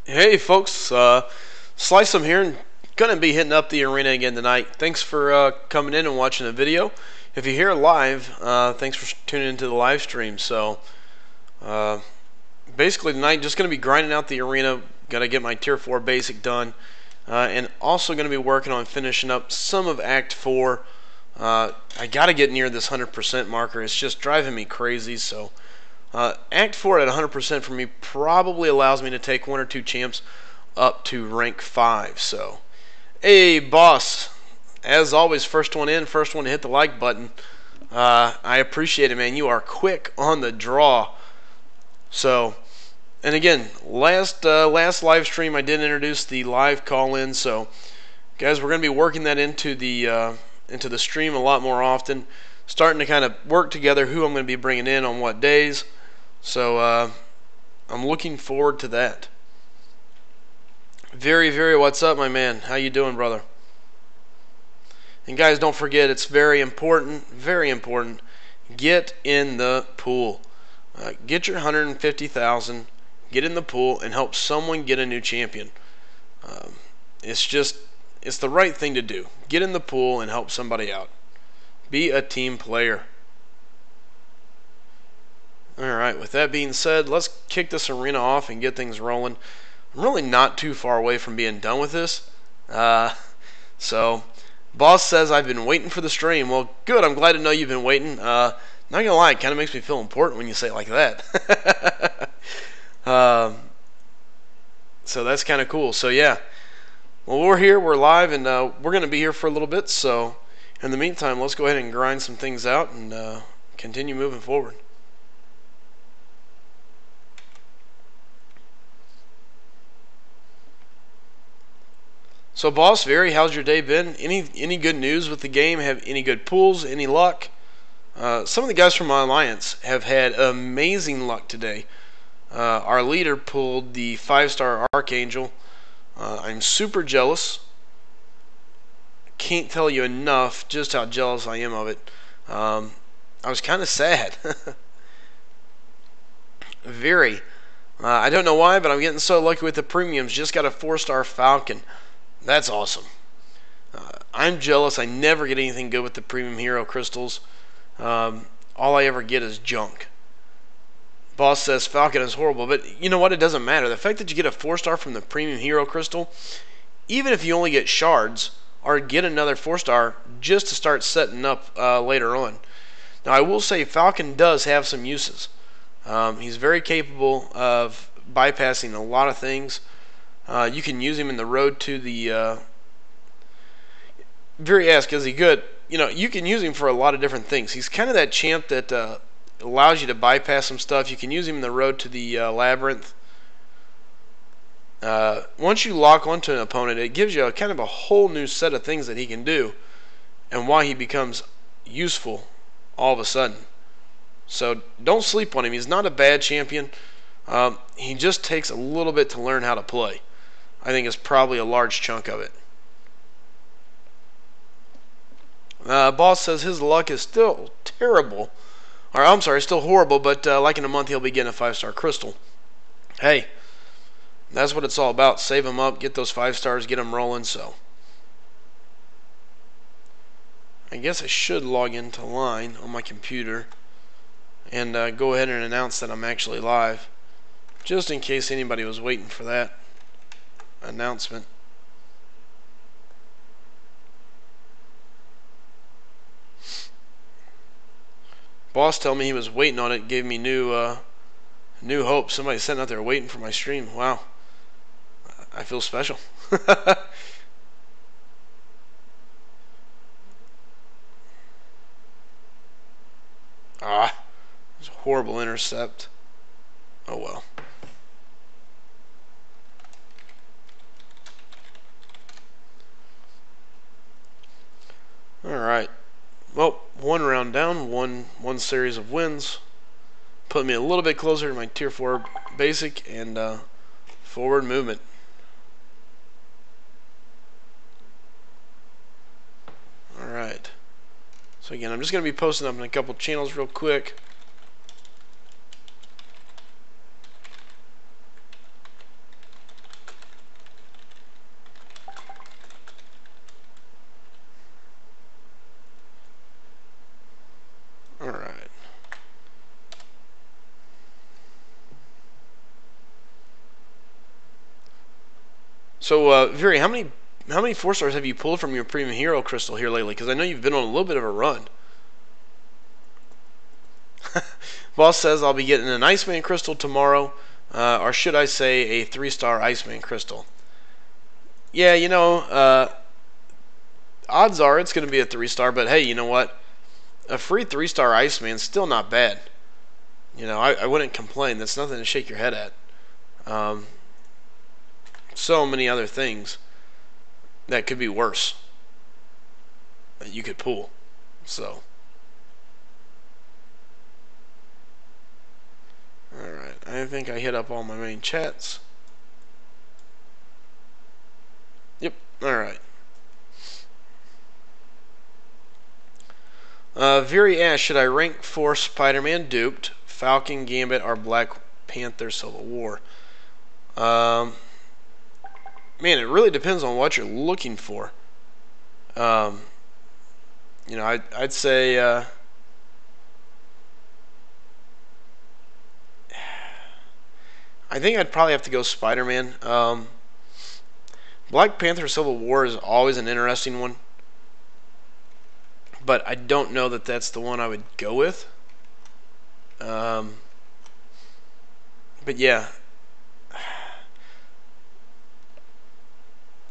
Hey folks, Slice here and gonna be hitting up the arena again tonight. Thanks for coming in and watching the video. If you're here live, thanks for tuning into the live stream. So uh, basically tonight, just gonna be grinding out the arena. Gotta get my tier 4 basic done, and also gonna be working on finishing up some of Act 4. I gotta get near this 100% marker. It's just driving me crazy. So. Act 4 at 100% for me probably allows me to take 1 or 2 champs up to rank 5. So, hey, boss. As always, first one in, first one to hit the like button. I appreciate it, man. You are quick on the draw. So, and again, last live stream I did introduce the live call-in. So, guys, we're going to be working that into the stream a lot more often. Starting to kind of work together who I'm going to be bringing in on what days. So I'm looking forward to that. Very, what's up, my man? How you doing, brother? And guys, don't forget, it's very important, get in the pool. Get your 150,000, get in the pool, and help someone get a new champion. It's the right thing to do. Get in the pool and help somebody out. Be a team player. Alright, with that being said, let's kick this arena off and get things rolling. I'm really not too far away from being done with this. So, boss says I've been waiting for the stream. Well, good, I'm glad to know you've been waiting. Not gonna lie, it kind of makes me feel important when you say it like that. So that's kind of cool. So yeah, well, we're here, we're live, and we're gonna be here for a little bit. So in the meantime, let's go ahead and grind some things out and continue moving forward. So, boss, how's your day been? Any good news with the game? Have any good pulls? Any luck? Some of the guys from my alliance have had amazing luck today. Our leader pulled the 5-star Archangel. I'm super jealous. Can't tell you enough just how jealous I am of it. I was kind of sad. Very. I don't know why, but I'm getting so lucky with the premiums. Just got a 4-star Falcon. That's awesome. I'm jealous. I never get anything good with the premium hero crystals. All I ever get is junk. Boss says Falcon is horrible, but you know what? It doesn't matter. The fact that you get a 4-star from the premium hero crystal, even if you only get shards, or get another 4-star just to start setting up later on. Now, I will say Falcon does have some uses. He's very capable of bypassing a lot of things. You can use him in the road to the very ask, is he good? You know, you can use him for a lot of different things. He's kind of that champ that allows you to bypass some stuff. You can use him in the road to the labyrinth. Once you lock onto an opponent, it gives you kind of a whole new set of things that he can do and why he becomes useful all of a sudden. So don't sleep on him. He's not a bad champion. He just takes a little bit to learn how to play. I think it's probably a large chunk of it. Boss says his luck is still terrible. Or I'm sorry, still horrible, but like in a month he'll be getting a 5-star crystal. Hey, that's what it's all about. Save them up, get those 5-stars, get them rolling. So I guess I should log into line on my computer and go ahead and announce that I'm actually live, just in case anybody was waiting for that announcement. Boss told me he was waiting on it, gave me new hope. Somebody's sitting out there waiting for my stream. Wow, I feel special. It's a horrible intercept. Oh well. Alright. Well, one round down, one series of wins. Put me a little bit closer to my tier 4 basic and forward movement. Alright. So again, I'm just going to be posting up in a couple channels real quick. So, Viri, how many 4-stars have you pulled from your premium hero crystal here lately? Because I know you've been on a little bit of a run. Boss says I'll be getting an Iceman crystal tomorrow, or should I say a 3-star Iceman crystal? Yeah, odds are it's going to be a 3-star, but hey, you know what? A free 3-star Iceman's still not bad. I wouldn't complain. That's nothing to shake your head at. So many other things that could be worse that you could pull. So, alright. I think I hit up all my main chats. Yep, alright. Viri asks, should I rank 4 Spider-Man duped, Falcon, Gambit, or Black Panther Civil War? Man, it really depends on what you're looking for. I'd say I think I'd probably have to go Spider-Man. Black Panther Civil War is always an interesting one, but I don't know that that's the one I would go with. But yeah.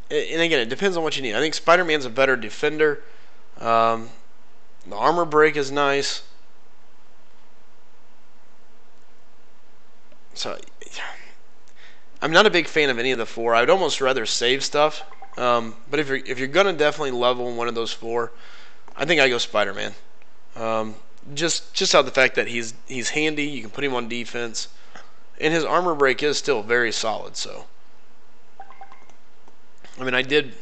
And again, it depends on what you need. I think Spider-Man's a better defender. The armor break is nice. So, I'm not a big fan of any of the 4. I'd almost rather save stuff. But if you're gonna definitely level one of those 4, I think I go Spider-Man. Just out the fact that he's handy. You can put him on defense, and his armor break is still very solid. So, I mean, I did.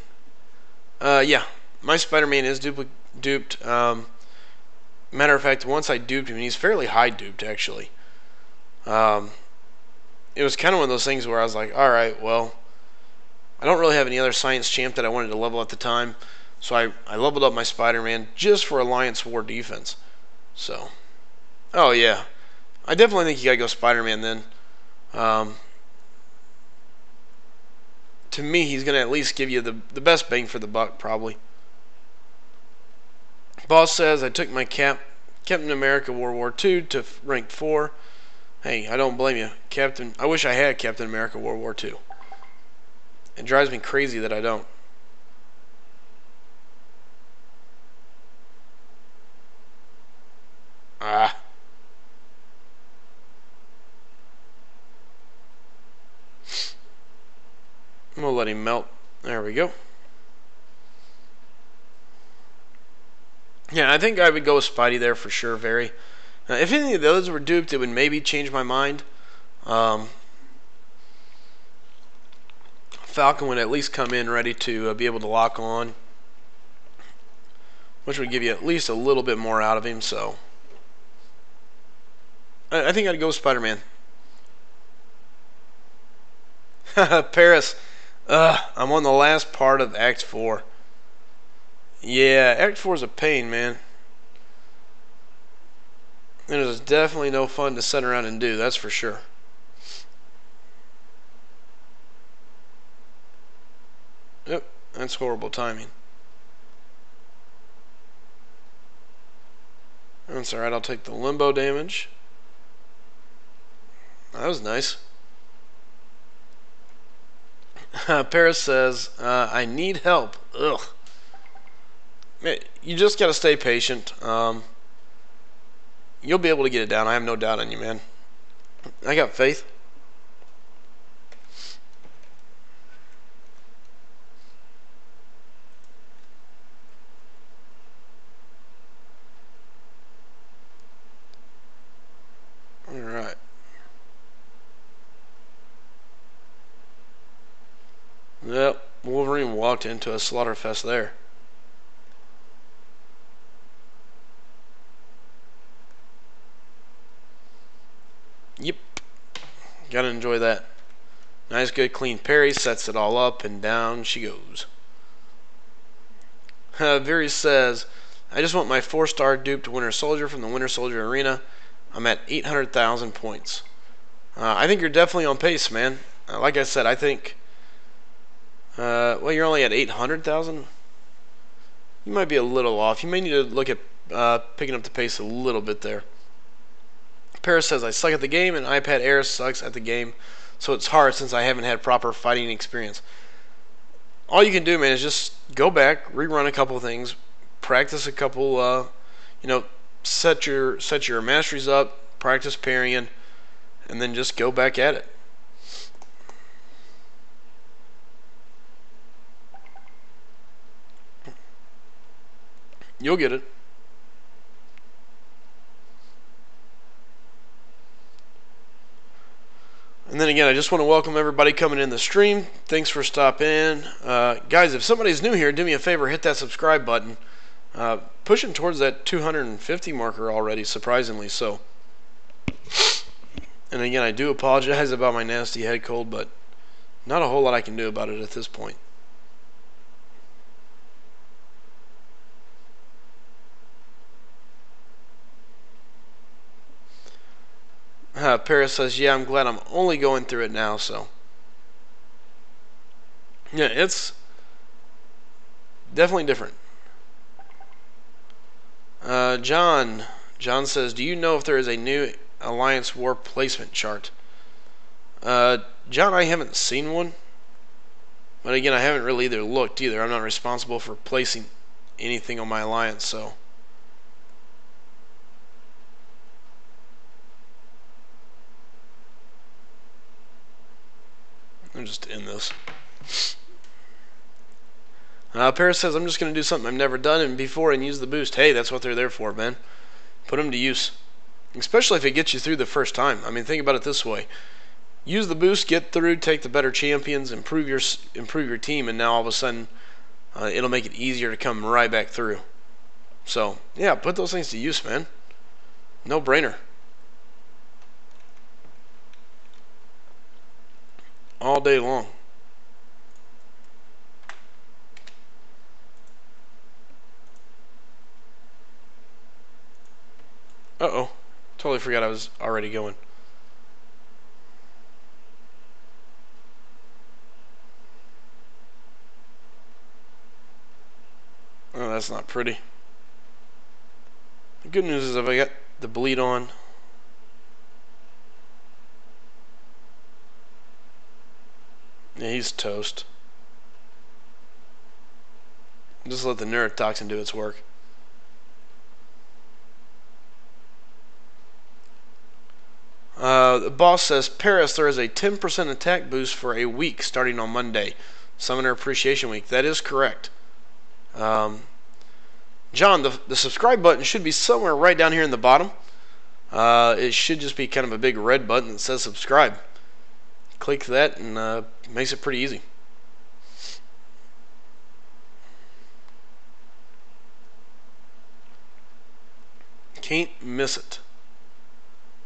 Yeah, my Spider-Man is duped. Matter of fact, once I duped him, and he's fairly high duped actually. It was kind of one of those things where I was like, all right, well, I don't really have any other Science Champ that I wanted to level at the time, so I leveled up my Spider-Man just for Alliance War defense. So, oh yeah, I definitely think you gotta go Spider-Man then. To me, he's gonna at least give you the best bang for the buck, probably. Boss says I took my Captain America World War II to rank 4. Hey, I don't blame you, Captain. I wish I had Captain America World War II. It drives me crazy that I don't. I'm gonna let him melt. There we go. Yeah, I think I would go with Spidey there for sure, very. If any of the others were duped, it would maybe change my mind. Falcon would at least come in ready to be able to lock on, which would give you at least a little bit more out of him. So I think I'd go with Spider-Man. Paris, I'm on the last part of Act 4. Yeah, Act 4 is a pain, man. It is definitely no fun to sit around and do, that's for sure. Yep, that's horrible timing. That's alright, I'll take the limbo damage. That was nice. Paris says, I need help. Ugh. Man, you just gotta stay patient. You'll be able to get it down. I have no doubt on you, man. I got faith. Alright. Yep, Wolverine walked into a slaughterfest there. Yep. Gotta enjoy that. Nice, good, clean parry. Sets it all up, and down she goes. Viri says, I just want my 4-star duped Winter Soldier from the Winter Soldier Arena. I'm at 800,000 points. I think you're definitely on pace, man. Like I said, I think Well, you're only at 800,000. You might be a little off. You may need to look at picking up the pace a little bit there. Paris says, I suck at the game, and iPad Air sucks at the game, so it's hard since I haven't had proper fighting experience. All you can do, man, is just go back, rerun a couple of things, practice a couple, set your masteries up, practice parrying, and then just go back at it. You'll get it. And then again, I just want to welcome everybody coming in the stream. Thanks for stopping in. Guys, if somebody's new here, do me a favor, hit that subscribe button. Pushing towards that 250 marker already, surprisingly so. And again, I do apologize about my nasty head cold, but not a whole lot I can do about it at this point. Paris says, yeah, I'm glad I'm only going through it now, so. Yeah, it's definitely different. John says, do you know if there is a new Alliance War placement chart? John, I haven't seen one. But again, I haven't really looked either. I'm not responsible for placing anything on my alliance, so. I'm just in this. Paris says, I'm just going to do something I've never done before and use the boost. Hey, that's what they're there for, man. Put them to use. Especially if it gets you through the first time. I mean, think about it this way. Use the boost, get through, take the better champions, improve your team, and now all of a sudden it'll make it easier to come right back through. So, yeah, put those things to use, man. No brainer. All day long. Uh-oh. Totally forgot I was already going. Oh, that's not pretty. The good news is if I got the bleed on. Yeah, he's toast. Just let the neurotoxin do its work. The boss says, Paris, there is a 10% attack boost for a week starting on Monday. Summoner Appreciation Week. That is correct. John, the subscribe button should be somewhere right down here in the bottom. It should just be kind of a big red button that says subscribe. Click that and makes it pretty easy. Can't miss it.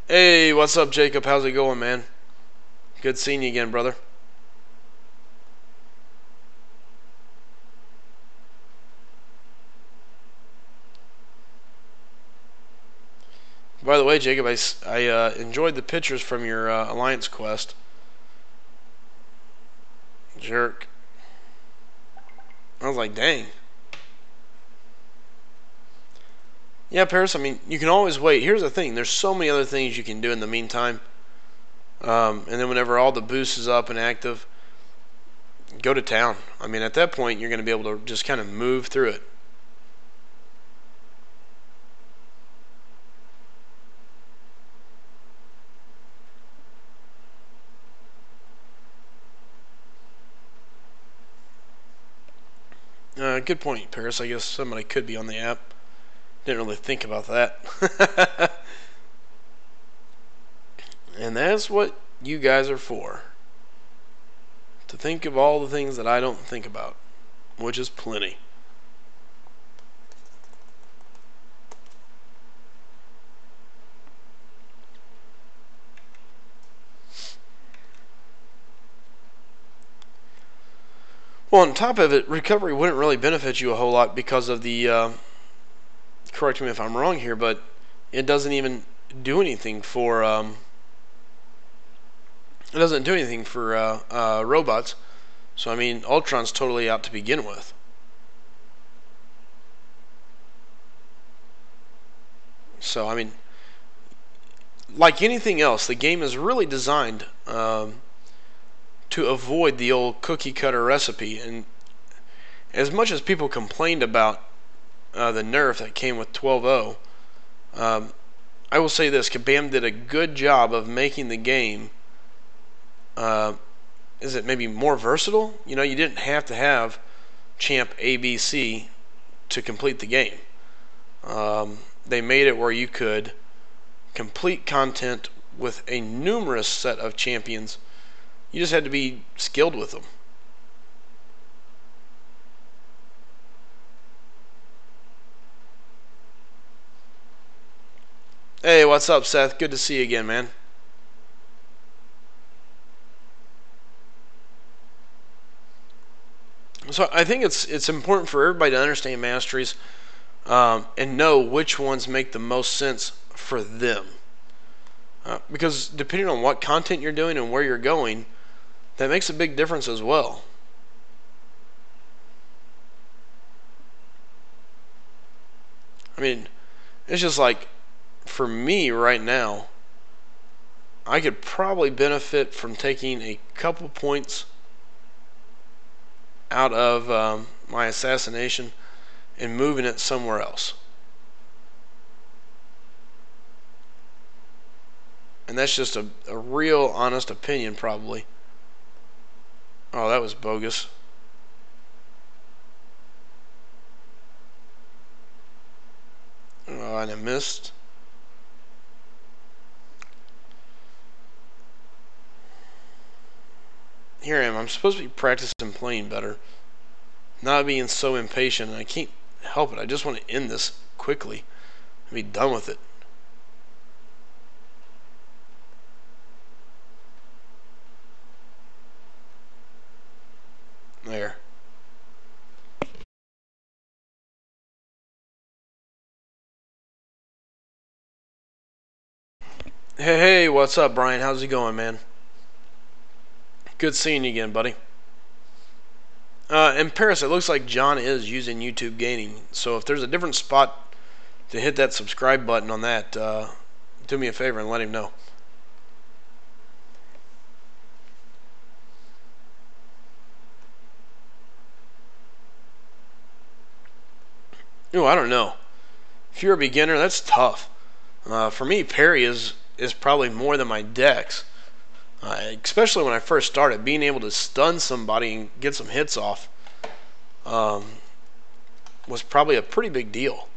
Hey, what's up, Jacob? How's it going, man? Good seeing you again, brother. By the way, Jacob, I enjoyed the pictures from your Alliance quest. Jerk. I was like, dang. Yeah, Paris, I mean, you can always wait. Here's the thing. There's so many other things you can do in the meantime. And then whenever all the boost is up and active, go to town. I mean, at that point, you're going to be able to just kind of move through it. Good point, Paris. I guess somebody could be on the app. Didn't really think about that. And that's what you guys are for. To think of all the things that I don't think about. Which is plenty. Well, on top of it, recovery wouldn't really benefit you a whole lot because of the, correct me if I'm wrong here, but it doesn't even do anything for, robots. So, I mean, Ultron's totally out to begin with. So, I mean, like anything else, the game is really designed to avoid the old cookie cutter recipe. And as much as people complained about the nerf that came with 12.0, I will say this: Kabam did a good job of making the game. Is it maybe more versatile? You know, you didn't have to have Champ ABC to complete the game. They made it where you could complete content with a numerous set of champions. You just had to be skilled with them. Hey, what's up, Seth? Good to see you again, man. So I think it's important for everybody to understand masteries and know which ones make the most sense for them. Because depending on what content you're doing and where you're going, that makes a big difference as well. I mean, it's just like, for me right now, I could probably benefit from taking a couple points out of my assassination and moving it somewhere else. And that's just a real honest opinion, probably. Oh, that was bogus. Oh, and I missed. Here I am. I'm supposed to be practicing playing better. Not being so impatient, and I can't help it. I just want to end this quickly and be done with it. There. Hey, what's up, Brian? How's it going, man? Good seeing you again, buddy. In Paris, it looks like John is using YouTube Gaming. So if there's a different spot to hit that subscribe button on that, do me a favor and let him know. Ooh, I don't know. If you're a beginner, that's tough. For me, parry is probably more than my dex. Especially when I first started, being able to stun somebody and get some hits off was probably a pretty big deal.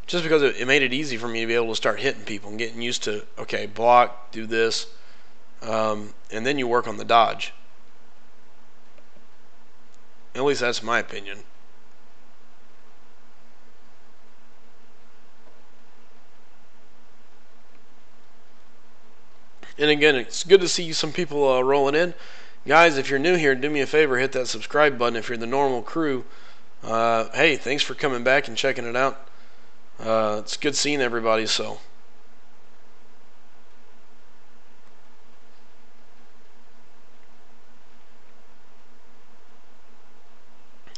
Just because it made it easy for me to be able to start hitting people and getting used to, okay, block, do this, and then you work on the dodge. At least that's my opinion. And again, it's good to see some people rolling in. Guys, if you're new here, do me a favor, hit that subscribe button. If you're the normal crew, hey, thanks for coming back and checking it out. It's good seeing everybody, so.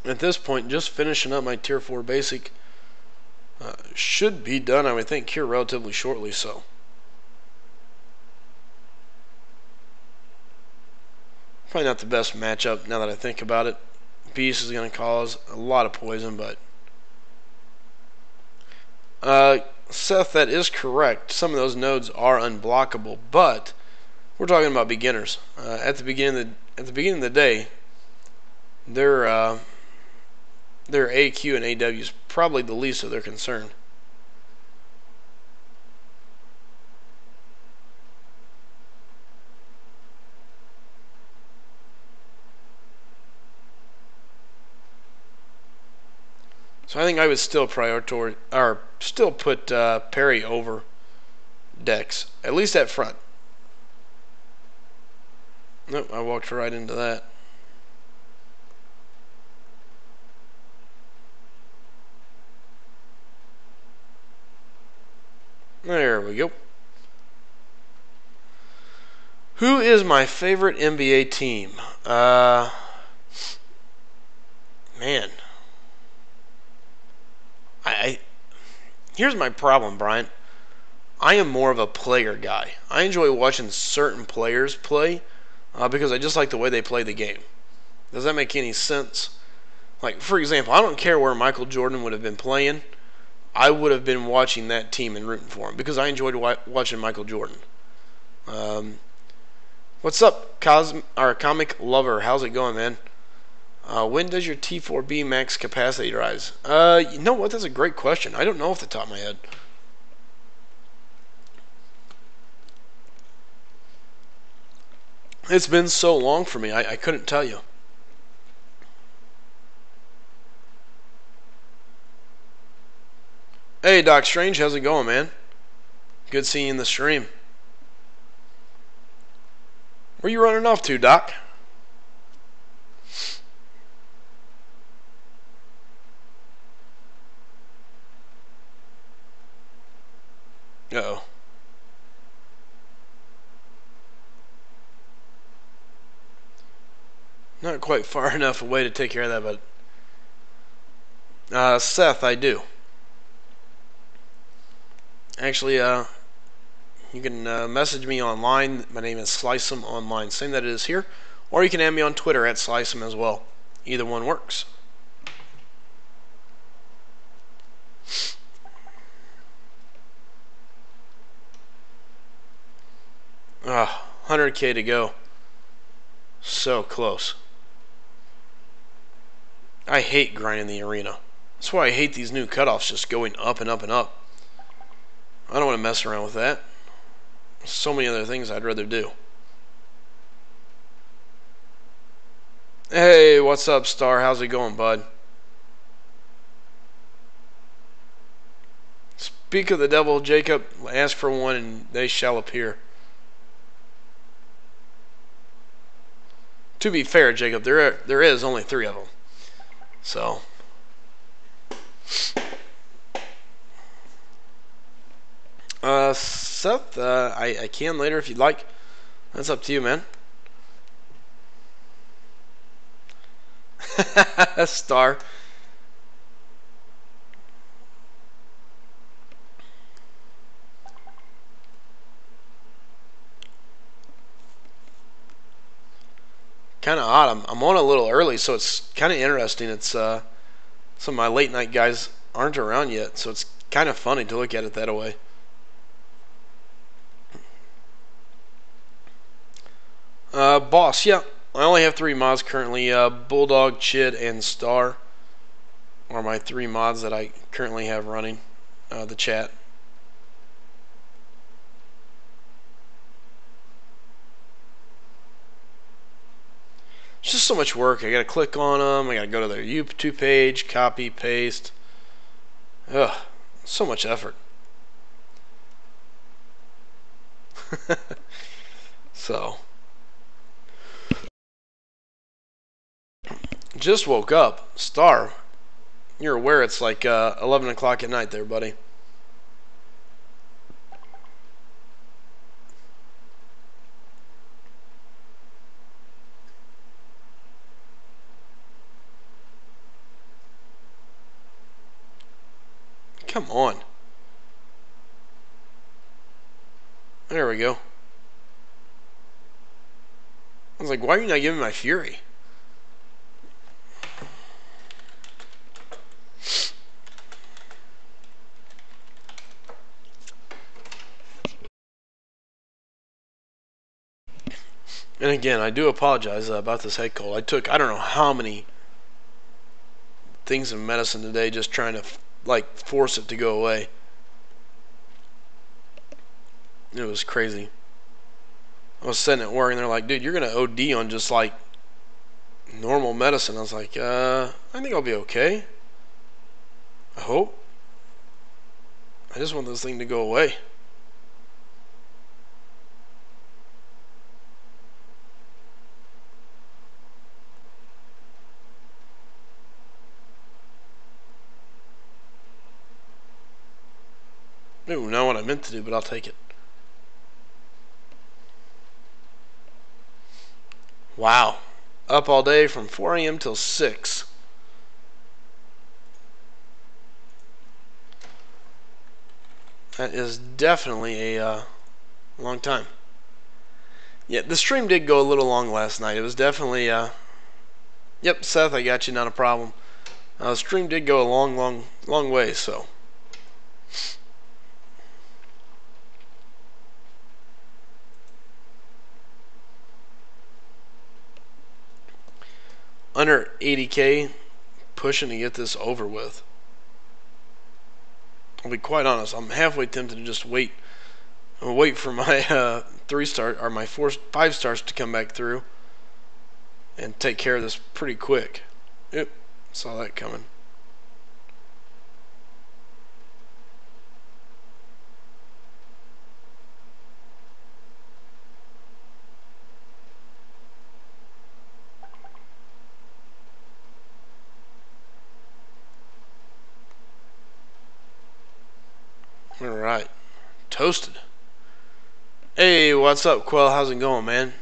At this point, just finishing up my Tier 4 Basic. Should be done, I would think, here relatively shortly, so. Probably not the best matchup now that I think about it. Beast is going to cause a lot of poison, but Seth, that is correct. Some of those nodes are unblockable, but we're talking about beginners. At the beginning of the day, their AQ and AW is probably the least of their concern. So I think I would still still put parry over Dex, at least at front. Nope, I walked right into that. There we go. Who is my favorite NBA team? Uh, man, I here's my problem, Brian. I am more of a player guy. I enjoy watching certain players play because I just like the way they play the game. Does that make any sense? Like, for example, I don't care where Michael Jordan would have been playing. I would have been watching that team and rooting for him because I enjoyed watching Michael Jordan. Um, what's up, Comic Lover? How's it going, man? When does your T4B max capacity rise? You know what? That's a great question. I don't know off the top of my head. It's been so long for me, I couldn't tell you. Hey, Doc Strange, how's it going, man? Good seeing you in the stream. Where you running off to, Doc? Uh-oh. Not quite far enough away to take care of that, but Seth, I do. Actually, you can message me online. My name is Slice'em Online, same that it is here, or you can add me on Twitter at Slice'em as well. Either one works. Ah, 100K to go. So close. I hate grinding the arena. That's why I hate these new cutoffs just going up and up and up. I don't want to mess around with that. So many other things I'd rather do. Hey, what's up, Star? How's it going, bud? Speak of the devil, Jacob. Ask for one, and they shall appear. To be fair, Jacob, there is only 3 of them. So, Seth, I can later if you'd like. That's up to you, man. Star. Kind of odd. I'm on a little early, so it's kind of interesting. It's some of my late night guys aren't around yet, so it's kind of funny to look at it that way. Boss, yeah. I only have 3 mods currently. Bulldog, Chid, and Star are my 3 mods that I currently have running the chat. It's just so much work. I gotta click on them. I gotta go to their YouTube page, copy, paste. Ugh, so much effort. So, just woke up. Star, you're aware it's like 11 o'clock at night there, buddy. Come on. There we go. I was like, why are you not giving my fury? And again, I do apologize about this head cold. I took, I don't know how many things of medicine today just trying to, like, force it to go away. It was crazy. I was sitting at work and they're like, dude, you're going to OD on just, like, normal medicine. I was like, I think I'll be okay. I hope. I just want this thing to go away. Ooh, not what I meant to do, but I'll take it. Wow. Up all day from 4 a.m. till 6. That is definitely a long time. Yeah, the stream did go a little long last night. It was definitely, yep, Seth, I got you, not a problem. The stream did go a long way, so. Under 80K, pushing to get this over with. I'll be quite honest, I'm halfway tempted to just wait for my 3-star or my 5 stars to come back through and take care of this pretty quick. Yep, saw that coming. Alright. Toasted. Hey, what's up, Quell? How's it going, man?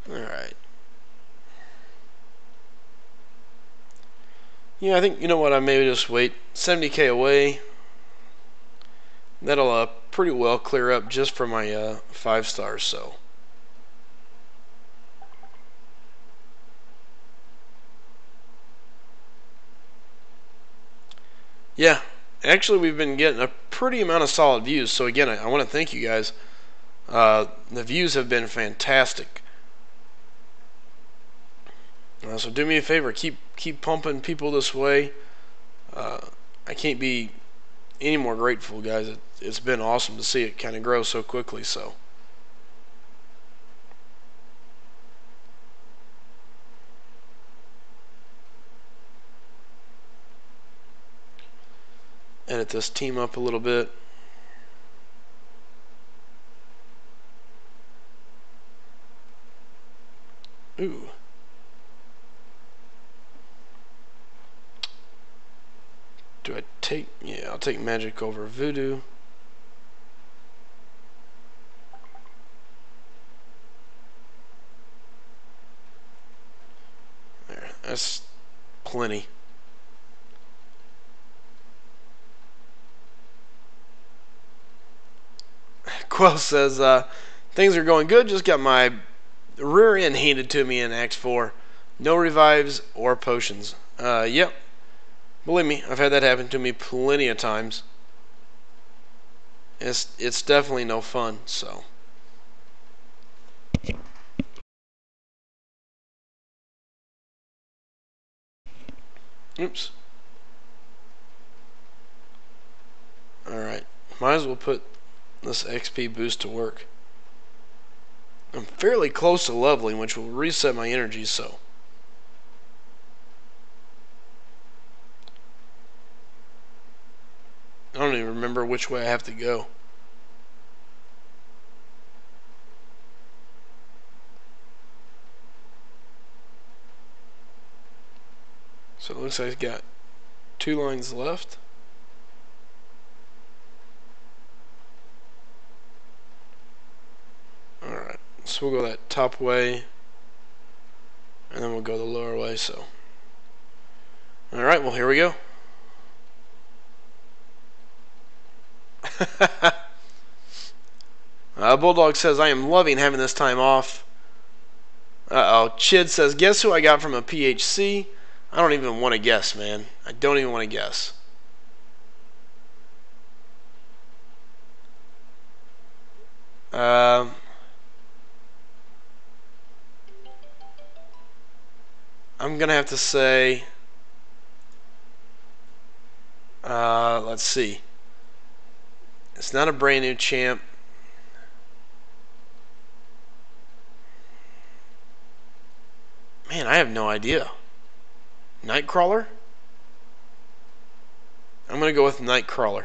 Alright. Yeah, I think, you know what, I maybe just wait 70K away. That'll pretty well clear up just for my 5 stars, so. Yeah, actually we've been getting a pretty amount of solid views, so again, I want to thank you guys. The views have been fantastic. So do me a favor, keep pumping people this way. I can't be any more grateful, guys. It's been awesome to see it kind of grow so quickly. So, edit this team up a little bit. Ooh. Do I take... Yeah, I'll take magic over voodoo. There, that's plenty. Quell says, things are going good, just got my rear end handed to me in Act 4. No revives or potions. Yep. Believe me, I've had that happen to me plenty of times. It's definitely no fun, so. Oops. Alright. Might as well put this XP boost to work. I'm fairly close to leveling, which will reset my energy, so. I don't even remember which way I have to go. So it looks like I've got 2 lines left. Alright, so we'll go that top way, and then we'll go the lower way, so. Alright, well here we go. Bulldog says, I am loving having this time off. Uh-oh. Chid says, guess who I got from a PHC? I don't even want to guess, man. I don't even want to guess. I'm going to have to say, let's see. It's not a brand new champ. Man, I have no idea. Nightcrawler? I'm going to go with Nightcrawler.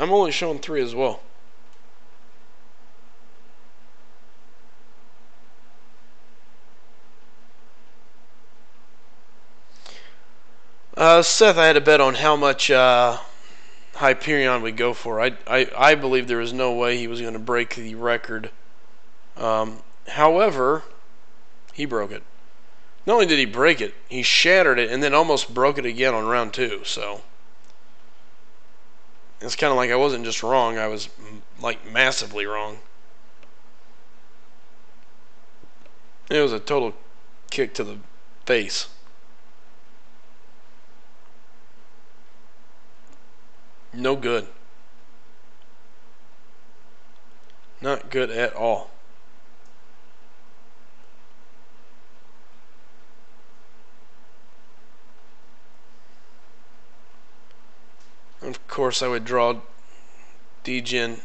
I'm only showing 3 as well. Seth, I had a bet on how much Hyperion would go for. I believe there was no way he was going to break the record. However, he broke it. Not only did he break it, he shattered it and then almost broke it again on round 2. So it's kind of like I wasn't just wrong, I was like massively wrong. It was a total kick to the face. No good. Not good at all. Of course, I would draw degen.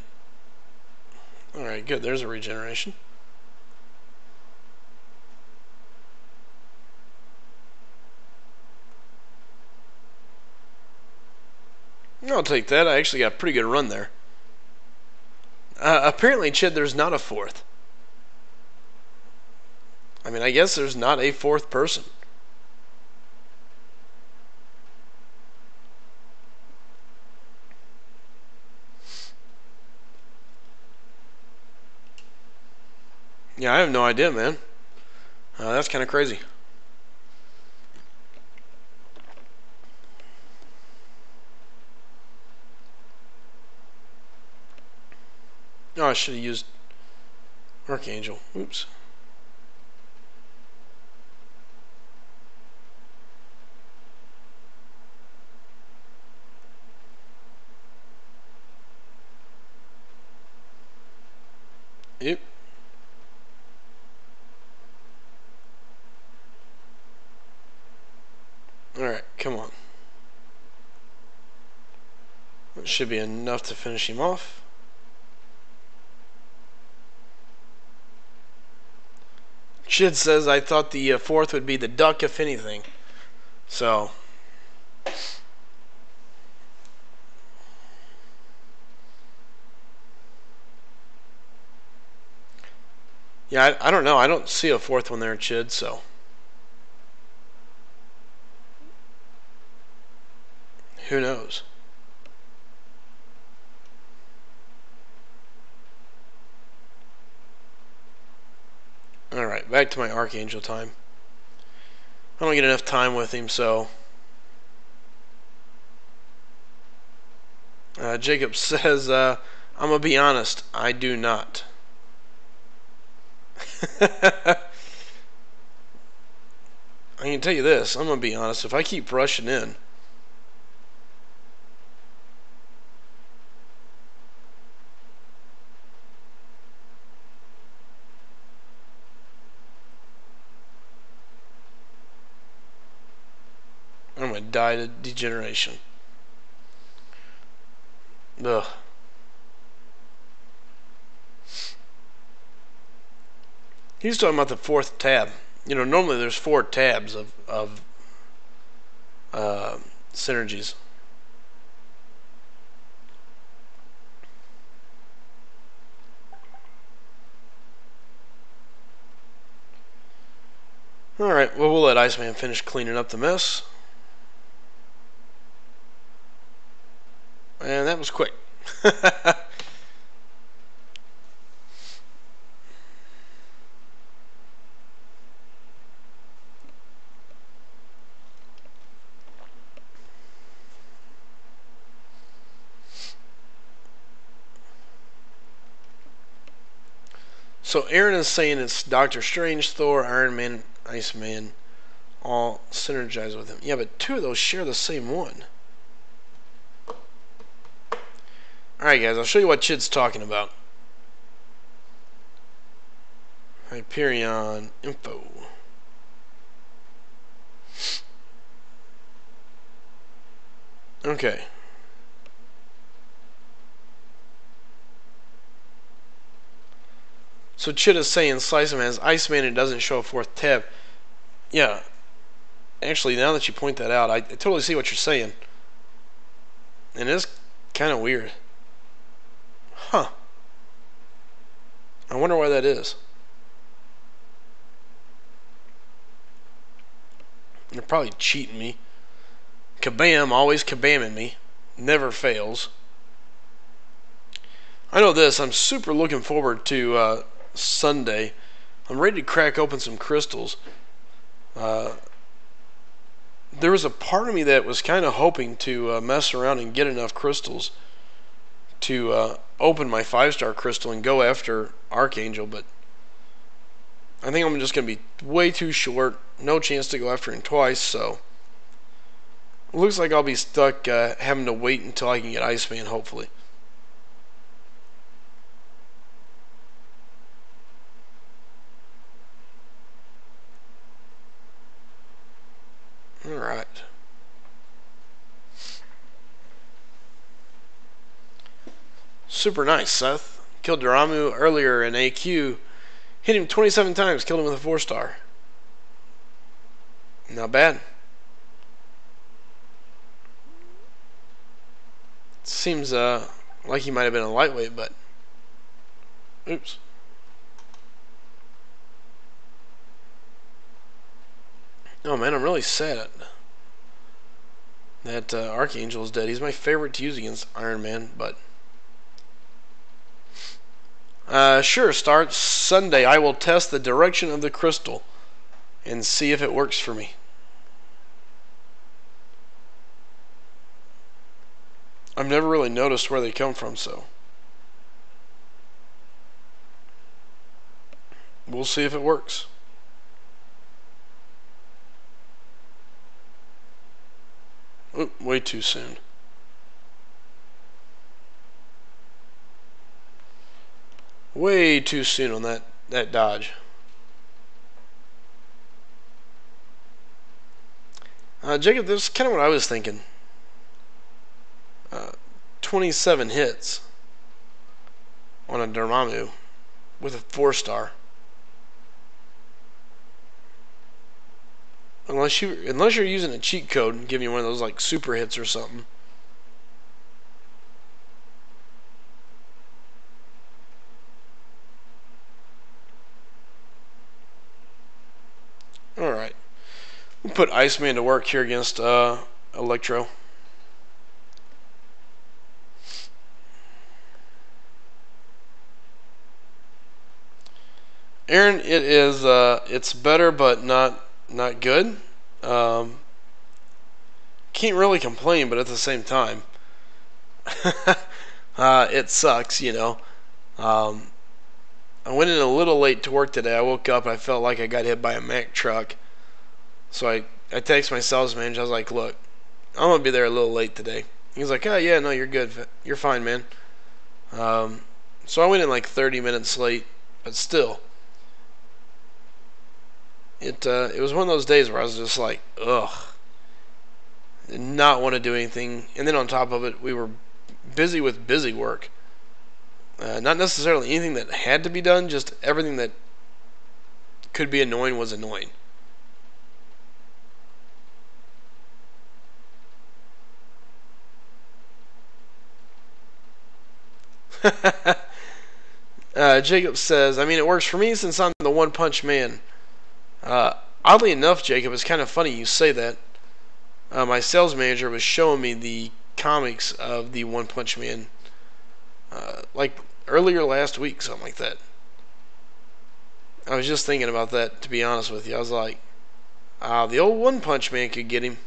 Alright, good. There's a regeneration. I'll take that. I actually got a pretty good run there. Apparently, Chid, there's not a 4th. I mean, I guess there's not a 4th person. Yeah, I have no idea, man. That's kind of crazy. Oh, I should have used Archangel. Oops. Yep. Alright, come on. That should be enough to finish him off. Chid says, I thought the 4th would be the duck, if anything. So. Yeah, I don't know. I don't see a 4th one there, Chid, so. Who knows? Alright, back to my Archangel time. I don't get enough time with him, so. Jacob says, I'm going to be honest, I do not. I can tell you this, I'm going to be honest, if I keep rushing in, I'm going to die to degeneration. Ugh. He's talking about the 4th tab. You know, normally there's 4 tabs of synergies. Alright, well, we'll let Iceman finish cleaning up the mess. And that was quick. So Aaron is saying it's Doctor Strange, Thor, Iron Man, Iceman, all synergize with him. Yeah, but 2 of those share the same one. Alright guys, I'll show you what Chid's talking about. Hyperion info. Okay. So Chid is saying Slice him as Iceman and doesn't show a 4th tab. Yeah. Actually, now that you point that out, I totally see what you're saying. And it's kind of weird. Huh. I wonder why that is. They're probably cheating me. Kabam, always kabamming me. Never fails. I know this. I'm super looking forward to Sunday. I'm ready to crack open some crystals. There was a part of me that was kind of hoping to mess around and get enough crystals to open my 5-star crystal and go after Archangel, but I think I'm just going to be way too short. No chance to go after him twice, so it looks like I'll be stuck having to wait until I can get Iceman, hopefully. Alright. Super nice, Seth. Killed Daramu earlier in AQ. Hit him 27 times, killed him with a 4-star. Not bad. Seems like he might have been a lightweight, but oops. Oh man, I'm really sad that Archangel is dead. He's my favorite to use against Iron Man, but sure, starts Sunday. I will test the direction of the crystal and see if it works for me. I've never really noticed where they come from, so we'll see if it works. Oop, way too soon. Way too soon on that dodge. Jacob, this is kind of what I was thinking. 27 hits on a Dormammu with a 4-star. Unless you're using a cheat code and giving you one of those like super hits or something. Alright. We'll put Iceman to work here against Electro. Aaron, it is it's better but not good. Can't really complain, but at the same time it sucks, you know. I went in a little late to work today. I woke up and I felt like I got hit by a Mack truck. So I texted my sales manager. I was like, look, I'm going to be there a little late today. He's like, oh, yeah, no, you're good. You're fine, man. So I went in like 30 minutes late, but still. It was one of those days where I was just like, ugh. Did not want to do anything. And then on top of it, we were busy with busy work. Not necessarily anything that had to be done, just everything that could be annoying was annoying. Jacob says, I mean, it works for me since I'm the One Punch Man. Oddly enough, Jacob, it's kind of funny you say that. My sales manager was showing me the comics of the One Punch Man like earlier last week, something like that. I was just thinking about that, to be honest with you. I was like, the old One Punch Man could get him.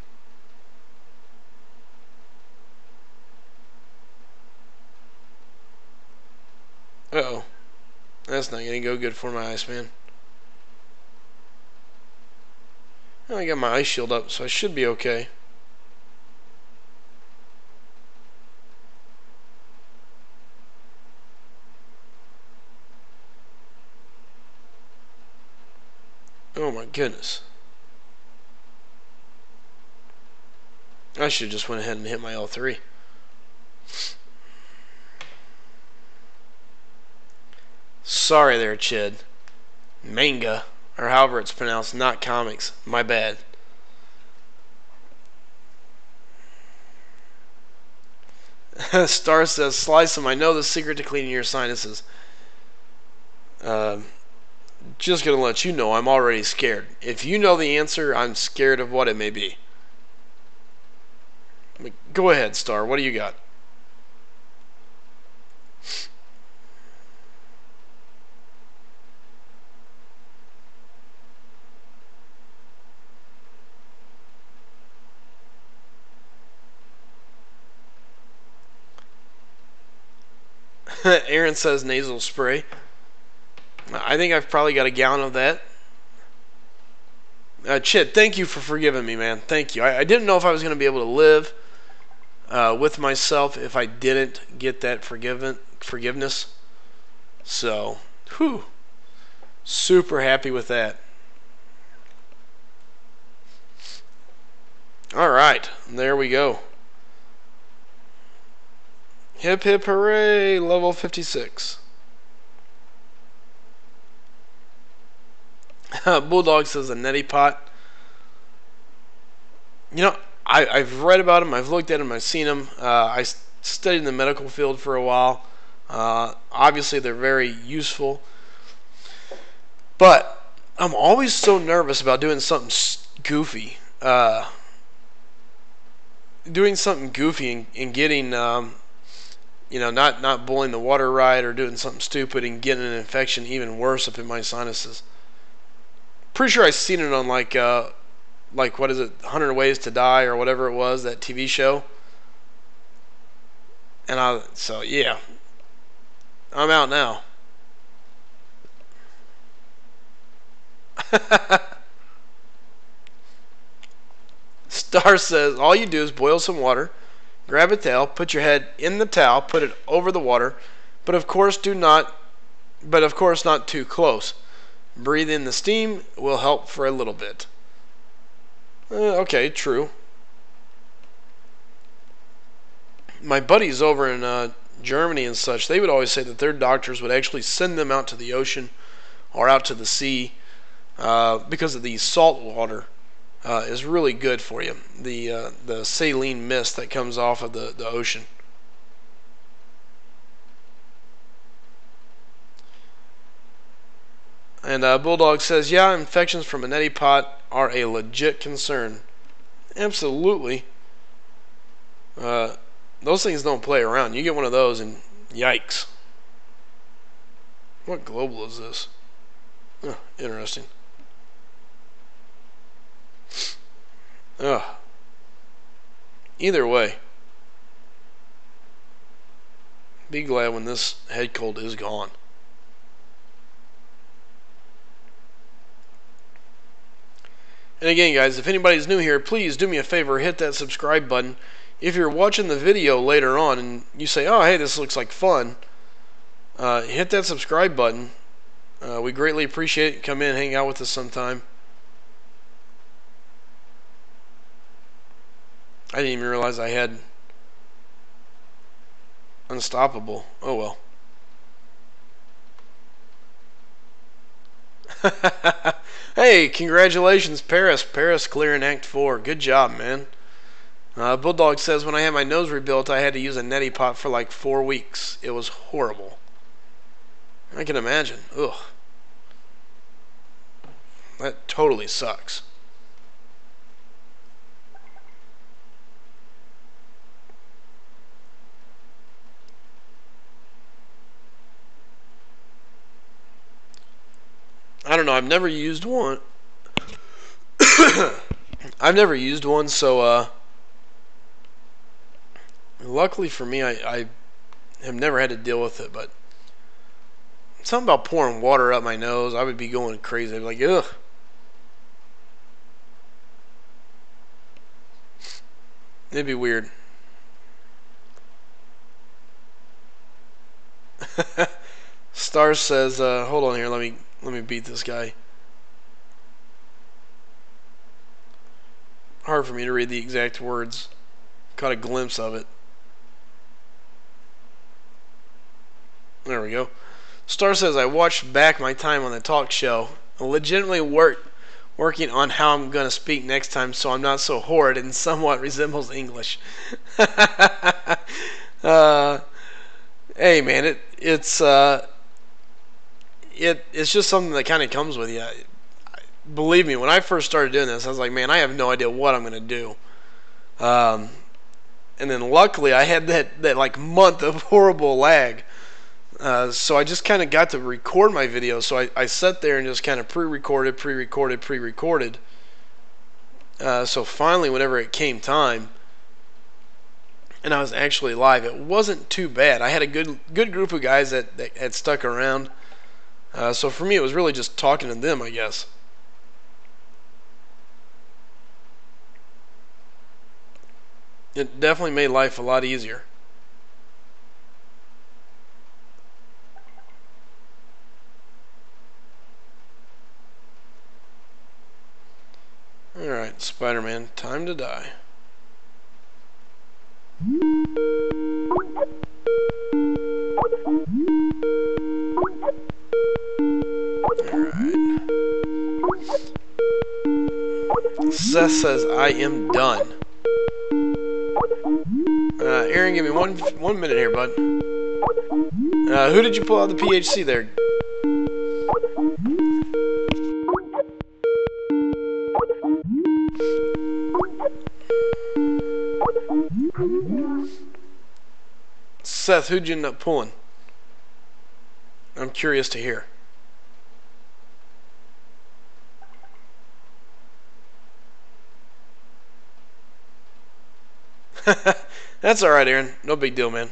Uh-oh. That's not going to go good for my Iceman. I got my ice shield up, so I should be okay. Oh my goodness. I should have just went ahead and hit my L3. Sorry there, Chid. Manga, or however it's pronounced, not comics. My bad. Star says, slice them. I know the secret to cleaning your sinuses. Just gonna let you know I'm already scared. If you know the answer, I'm scared of what it may be. Go ahead, Star. What do you got? Aaron says nasal spray. I think I've probably got a gallon of that. Chit, thank you for forgiving me, man. Thank you. I didn't know if I was going to be able to live with myself if I didn't get that forgiveness. So, whew. Super happy with that. Alright, there we go. Hip hip hooray, level 56. Bulldog says a neti pot. You know, I've read about them, I've looked at them, I've seen them. I studied in the medical field for a while. Obviously, they're very useful. But I'm always so nervous about doing something goofy. Doing something goofy and getting, you know, not boiling the water right or doing something stupid and getting an infection even worse up in my sinuses. Pretty sure I've seen it on like what is it, 100 Ways to Die or whatever it was, that TV show. And so yeah, I'm out now. Star says all you do is boil some water, grab a towel, put your head in the towel, put it over the water, but of course not too close. Breathe in the steam will help for a little bit. Okay, true. My buddies over in Germany and such, they would always say that their doctors would actually send them out to the ocean or out to the sea because of the salt water is really good for you. The saline mist that comes off of the ocean. And Bulldog says, yeah, infections from a neti pot are a legit concern. Absolutely. Those things don't play around. You get one of those and yikes. What global is this? Oh, interesting. Either way, be glad when this head cold is gone. And again, guys, if anybody's new here, please do me a favor, hit that subscribe button. If you're watching the video later on and you say, oh, hey, this looks like fun, hit that subscribe button. We greatly appreciate it. Come in, hang out with us sometime. I didn't even realize I had Unstoppable. Oh, well. Hey, congratulations, Paris. Paris clearing Act 4. Good job, man. Bulldog says, when I had my nose rebuilt, I had to use a neti pot for like 4 weeks. It was horrible. I can imagine. Ugh. That totally sucks. I don't know. I've never used one. I've never used one, so luckily for me, I have never had to deal with it. But something about pouring water up my nose, I would be going crazy. I'd be like, ugh. It'd be weird. Star says, hold on here, let me beat this guy. Hard for me to read the exact words. Caught a glimpse of it. There we go. Star says, I watched back my time on the talk show. I legitimately working on how I'm going to speak next time so I'm not so horrid and somewhat resembles English. uh, hey man, it's just something that kind of comes with you. Believe me, when I first started doing this, I was like, man, I have no idea what I'm gonna do. Um, and then luckily, I had that like month of horrible lag. So I just kind of got to record my videos. So I sat there and just kind of pre-recorded. So finally, whenever it came time, and I was actually live, it wasn't too bad. I had a good group of guys that had stuck around. So for me, it was really just talking to them, I guess. It definitely made life a lot easier. Alright, Spider-Man, time to die. Alright. Seth says, I am done. Aaron, give me one minute here, bud. Who did you pull out the PHC there? Seth, who'd you end up pulling? I'm curious to hear. That's alright, Aaron. No big deal, man.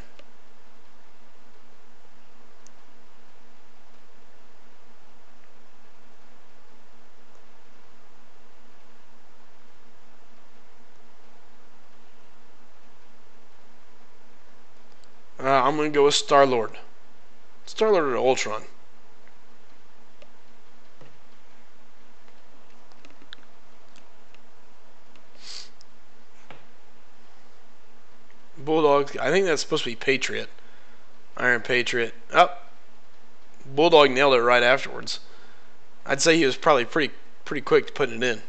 I'm going to go with Star-Lord. Star-Lord or Ultron? Bulldog, I think that's supposed to be Patriot. Iron Patriot. Oh, Bulldog nailed it right afterwards. I'd say he was probably pretty quick to putting it in.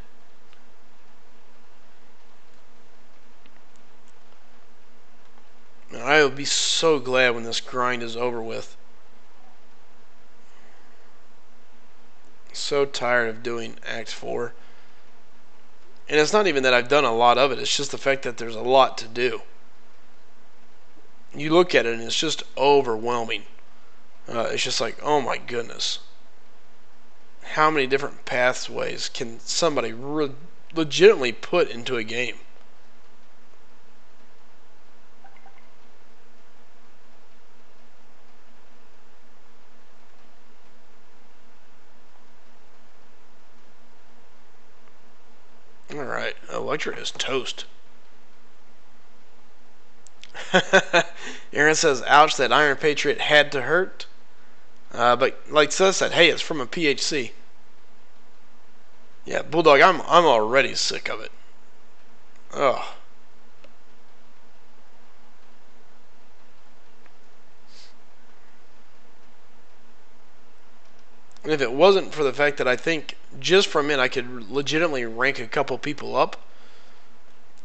I will be so glad when this grind is over with. So tired of doing Act 4. And it's not even that I've done a lot of it, it's just the fact that there's a lot to do. You look at it and it's just overwhelming. It's just like, oh my goodness. How many different pathways can somebody legitimately put into a game? Alright, Electra is toast. Aaron says, ouch, that Iron Patriot had to hurt. But like Seth said, hey, it's from a PHC. Yeah, Bulldog, I'm already sick of it. Ugh. And if it wasn't for the fact that I think just from it I could legitimately rank a couple people up,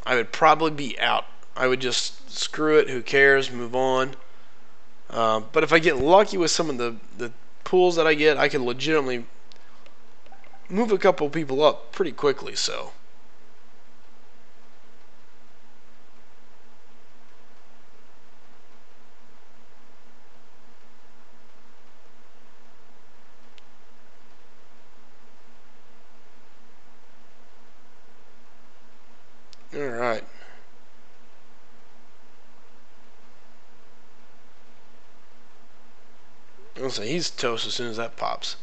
I would probably be out. I would just screw it, who cares, move on. But if I get lucky with some of the pools that I get, I can legitimately move a couple people up pretty quickly, so. Alright. I'll say he's toast as soon as that pops.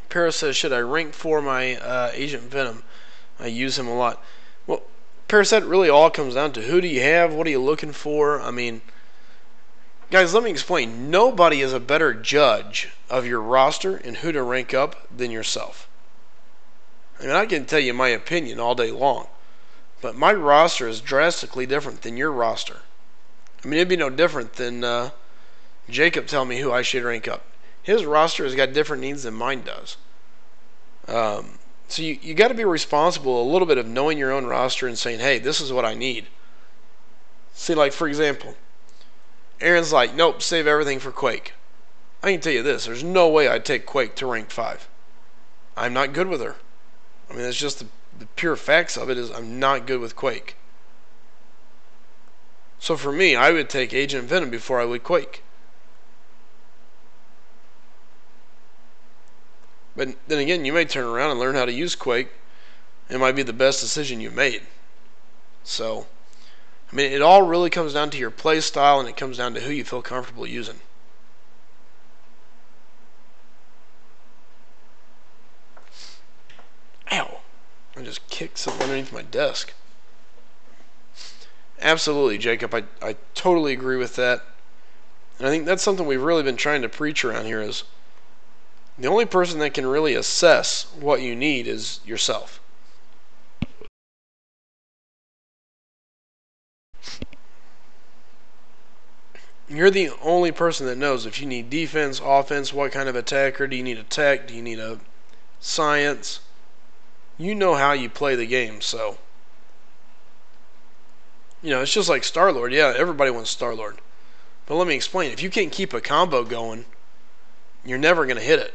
Paris says, should I rank for my Agent Venom? I use him a lot. Well, Paris, that really all comes down to who do you have? What are you looking for? I mean, guys, let me explain. Nobody is a better judge of your roster and who to rank up than yourself. I mean, I can tell you my opinion all day long, but my roster is drastically different than your roster. I mean, it'd be no different than Jacob telling me who I should rank up. His roster has got different needs than mine does. So you got to be responsible a little bit of knowing your own roster and saying, hey, this is what I need. See, like, for example, Aaron's like, nope, save everything for Quake. I can tell you this, there's no way I'd take Quake to rank 5. I'm not good with her. I mean, that's just the pure facts of it is I'm not good with Quake. So for me, I would take Agent Venom before I would Quake. But then again, you may turn around and learn how to use Quake. It might be the best decision you made. So, I mean, it all really comes down to your play style, and it comes down to who you feel comfortable using. Ow. I just kicked something underneath my desk. Absolutely, Jacob. I totally agree with that. And I think that's something we've really been trying to preach around here is the only person that can really assess what you need is yourself. You're the only person that knows if you need defense, offense, what kind of attacker, do you need a tech, do you need a science. You know how you play the game, so. You know, it's just like Star-Lord. Yeah, everybody wants Star-Lord. But let me explain. If you can't keep a combo going, you're never going to hit it.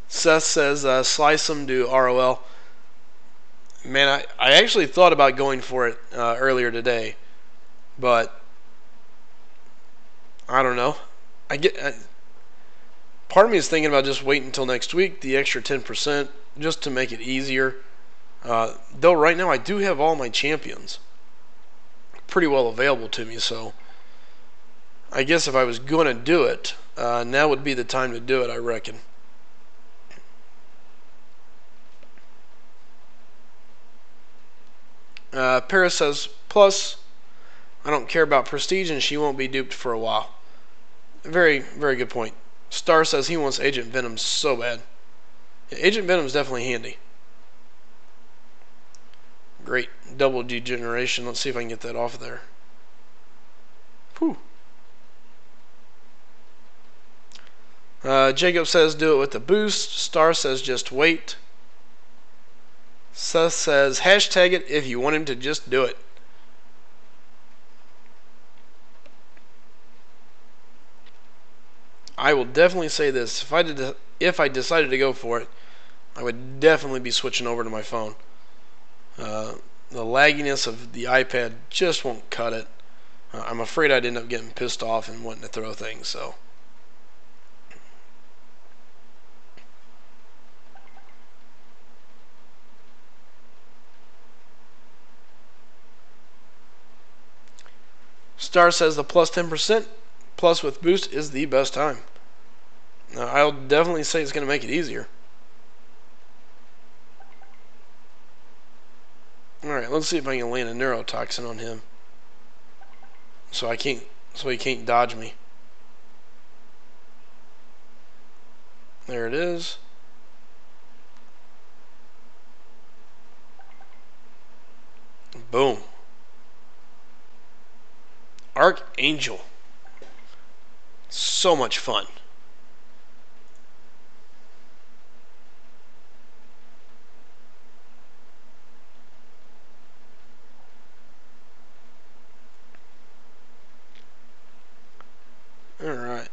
Seth says, slice them to ROL. Man, I actually thought about going for it earlier today. But, I don't know. Part of me is thinking about just waiting until next week, the extra 10%, just to make it easier. Though right now I do have all my champions pretty well available to me, so I guess if I was going to do it, now would be the time to do it, I reckon. Paris says, plus, I don't care about Prestige and she won't be duped for a while. Very, very good point. Star says he wants Agent Venom so bad. Yeah, Agent Venom's definitely handy. Great. Double degeneration. Let's see if I can get that off of there. Whew. Jacob says do it with the boost. Star says just wait. Seth says hashtag it if you want him to just do it. I will definitely say this. If I decided to go for it, I would definitely be switching over to my phone. The lagginess of the iPad just won't cut it. I'm afraid I'd end up getting pissed off and wanting to throw things, so. Star says the plus 10% plus with boost is the best time. I'll definitely say it's going to make it easier. Alright, let's see if I can land a neurotoxin on him. So he can't dodge me. There it is. Boom. Archangel. So much fun. Alright.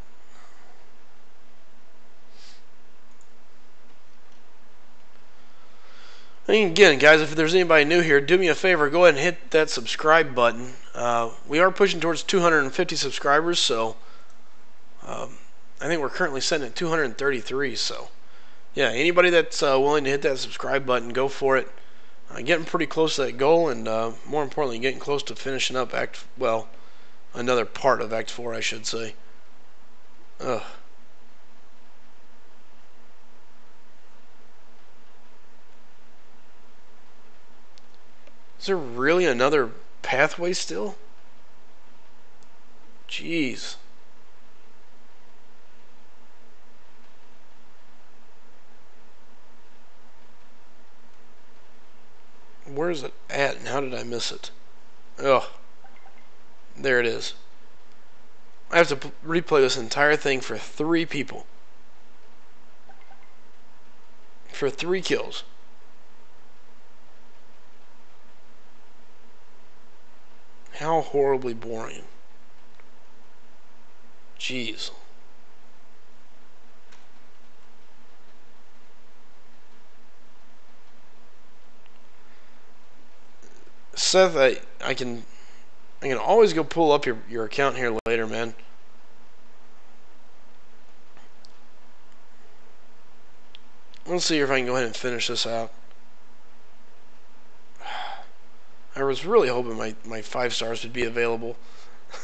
And again, guys, if there's anybody new here, do me a favor, go ahead and hit that subscribe button. We are pushing towards 250 subscribers, so I think we're currently sitting at 233. So, yeah, anybody that's willing to hit that subscribe button, go for it. Getting pretty close to that goal, and more importantly, getting close to finishing up another part of Act 4, I should say. Ugh. Is there really another pathway still? Jeez. where's it at and how did I miss it? Ugh. There it is. I have to replay this entire thing for 3 people. For 3 kills. How horribly boring. Jeez. Seth, I can always go pull up your account here later, man. Let's see if I can go ahead and finish this out. I was really hoping my 5 stars would be available.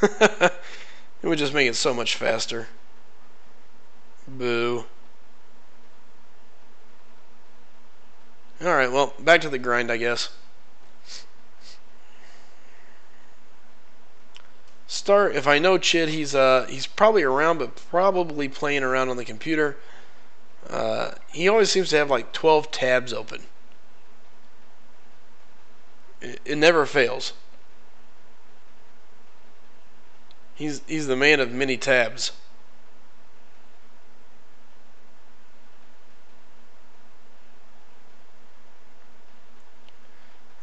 It would just make it so much faster. Boo. Alright, well, back to the grind, I guess. Start, if I know Chid, he's probably around, but probably playing around on the computer. He always seems to have like 12 tabs open. It never fails. He's the man of many tabs.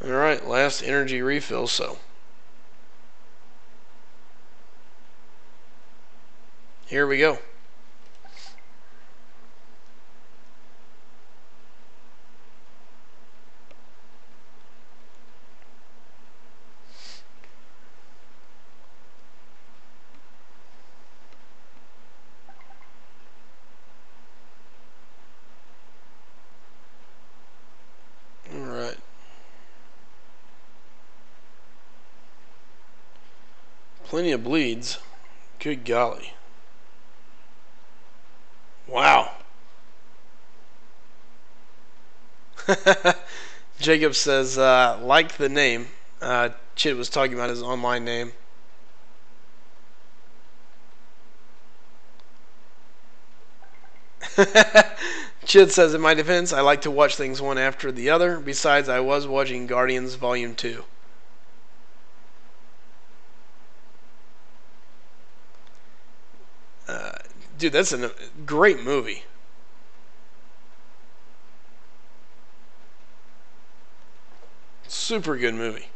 Alright, last energy refill, so here we go. Alright. Plenty of bleeds. Good golly. Wow. Jacob says, like the name. Chid was talking about his online name. Chid says, in my defense, I like to watch things one after the other. Besides, I was watching Guardians Volume 2. Dude, that's a great movie. Super good movie.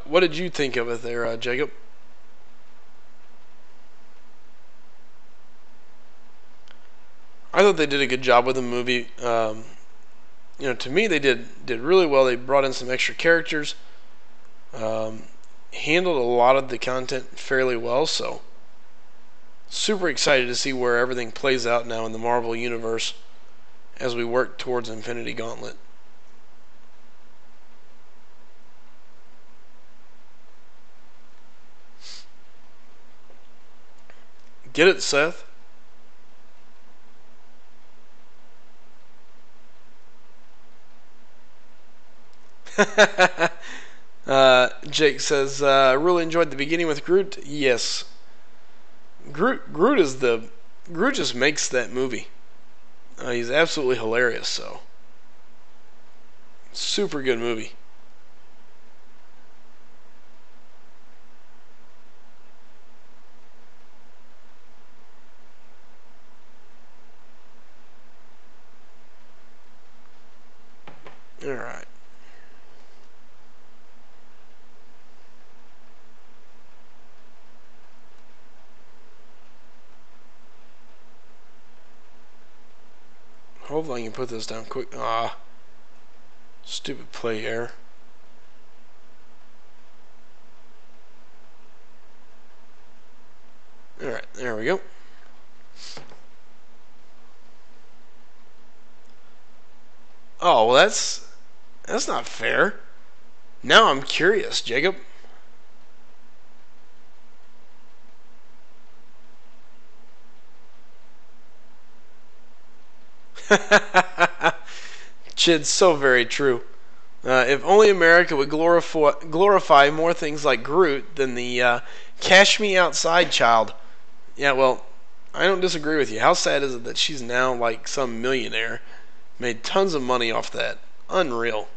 What did you think of it there, Jacob? I thought they did a good job with the movie. You know, to me, they did really well. They brought in some extra characters, handled a lot of the content fairly well. So, super excited to see where everything plays out now in the Marvel Universe as we work towards Infinity Gauntlet. Get it, Seth? Jake says, really enjoyed the beginning with Groot. Yes. Groot just makes that movie. He's absolutely hilarious, so. Super good movie. Alright. Hopefully I can put this down quick. Stupid play error. Alright, there we go. Oh, well that's not fair. Now I'm curious, Jacob. Chid's so very true. If only America would glorify more things like Groot than the cash me outside child. Yeah, well, I don't disagree with you. How sad is it that she's now like some millionaire? Made tons of money off that. Unreal.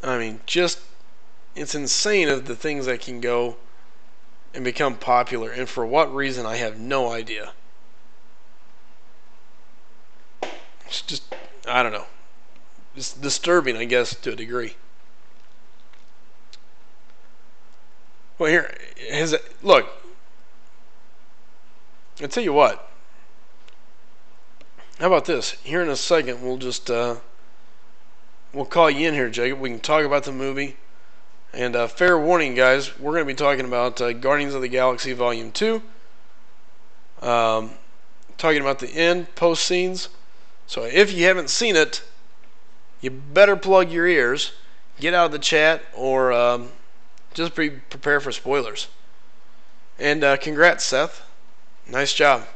I mean, just, it's insane of the things that can go and become popular, and for what reason, I have no idea. It's just, I don't know. It's disturbing, I guess, to a degree. Well, here, look, I'll tell you what. How about this? Here in a second, we'll just, we'll call you in here, Jacob. We can talk about the movie. And fair warning, guys, we're going to be talking about Guardians of the Galaxy Volume 2. Talking about the end, post scenes. So if you haven't seen it, you better plug your ears, get out of the chat, or just prepare for spoilers. And congrats, Seth. Nice job.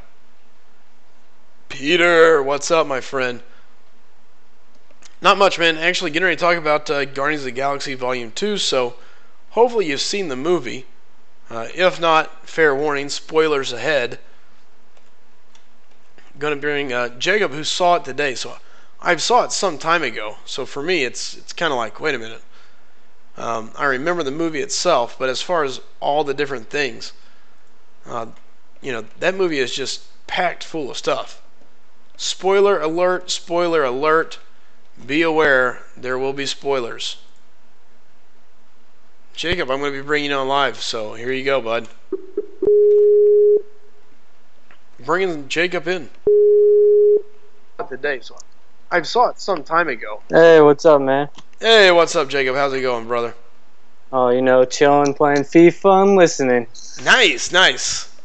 Peter, what's up, my friend? Not much, man. Actually, getting ready to talk about Guardians of the Galaxy Volume 2, so hopefully you've seen the movie. If not, fair warning, spoilers ahead. Going to bring Jacob, who saw it today. So I saw it some time ago, so for me it's kind of like, wait a minute. I remember the movie itself, but as far as all the different things, that movie is just packed full of stuff. Spoiler alert, spoiler alert. Be aware, there will be spoilers. Jacob, I'm going to be bringing you on live, so here you go, bud. Bringing Jacob in. Today, so I saw it some time ago. Hey, what's up, man? Hey, what's up, Jacob? How's it going, brother? Oh, chilling, playing FIFA and listening. Nice, nice.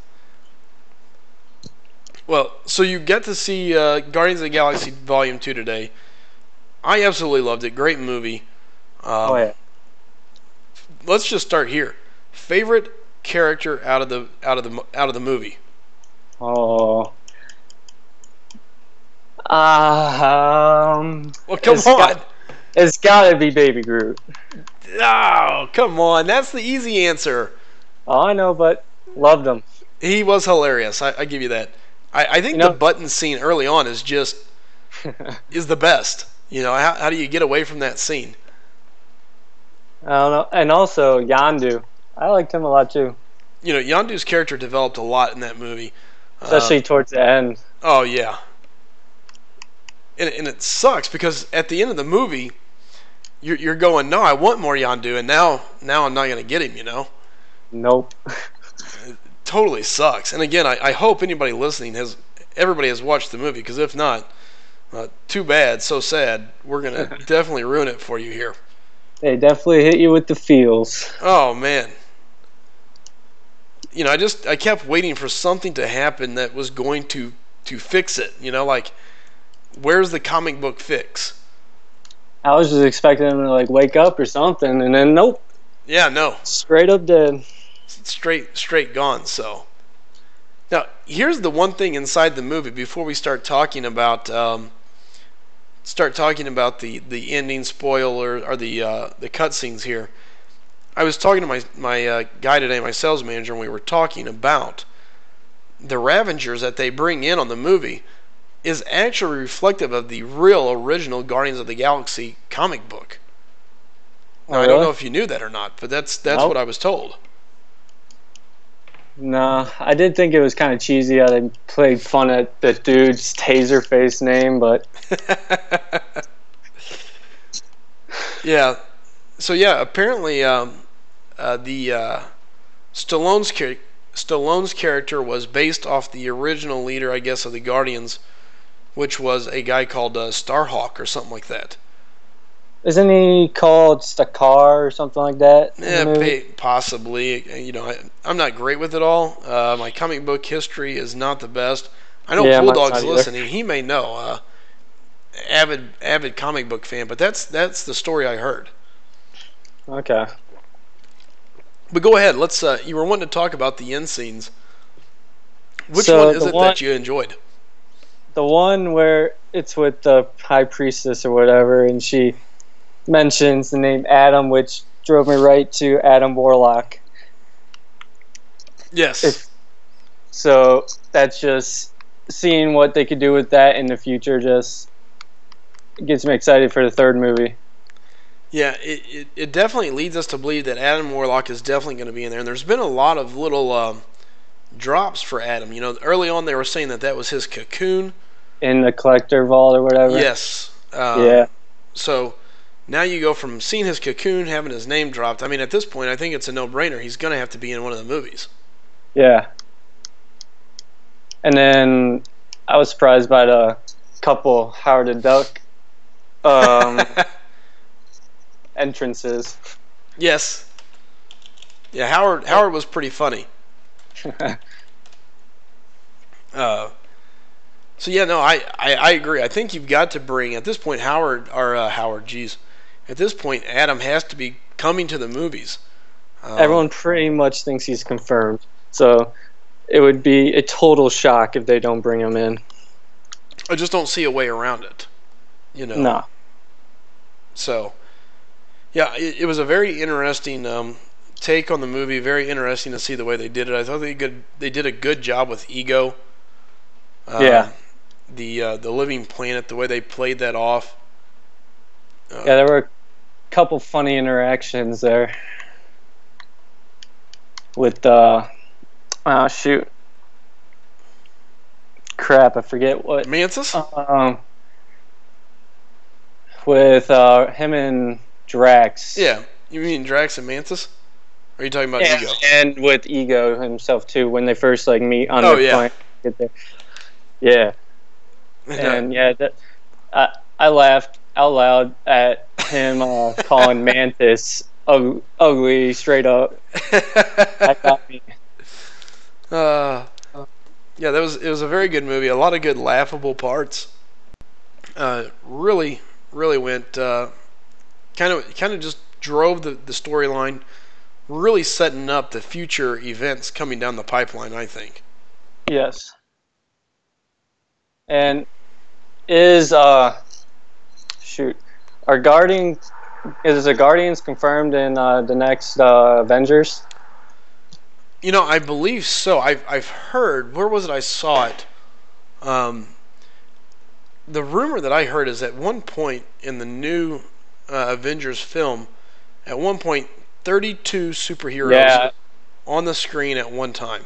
Well, so you get to see Guardians of the Galaxy Volume 2 today. I absolutely loved it. Great movie. Oh yeah. Let's just start here. Favorite character out of the movie? Oh. Well, come on. It's got to be Baby Groot. Oh, come on. That's the easy answer. Oh, I know, but loved him. He was hilarious. I give you that. I think the button scene early on is just is the best. How do you get away from that scene? I don't know. And also Yondu. I liked him a lot too. Yondu's character developed a lot in that movie. Especially towards the end. Oh, yeah. And it sucks because at the end of the movie, you're going, no, I want more Yondu, and now I'm not going to get him, Nope. It totally sucks. And again, I hope anybody listening everybody has watched the movie, because if not, too bad, so sad. We're going to definitely ruin it for you here. They definitely hit you with the feels. Oh, man. I kept waiting for something to happen that was going to fix it. Like, where's the comic book fix? I was just expecting him to wake up or something, and then nope. Yeah, no. Straight up dead. Straight gone. So now here's the one thing inside the movie before we start talking about the ending spoiler or the cutscenes here. I was talking to my guy today, my sales manager, and we were talking about the Ravengers that they bring in on the movie is actually reflective of the real original Guardians of the Galaxy comic book. Now, I don't know if you knew that or not, but that's what I was told. No, I did think it was kind of cheesy how they played fun at the dude's Taserface name, but yeah. So yeah, apparently Stallone's character was based off the original leader, I guess, of the Guardians, which was a guy called Starhawk or something like that. Isn't he called Stakar or something like that? Yeah, possibly. I'm not great with it all. My comic book history is not the best. I know Bulldog's listening. He may know. Avid comic book fan, but that's the story I heard. Okay. But go ahead. Let's. You were wanting to talk about the end scenes. Which one is it that you enjoyed? the one where it's with the high priestess or whatever, and she mentions the name Adam, which drove me right to Adam Warlock. Yes. So that's just seeing what they could do with that in the future. Just gets me excited for the third movie. Yeah, it definitely leads us to believe that Adam Warlock is definitely going to be in there. And there's been a lot of little drops for Adam. You know, early on they were saying that was his cocoon. In the collector vault or whatever? Yes. Yeah. So now you go from seeing his cocoon, having his name dropped. I mean, at this point, I think it's a no-brainer. He's going to have to be in one of the movies. Yeah. And then I was surprised by the couple Howard the Duck entrances. Yes. Yeah, Howard was pretty funny. So yeah, no, I agree. I think you've got to bring at this point Howard. Geez, at this point Adam has to be coming to the movies. Everyone pretty much thinks he's confirmed, so it would be a total shock if they don't bring him in. I just don't see a way around it. You know. No. So, yeah, it was a very interesting take on the movie. Very interesting to see the way they did it. I thought they did a good job with Ego. Yeah. The living planet, the way they played that off. Yeah, there were a couple funny interactions there with shoot, crap, I forget what Mantis. With him and Drax. Yeah, you mean Drax and Mantis? Or are you talking about Ego? And with Ego himself too, when they first meet on their planet. Get there. Yeah. And yeah, I laughed out loud at him calling Mantis ugly straight up. That got me. Yeah, it was a very good movie. A lot of good laughable parts. Really went kind of just drove the storyline, really setting up the future events coming down the pipeline, I think. Yes. And is the Guardians confirmed in the next Avengers? You know, I believe so. I've heard, where was it I saw it? The rumor that I heard is at one point in the new Avengers film, at one point 32 superheroes on the screen at one time.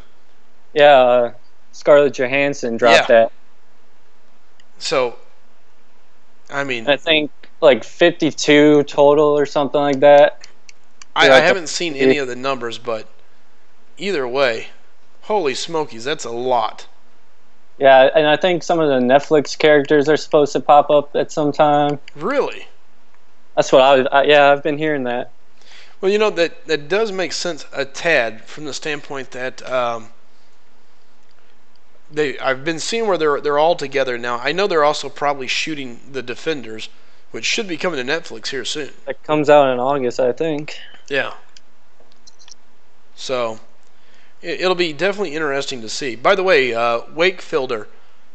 Yeah, Scarlett Johansson dropped that. So, I mean, I think 52 total or something like that. I haven't seen any of the numbers, but either way, holy smokies, that's a lot. Yeah, and I think some of the Netflix characters are supposed to pop up at some time. Really? That's what I've been hearing that. Well, you know, that does make sense a tad from the standpoint that I've been seeing where they're all together now. I know they're also probably shooting The Defenders, which should be coming to Netflix here soon. It comes out in August, I think. Yeah. So it'll be definitely interesting to see. By the way, Wakefielder,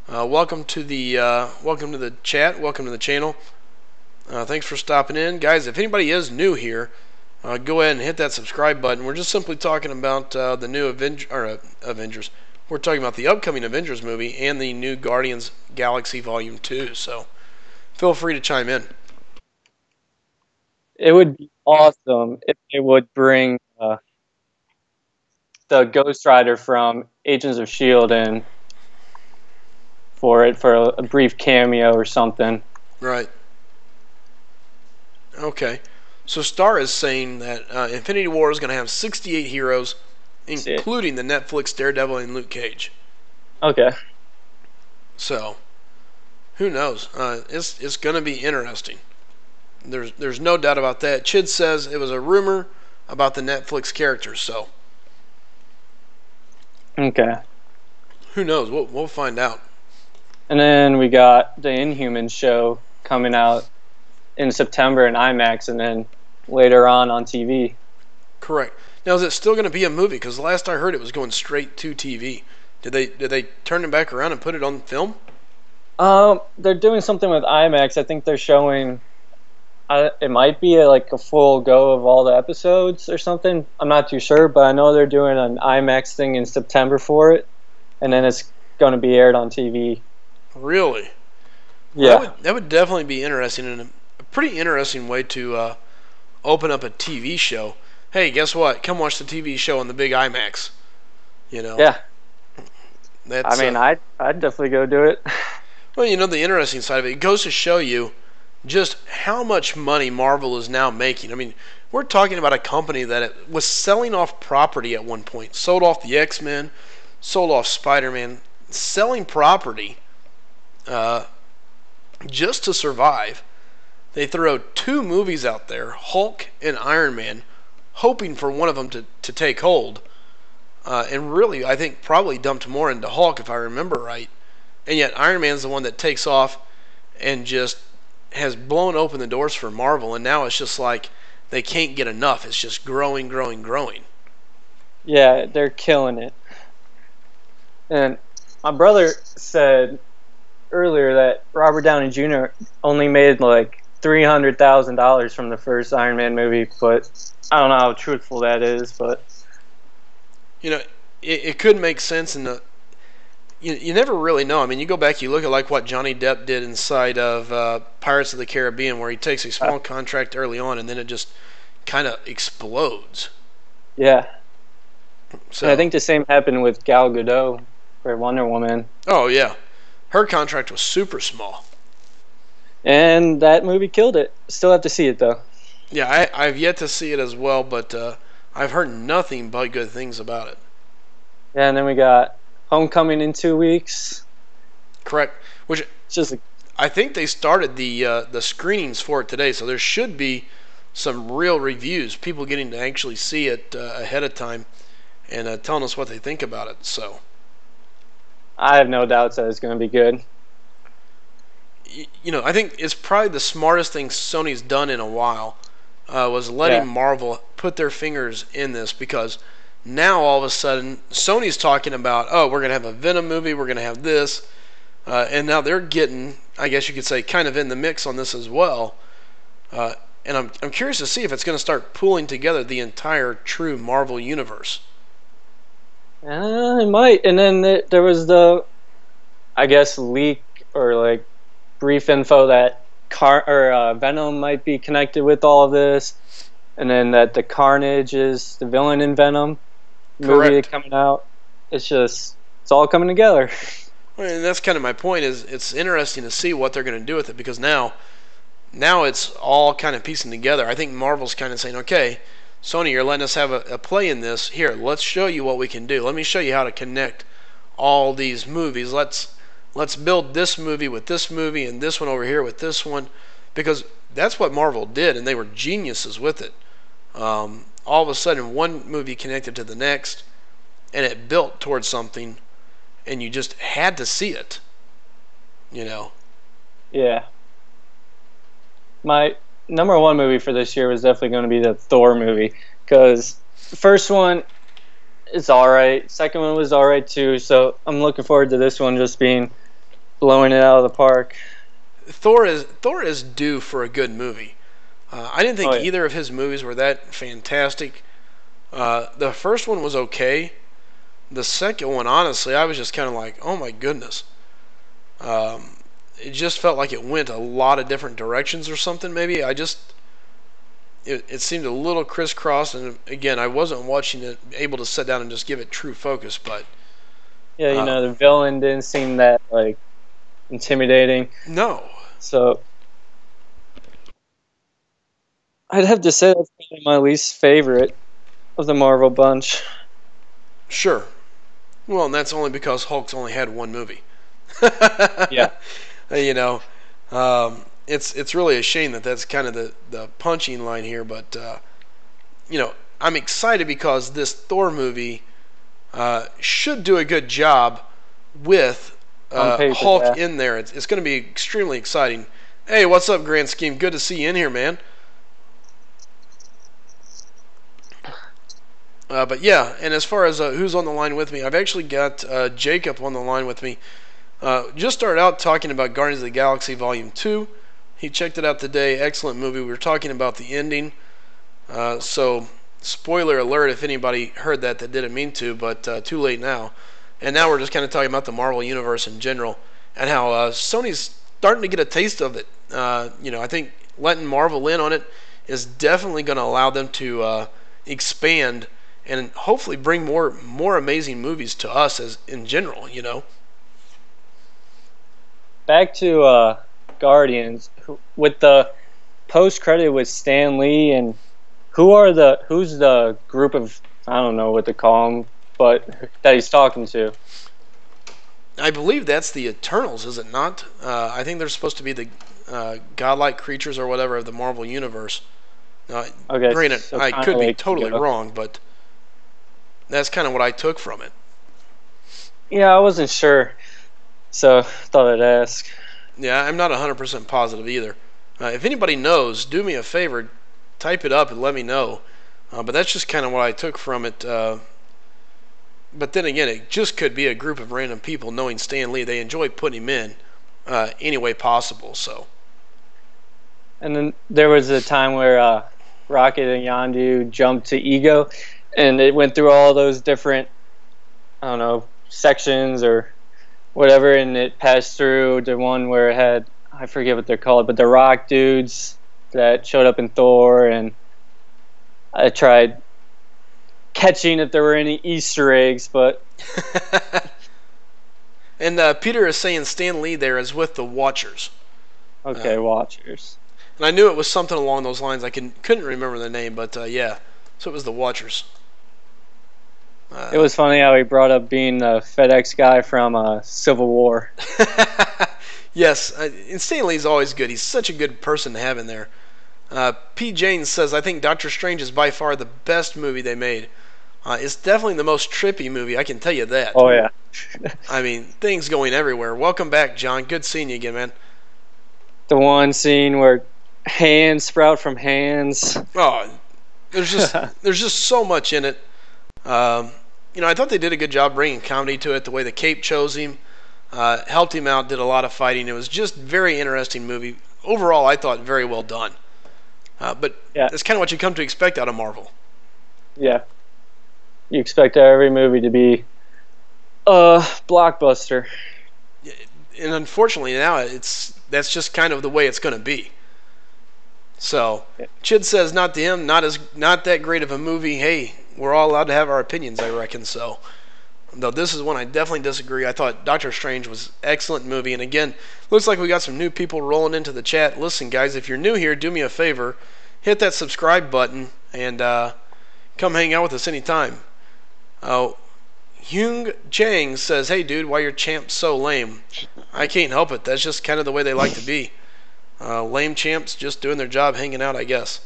welcome to the chat. Welcome to the channel. Thanks for stopping in, guys. If anybody is new here, go ahead and hit that subscribe button. We're just simply talking about the new Avengers. We're talking about the upcoming Avengers movie and the new Guardians Galaxy Volume 2. So feel free to chime in. It would be awesome if they would bring the Ghost Rider from Agents of S.H.I.E.L.D. in for a brief cameo or something. Right. Okay. So Star is saying that Infinity War is going to have 68 heroes, including the Netflix Daredevil and Luke Cage. Okay. So, who knows? It's going to be interesting. There's no doubt about that. Chid says it was a rumor about the Netflix characters, so. Okay. Who knows? We'll find out. And then we got the Inhumans show coming out in September in IMAX, and then later on TV. Correct. Now, is it still going to be a movie? Because last I heard, it was going straight to TV. Did they turn it back around and put it on film? They're doing something with IMAX. I think they're showing. It might be like a full go of all the episodes or something. I'm not too sure, but I know they're doing an IMAX thing in September for it, and then it's going to be aired on TV. Really? Yeah. Well, that would definitely be interesting, and a pretty interesting way to open up a TV show. Hey, guess what? Come watch the TV show on the big IMAX. You know. Yeah. That's, I mean, I'd definitely go do it. Well, you know, the interesting side of it goes to show you just how much money Marvel is now making. I mean, we're talking about a company that was selling off property at one point, sold off the X-Men, sold off Spider-Man, selling property just to survive. They throw 2 movies out there, Hulk and Iron Man, hoping for one of them to take hold. And really, I think probably dumped more into Hulk, if I remember right. And yet Iron Man's the one that takes off and just has blown open the doors for Marvel. And now it's just like they can't get enough. It's just growing, growing, growing. Yeah, they're killing it. And my brother said earlier that Robert Downey Jr. only made like $300,000 from the first Iron Man movie, but I don't know how truthful that is. But you know, it could make sense in the. You never really know. I mean, you go back, you look at like what Johnny Depp did inside of Pirates of the Caribbean, where he takes a small contract early on, and then it just kind of explodes. Yeah. So and I think the same happened with Gal Gadot for Wonder Woman. Oh yeah, her contract was super small. And that movie killed it. Still have to see it though. Yeah, I've yet to see it as well, but I've heard nothing but good things about it. Yeah, and then we got Homecoming in 2 weeks. Correct. Which just I think they started the screenings for it today, so there should be some real reviews, people getting to actually see it ahead of time and telling us what they think about it. So I have no doubts that it's going to be good. You know, I think it's probably the smartest thing Sony's done in a while was letting Marvel put their fingers in this, because now all of a sudden Sony's talking about, oh, we're going to have a Venom movie, we're going to have this, and now they're getting, I guess you could say, kind of in the mix on this as well. And I'm curious to see if it's going to start pulling together the entire true Marvel universe. It might. And then there was the, I guess, leak or like brief info that Venom might be connected with all of this, and then that the Carnage is the villain in Venom movie coming out. It's all coming together. Well, and that's kind of my point. Is it's interesting to see what they're going to do with it, because now it's all kind of piecing together. I think Marvel's kind of saying, okay, Sony, you're letting us have a play in this. Here, let's show you what we can do. Let me show you how to connect all these movies. Let's build this movie with this movie and this one over here with this one, because that's what Marvel did, and they were geniuses with it. All of a sudden, one movie connected to the next, and it built towards something, and you just had to see it. You know? Yeah. My number one movie for this year was definitely going to be the Thor movie, because the first one is alright, second one was alright too, so I'm looking forward to this one just blowing it out of the park. Thor is due for a good movie. I didn't think either of his movies were that fantastic. The first one was okay. The second one, honestly, I was just kind of like, oh my goodness. It just felt like it went a lot of different directions or something, maybe. It seemed a little crisscrossed, and again, I wasn't watching it able to sit down and just give it true focus, but yeah, the villain didn't seem that like intimidating. No. So I'd have to say that's probably my least favorite of the Marvel bunch. Sure. Well, and that's only because Hulk's only had one movie. Yeah. You know, it's really a shame that that's kind of the punching line here, but you know, I'm excited because this Thor movie should do a good job with paper, Hulk in there. It's going to be extremely exciting. Hey, what's up, Grand Scheme? Good to see you in here, man. But yeah, and as far as who's on the line with me, I've actually got Jacob on the line with me. Just started out talking about Guardians of the Galaxy Volume 2. He checked it out today. Excellent movie. We were talking about the ending. So, spoiler alert if anybody heard that didn't mean to, but too late now. And now we're just kind of talking about the Marvel Universe in general and how Sony's starting to get a taste of it. I think letting Marvel in on it is definitely going to allow them to expand and hopefully bring more amazing movies to us as in general. Back to Guardians with the post credit with Stan Lee, and who's the group of, I don't know what to call them, but that he's talking to? I believe that's the Eternals, is it not? I think they're supposed to be the godlike creatures or whatever of the Marvel Universe. Okay, granted, so I could be totally wrong, but that's kind of what I took from it. Yeah, I wasn't sure, so thought I'd ask. Yeah, I'm not 100% positive either. If anybody knows, do me a favor, type it up and let me know. But that's just kind of what I took from it. But then again, it just could be a group of random people knowing Stan Lee. They enjoy putting him in any way possible. So. And then there was a time where Rocket and Yondu jumped to Ego, and it went through all those different, I don't know, sections or whatever, and it passed through the one where it had, I forget what they're called, but the rock dudes that showed up in Thor, and I tried catching if there were any Easter eggs, but... And Peter is saying Stan Lee there is with the Watchers. Okay, Watchers. And I knew it was something along those lines. I couldn't remember the name, but yeah. So it was the Watchers. It was funny how he brought up being the FedEx guy from Civil War. Yes, and Stan Lee's always good. He's such a good person to have in there. P. James says, I think Doctor Strange is by far the best movie they made. It's definitely the most trippy movie, I can tell you that. Oh, yeah. I mean, things going everywhere. Welcome back, John. Good seeing you again, man. The one scene where hands sprout from hands. Oh, there's just so much in it. I thought they did a good job bringing comedy to it. The way the Cape chose him, helped him out, did a lot of fighting. It was just very interesting movie. Overall, I thought very well done. But yeah, that's kind of what you come to expect out of Marvel. Yeah, you expect every movie to be a blockbuster. And unfortunately, now that's just kind of the way it's going to be. So, Chid says, not to him, not that great of a movie. Hey, we're all allowed to have our opinions, I reckon. So, though this is one I definitely disagree. I thought Doctor Strange was an excellent movie. And again, looks like we got some new people rolling into the chat. Listen, guys, if you're new here, do me a favor, hit that subscribe button and come hang out with us anytime. Hyung Chang says, hey, dude, why your champs so lame? I can't help it. That's just kind of the way they like to be. Lame champs just doing their job, hanging out, I guess.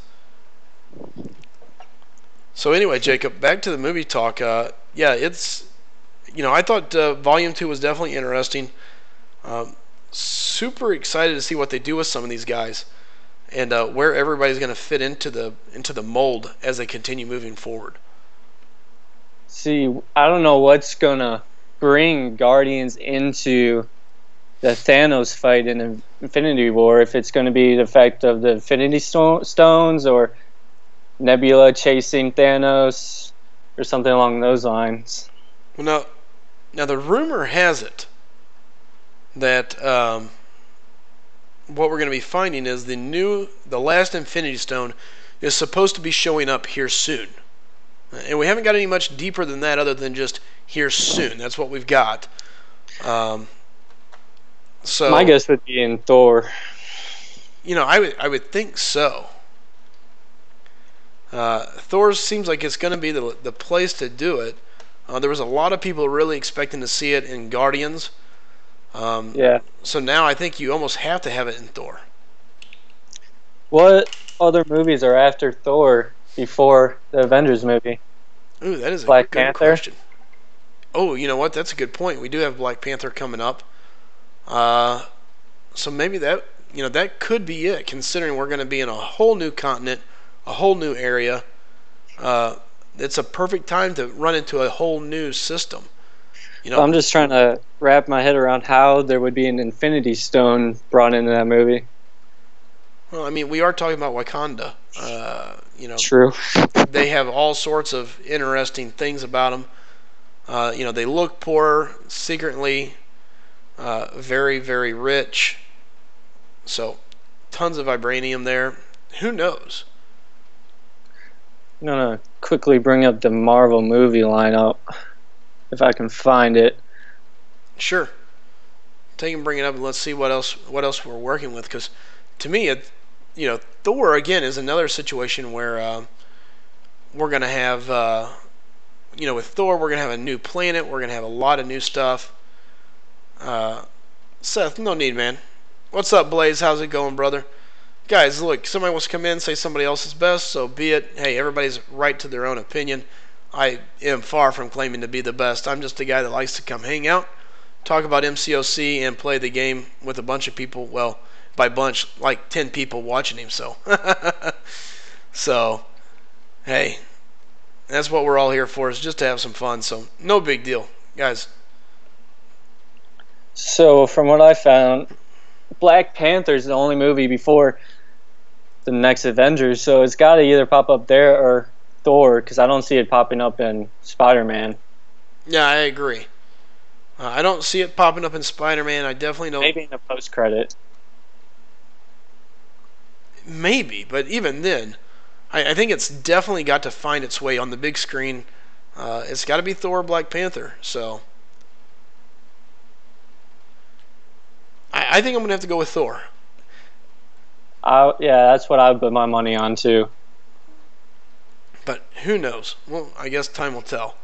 So anyway, Jacob, back to the movie talk. Yeah, it's, I thought Volume 2 was definitely interesting. Super excited to see what they do with some of these guys and where everybody's going to fit into the mold as they continue moving forward. See, I don't know what's going to bring Guardians into the Thanos fight in Infinity War, if it's going to be the effect of the Infinity Stones or Nebula chasing Thanos or something along those lines. Well, now the rumor has it that what we're going to be finding is the last Infinity Stone is supposed to be showing up here soon. And we haven't got any much deeper than that other than just here soon. That's what we've got. So my guess would be in Thor. I would think so. Thor seems like it's going to be the place to do it. There was a lot of people really expecting to see it in Guardians. Yeah. So now I think you almost have to have it in Thor. What other movies are after Thor before the Avengers movie? Ooh, that is a Black good Panther? question. Oh, you know what? That's a good point. We do have Black Panther coming up. So maybe that could be it, considering we're going to be in a whole new continent, a whole new area. It's a perfect time to run into a whole new system. I'm just trying to wrap my head around how there would be an Infinity Stone brought into that movie. Well, I mean, we are talking about Wakanda. True. They have all sorts of interesting things about them. They look poor, secretly very, very rich. So, tons of vibranium there. Who knows? I'm gonna quickly bring up the Marvel movie lineup if I can find it. Sure. Take and bring it up, and let's see what else we're working with. Because to me, Thor again is another situation where we're gonna have, with Thor, we're gonna have a new planet. We're gonna have a lot of new stuff. Seth, no need, man. What's up, Blaze? How's it going, brother? Guys, look, somebody wants to come in, say somebody else is best, so be it. Hey, everybody's right to their own opinion. I am far from claiming to be the best. I'm just a guy that likes to come hang out, talk about MCOC, and play the game with a bunch of people. Well, by bunch, like 10 people watching him, so. So, hey, that's what we're all here for, is just to have some fun, so no big deal. Guys. So, from what I found, Black Panther is the only movie before the next Avengers, so it's got to either pop up there or Thor, because I don't see it popping up in Spider-Man. Yeah, I agree. I don't see it popping up in Spider-Man. I definitely don't. Maybe in a post-credit. Maybe, but even then, I think it's definitely got to find its way on the big screen. It's got to be Thor, Black Panther, so I think I'm going to have to go with Thor. Yeah, that's what I would put my money on too. But who knows? Well, I guess time will tell.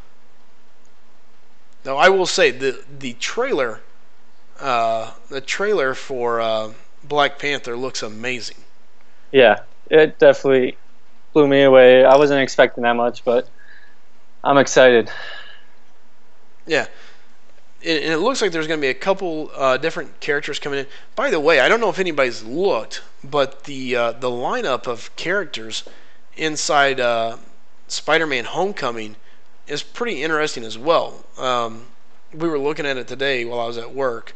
Now, I will say the trailer for Black Panther looks amazing. Yeah, it definitely blew me away. I wasn't expecting that much, but I'm excited. Yeah. And it looks like there's going to be a couple different characters coming in. By the way, I don't know if anybody's looked, but the lineup of characters inside Spider-Man: Homecoming is pretty interesting as well. We were looking at it today while I was at work,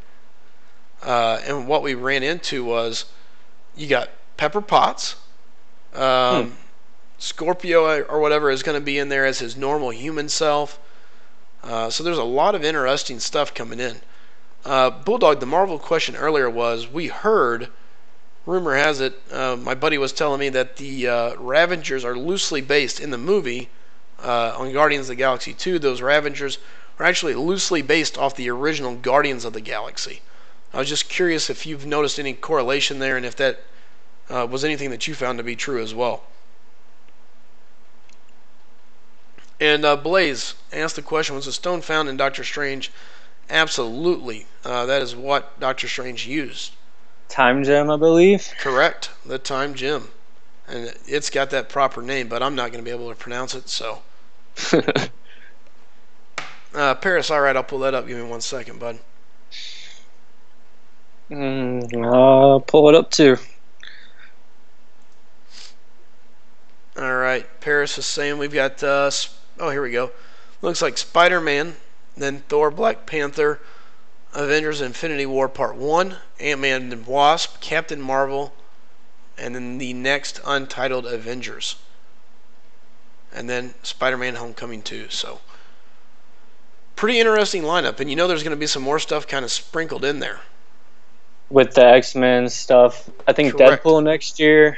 and what we ran into was you got Pepper Potts, Scorpio or whatever is going to be in there as his normal human self. So there's a lot of interesting stuff coming in. Bulldog, the Marvel question earlier was, we heard, rumor has it, my buddy was telling me that the Ravengers are loosely based in the movie on Guardians of the Galaxy 2. Those Ravengers are actually loosely based off the original Guardians of the Galaxy. I was just curious if you've noticed any correlation there, and if that was anything that you found to be true as well. And Blaze asked the question, was the stone found in Doctor Strange? Absolutely. That is what Doctor Strange used. Time gem, I believe. Correct. The time gem. And it's got that proper name, but I'm not going to be able to pronounce it, so. Paris, all right, I'll pull that up. Give me 1 second, bud. I'll pull it up, too. All right. Paris is saying we've got... here we go. Looks like Spider-Man, then Thor, Black Panther, Avengers Infinity War Part 1, Ant-Man and Wasp, Captain Marvel, and then the next Untitled Avengers. And then Spider-Man Homecoming 2. So, pretty interesting lineup. And you know there's going to be some more stuff kind of sprinkled in there. With the X-Men stuff. I think correct. Deadpool next year.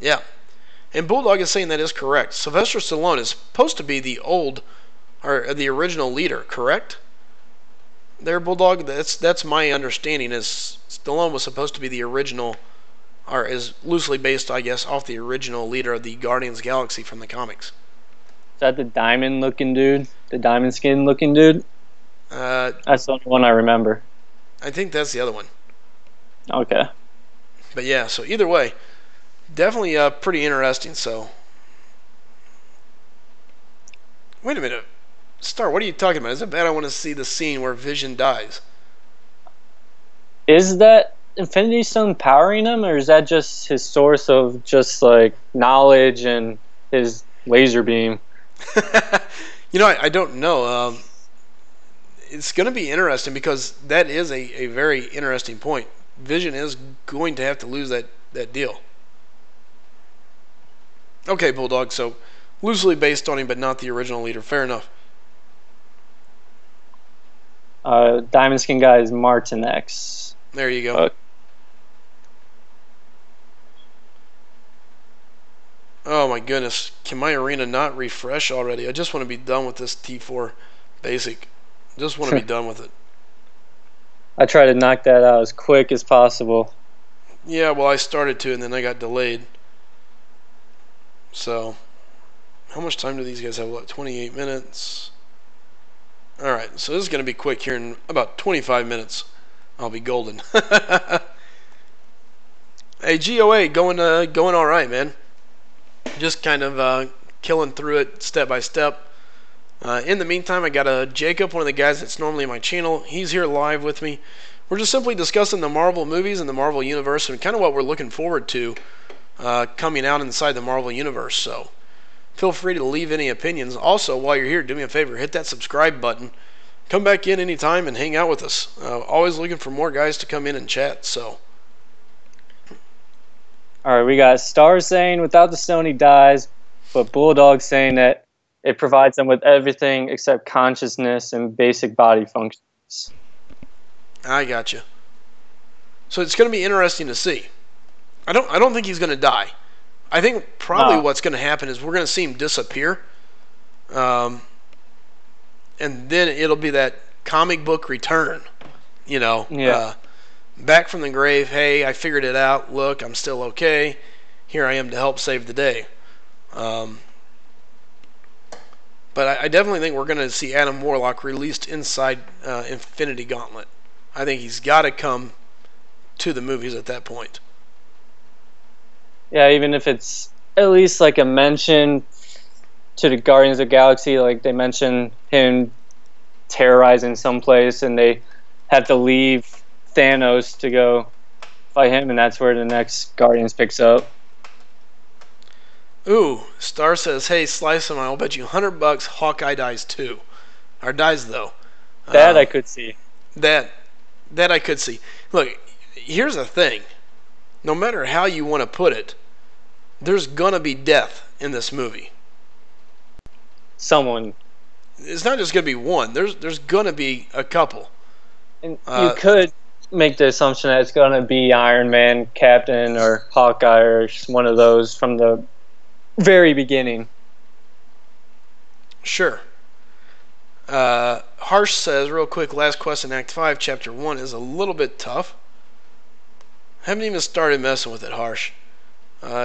Yeah. And Bulldog is saying that is correct. Sylvester Stallone is supposed to be the original leader, correct? There, Bulldog, that's my understanding, is Stallone was supposed to be the original, or is loosely based, I guess, off the original leader of the Guardians Galaxy from the comics. Is that the diamond-looking dude? The diamond skin-looking dude? That's the only one I remember. I think that's the other one. Okay. But yeah, so either way, definitely pretty interesting. So, wait a minute, Star, what are you talking about? Is it bad I want to see the scene where Vision dies? Is that Infinity Stone powering him, or is that just his source of just like knowledge and his laser beam? I don't know. It's going to be interesting because that is a very interesting point. Vision is going to have to lose that deal. Okay, Bulldog, so loosely based on him, but not the original leader. Fair enough. Diamond Skin guy is Martin X. There you go. Oh my goodness. Can my arena not refresh already? I just want to be done with this T4 basic. Just want to be done with it. I try to knock that out as quick as possible. Yeah, well, I started to, and then I got delayed. So, how much time do these guys have left? 28 minutes. Alright, so this is going to be quick here. In about 25 minutes, I'll be golden. Hey, GOA, going alright, man. Just kind of killing through it step by step. In the meantime, I got Jacob, one of the guys that's normally in my channel. He's here live with me. We're just simply discussing the Marvel movies and the Marvel Universe and kind of what we're looking forward to coming out inside the Marvel Universe. So feel free to leave any opinions. Also, while you're here, do me a favor, hit that subscribe button. Come back in anytime and hang out with us. Always looking for more guys to come in and chat. So. All right, we got Star saying without the stone he dies, but Bulldog saying that it provides them with everything except consciousness and basic body functions. I got you. So it's going to be interesting to see. I don't think he's going to die. I think probably what's going to happen is we're going to see him disappear, and then it'll be that comic book return. Yeah. Back from the grave. Hey, I figured it out. Look, I'm still okay. Here I am to help save the day. But I definitely think we're going to see Adam Warlock released inside Infinity Gauntlet. I think he's got to come to the movies at that point. Yeah, even if it's at least like a mention to the Guardians of the Galaxy, like they mention him terrorizing someplace and they have to leave Thanos to go fight him, and that's where the next Guardians picks up. Ooh, Star says, hey, Slice him, I'll bet you $100 Hawkeye dies too. Or dies though. That I could see. That I could see. Look, here's the thing. No matter how you want to put it, there's gonna be death in this movie. Someone. It's not just gonna be one. There's gonna be a couple. And you could make the assumption that it's gonna be Iron Man, Captain, or Hawkeye, or one of those from the very beginning. Sure. Harsh says, real quick, last quest in Act 5, Chapter 1 is a little bit tough. Haven't even started messing with it, Harsh.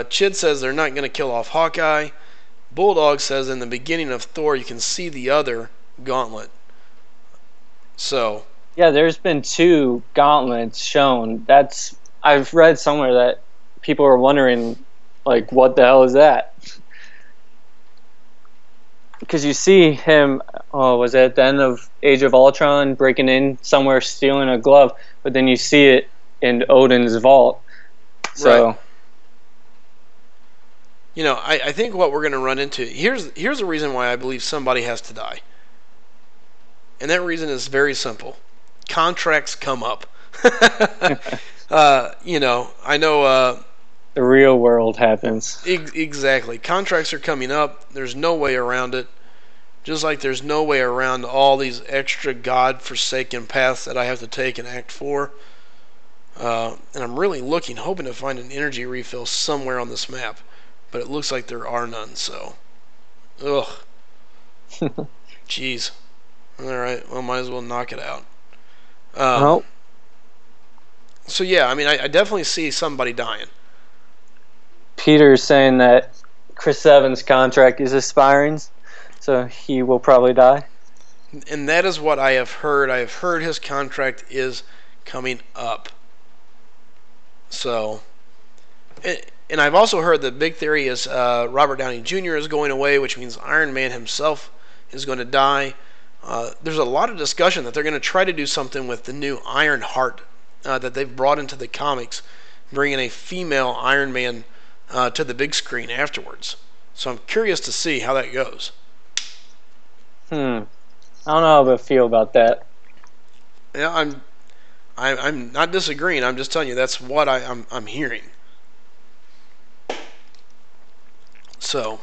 Chid says they're not going to kill off Hawkeye. Bulldog says in the beginning of Thor you can see the other gauntlet. So. Yeah, there's been 2 gauntlets shown. I've read somewhere that people are wondering, like, what the hell is that? Because you see him, was it at the end of Age of Ultron, breaking in somewhere, stealing a glove, but then you see it in Odin's vault. So, right. I think what we're going to run into, here's a reason why I believe somebody has to die. And that reason is very simple. Contracts come up. I know... the real world happens. Exactly. Contracts are coming up. There's no way around it. Just like there's no way around all these extra God-forsaken paths that I have to take in Act 4. And I'm really hoping to find an energy refill somewhere on this map. But it looks like there are none, so. Ugh. Jeez. Alright, well, might as well knock it out. So, yeah, I mean, I definitely see somebody dying. Peter's saying that Chris Evans' contract is expiring, so he will probably die. And that is what I have heard. I have heard his contract is coming up. So, and I've also heard the big theory is Robert Downey Jr. is going away, which means Iron Man himself is going to die. There's a lot of discussion that they're going to try to do something with the new Iron Heart that they've brought into the comics, bringing a female Iron Man to the big screen afterwards. So I'm curious to see how that goes. I don't know how I feel about that. Yeah, I'm not disagreeing. I'm just telling you that's what I'm hearing. So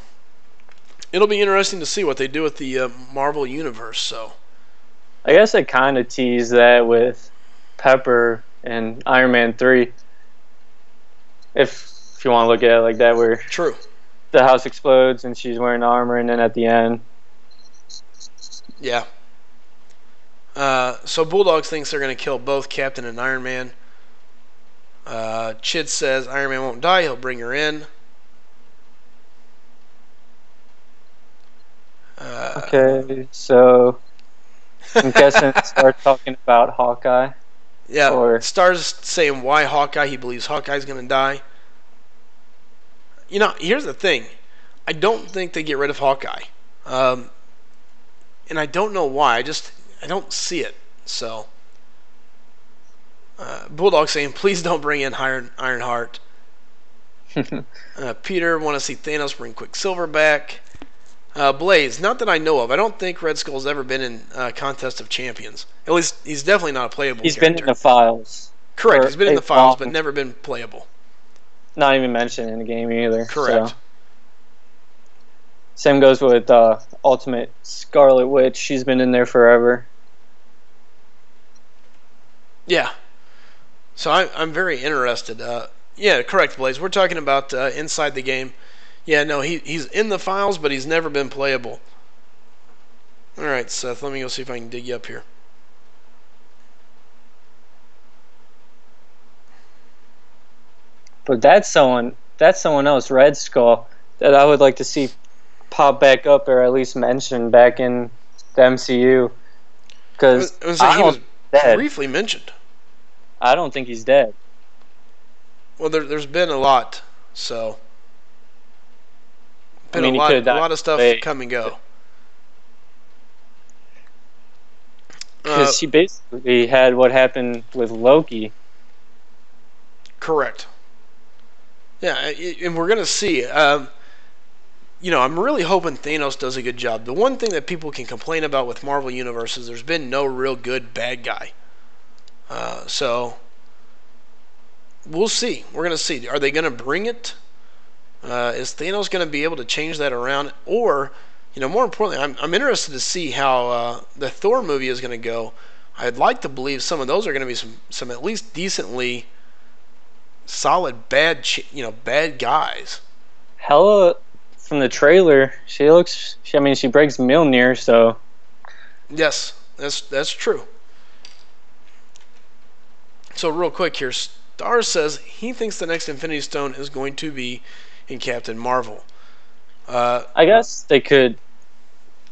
it'll be interesting to see what they do with the Marvel universe. So I guess they kind of teased that with Pepper and Iron Man 3. If you want to look at it like that, where true. the house explodes and she's wearing armor, and then at the end. Yeah. So Bulldogs thinks they're going to kill both Captain and Iron Man. Chid says Iron Man won't die. He'll bring her in. Okay, so I'm guessing start talking about Hawkeye. Yeah, or Star's saying why Hawkeye. He believes Hawkeye's going to die. You know, here's the thing. I don't think they get rid of Hawkeye. And I don't know why. I don't see it. So, Bulldog saying, please don't bring in Ironheart. Peter want to see Thanos bring Quicksilver back. Blaze, not that I know of. I don't think Red Skull's ever been in Contest of Champions. At least he's definitely not a playable character. Been in the files. Correct. He's been in the files, but never been playable. Not even mentioned in the game either. Correct. So. Same goes with Ultimate Scarlet Witch. She's been in there forever. Yeah. So I'm very interested. Yeah, correct, Blaze. We're talking about inside the game. Yeah, no, he's in the files, but he's never been playable. All right, Seth, let me go see if I can dig you up here. But that's someone else, Red Skull, that I would like to see pop back up or at least mention back in the MCU. Because he was briefly mentioned. I don't think he's dead. Well, there's been a lot, so a lot of stuff come and go. Because he basically had what happened with Loki. Correct. Yeah, and we're gonna see. You know, I'm really hoping Thanos does a good job. The one thing that people can complain about with Marvel Universe is there's been no real good bad guy. So we'll see. We're gonna see. Are they gonna bring it? Is Thanos gonna be able to change that around? Or, you know, more importantly, I'm interested to see how the Thor movie is gonna go. I'd like to believe some of those are gonna be some at least decently solid bad guys. Hella, from the trailer, she breaks Mjolnir, so. Yes, that's true. So real quick here, Star says he thinks the next Infinity Stone is going to be in Captain Marvel. I guess they could.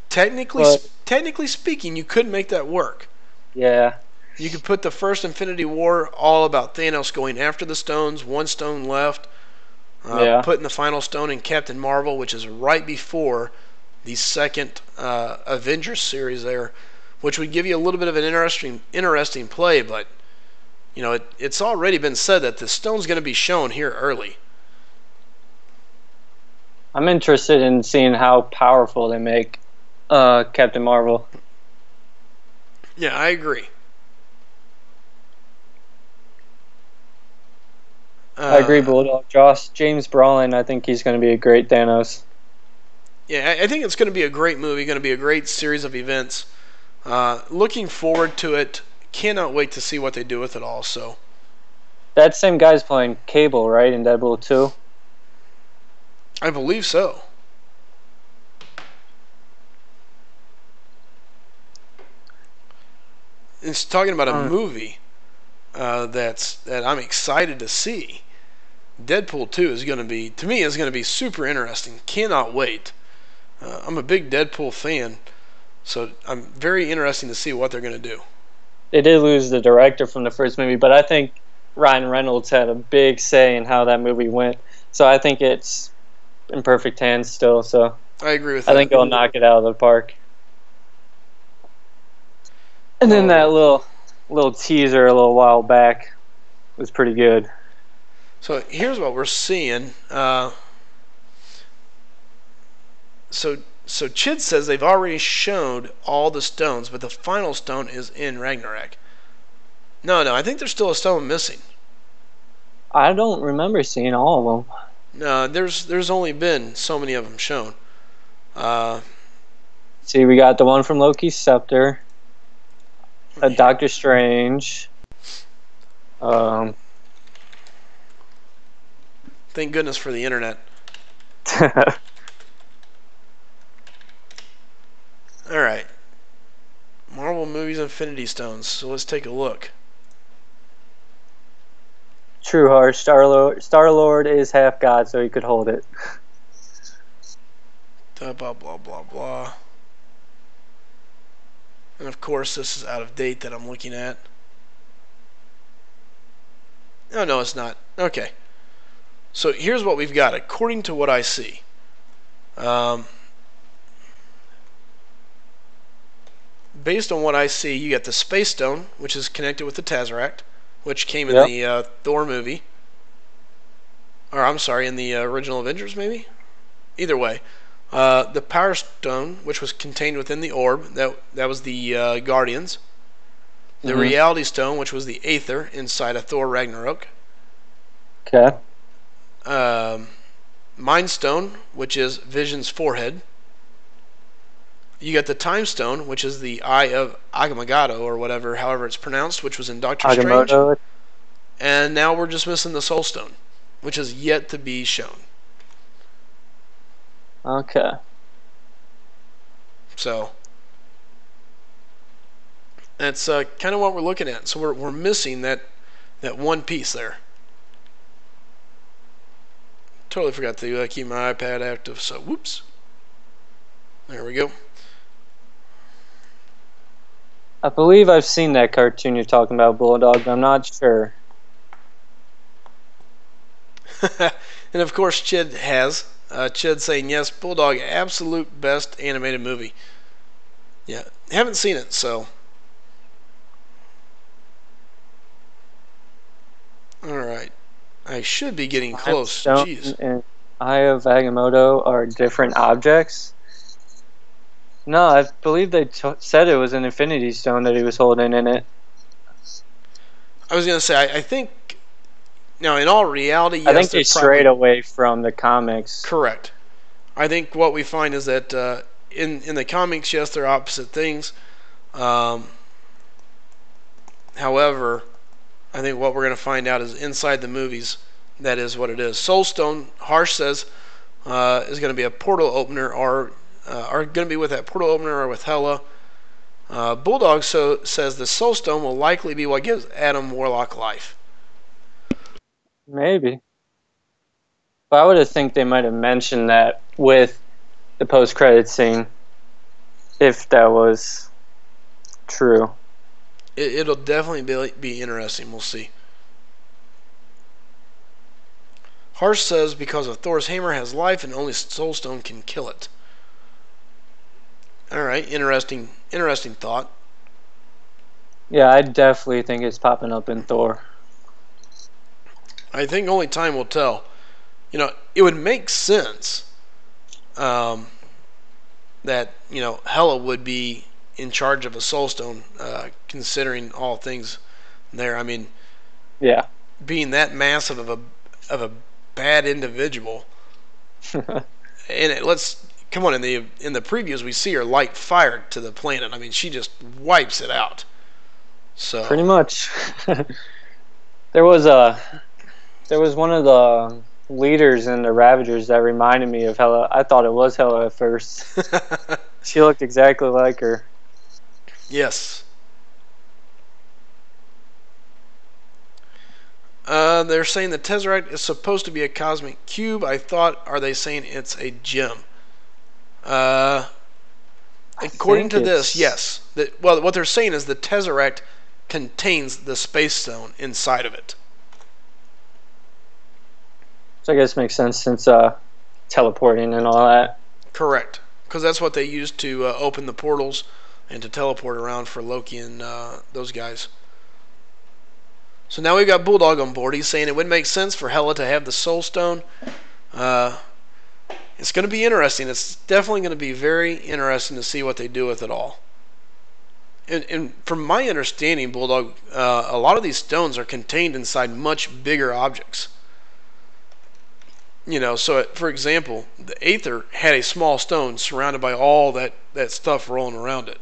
Technically speaking, you could make that work. Yeah. You could put the first Infinity War all about Thanos going after the stones, one stone left. Putting the final stone in Captain Marvel, which is right before the second Avengers series there, which would give you a little bit of an interesting play, but you know, it's already been said that the stone's going to be shown here early. I'm interested in seeing how powerful they make Captain Marvel. Yeah, I agree. I agree, Bulldog. James Brolin, I think he's going to be a great Thanos. Yeah, I think it's going to be a great movie, going to be a great series of events. Looking forward to it. Cannot wait to see what they do with it all. So, that same guy's playing Cable, right, in Deadpool 2? I believe so. It's talking about a movie that I'm excited to see. Deadpool 2 is going to be super interesting. Cannot wait. I'm a big Deadpool fan, so I'm very interested to see what they're going to do. They did lose the director from the first movie, but I think Ryan Reynolds had a big say in how that movie went. So I think it's in perfect hands still. So I agree with that. I think he'll knock it out of the park. And then that little teaser a little while back was pretty good. So here's what we're seeing. so Chid says they've already shown all the stones, but the final stone is in Ragnarok. No, I think there's still a stone missing. I don't remember seeing all of them. No, there's only been so many of them shown. See, we got the one from Loki's scepter, a Doctor Strange. Thank goodness for the internet. All right, Marvel movies, Infinity Stones. So let's take a look. True Heart, Star-Lord is half god, so he could hold it. Blah, blah, blah, blah, blah. And of course, this is out of date that I'm looking at. Oh, no, it's not. Okay. So here's what we've got, according to what I see. Based on what I see, you got the Space Stone, which is connected with the Tesseract, which came in the Thor movie. Or, I'm sorry, in the original Avengers, maybe? Either way. The Power Stone, which was contained within the Orb, that was the Guardians. The Reality Stone, which was the Aether inside of Thor Ragnarok. Okay. Mind Stone, which is Vision's forehead. You got the Time Stone, which is the Eye of Agamotto, or whatever, however it's pronounced, which was in Doctor Strange. And now we're just missing the Soul Stone, which is yet to be shown. Okay. So that's kind of what we're looking at. So we're missing that one piece there. Totally forgot to keep my iPad active. So whoops. There we go. I believe I've seen that cartoon you're talking about, Bulldog, but I'm not sure. And of course, Chid has. Chid saying, yes, Bulldog, absolute best animated movie. Yeah, haven't seen it, so. Alright. I should be getting close. Jeez. And Eye of Agamotto are different objects. No, I believe they said it was an Infinity Stone that he was holding in it. I was going to say, I think, now in all reality, yes, I think they strayed away from the comics. Correct. I think what we find is that in the comics, yes, they're opposite things. However, I think what we're going to find out is inside the movies, that is what it is. Soulstone, Harsh says, is going to be a portal opener, or are going to be with that portal opener or with Hela. Bulldog says the Soulstone will likely be what gives Adam Warlock life. Maybe. But I would have think they might have mentioned that with the post-credit scene, if that was true. It'll definitely be interesting. We'll see. Harsh says because of Thor's hammer has life and only Soulstone can kill it. Alright, interesting thought. Yeah, I definitely think it's popping up in Thor. I think only time will tell. You know, it would make sense that, you know, Hela would be in charge of a Soulstone, considering all things there. I mean, yeah, being that massive of a bad individual, and let's come on, in the previews we see her light fire to the planet. I mean, she just wipes it out. So pretty much. There was one of the leaders in the Ravagers that reminded me of Hela. I thought it was Hela at first. She looked exactly like her. Yes. They're saying the Tesseract is supposed to be a cosmic cube. I thought, are they saying it's a gem? According to this, yes. Well, what they're saying is the Tesseract contains the Space Stone inside of it. So I guess it makes sense since teleporting and all that. Correct. Because that's what they used to open the portals and to teleport around for Loki and those guys. So now we've got Bulldog on board. He's saying it would make sense for Hela to have the Soul Stone. And It's going to be interesting. It's definitely going to be very interesting to see what they do with it all. And from my understanding, Bulldog, a lot of these stones are contained inside much bigger objects. So for example, the Aether had a small stone surrounded by all that stuff rolling around it.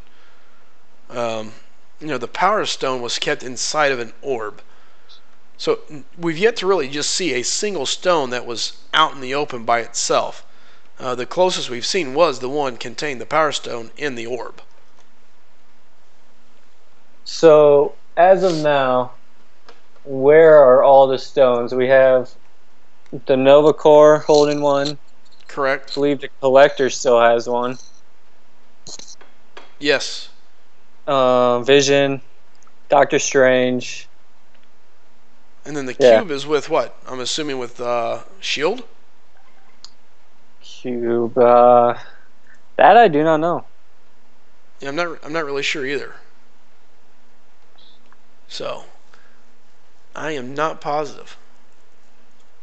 The Power Stone was kept inside of an orb. So we've yet to really just see a single stone that was out in the open by itself. The closest we've seen was the one contained the Power Stone in the orb. So, as of now, where are all the stones? We have the Nova Core holding one. Correct. I believe the Collector still has one. Yes. Vision, Doctor Strange. And then the cube is with what? I'm assuming with Shield? Cube. That I do not know. Yeah, I'm not really sure either. So, I am not positive.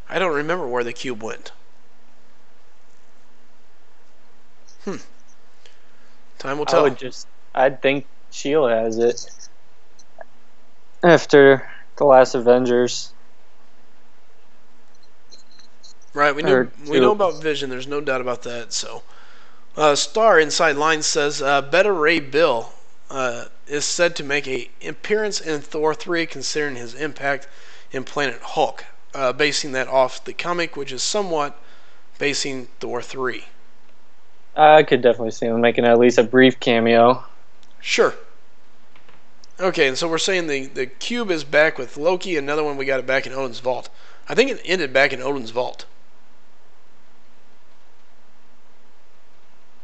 I don't remember where the cube went. Time will tell. I'd think Shield has it after the last Avengers. Right, we know about Vision. There's no doubt about that. So, Star inside line says Beta Ray Bill is said to make an appearance in Thor 3, considering his impact in Planet Hulk, basing that off the comic, which is somewhat basing Thor 3. I could definitely see him making at least a brief cameo. Sure. Okay, and so we're saying the cube is back with Loki. Another one, we got it back in Odin's vault. I think it ended back in Odin's vault.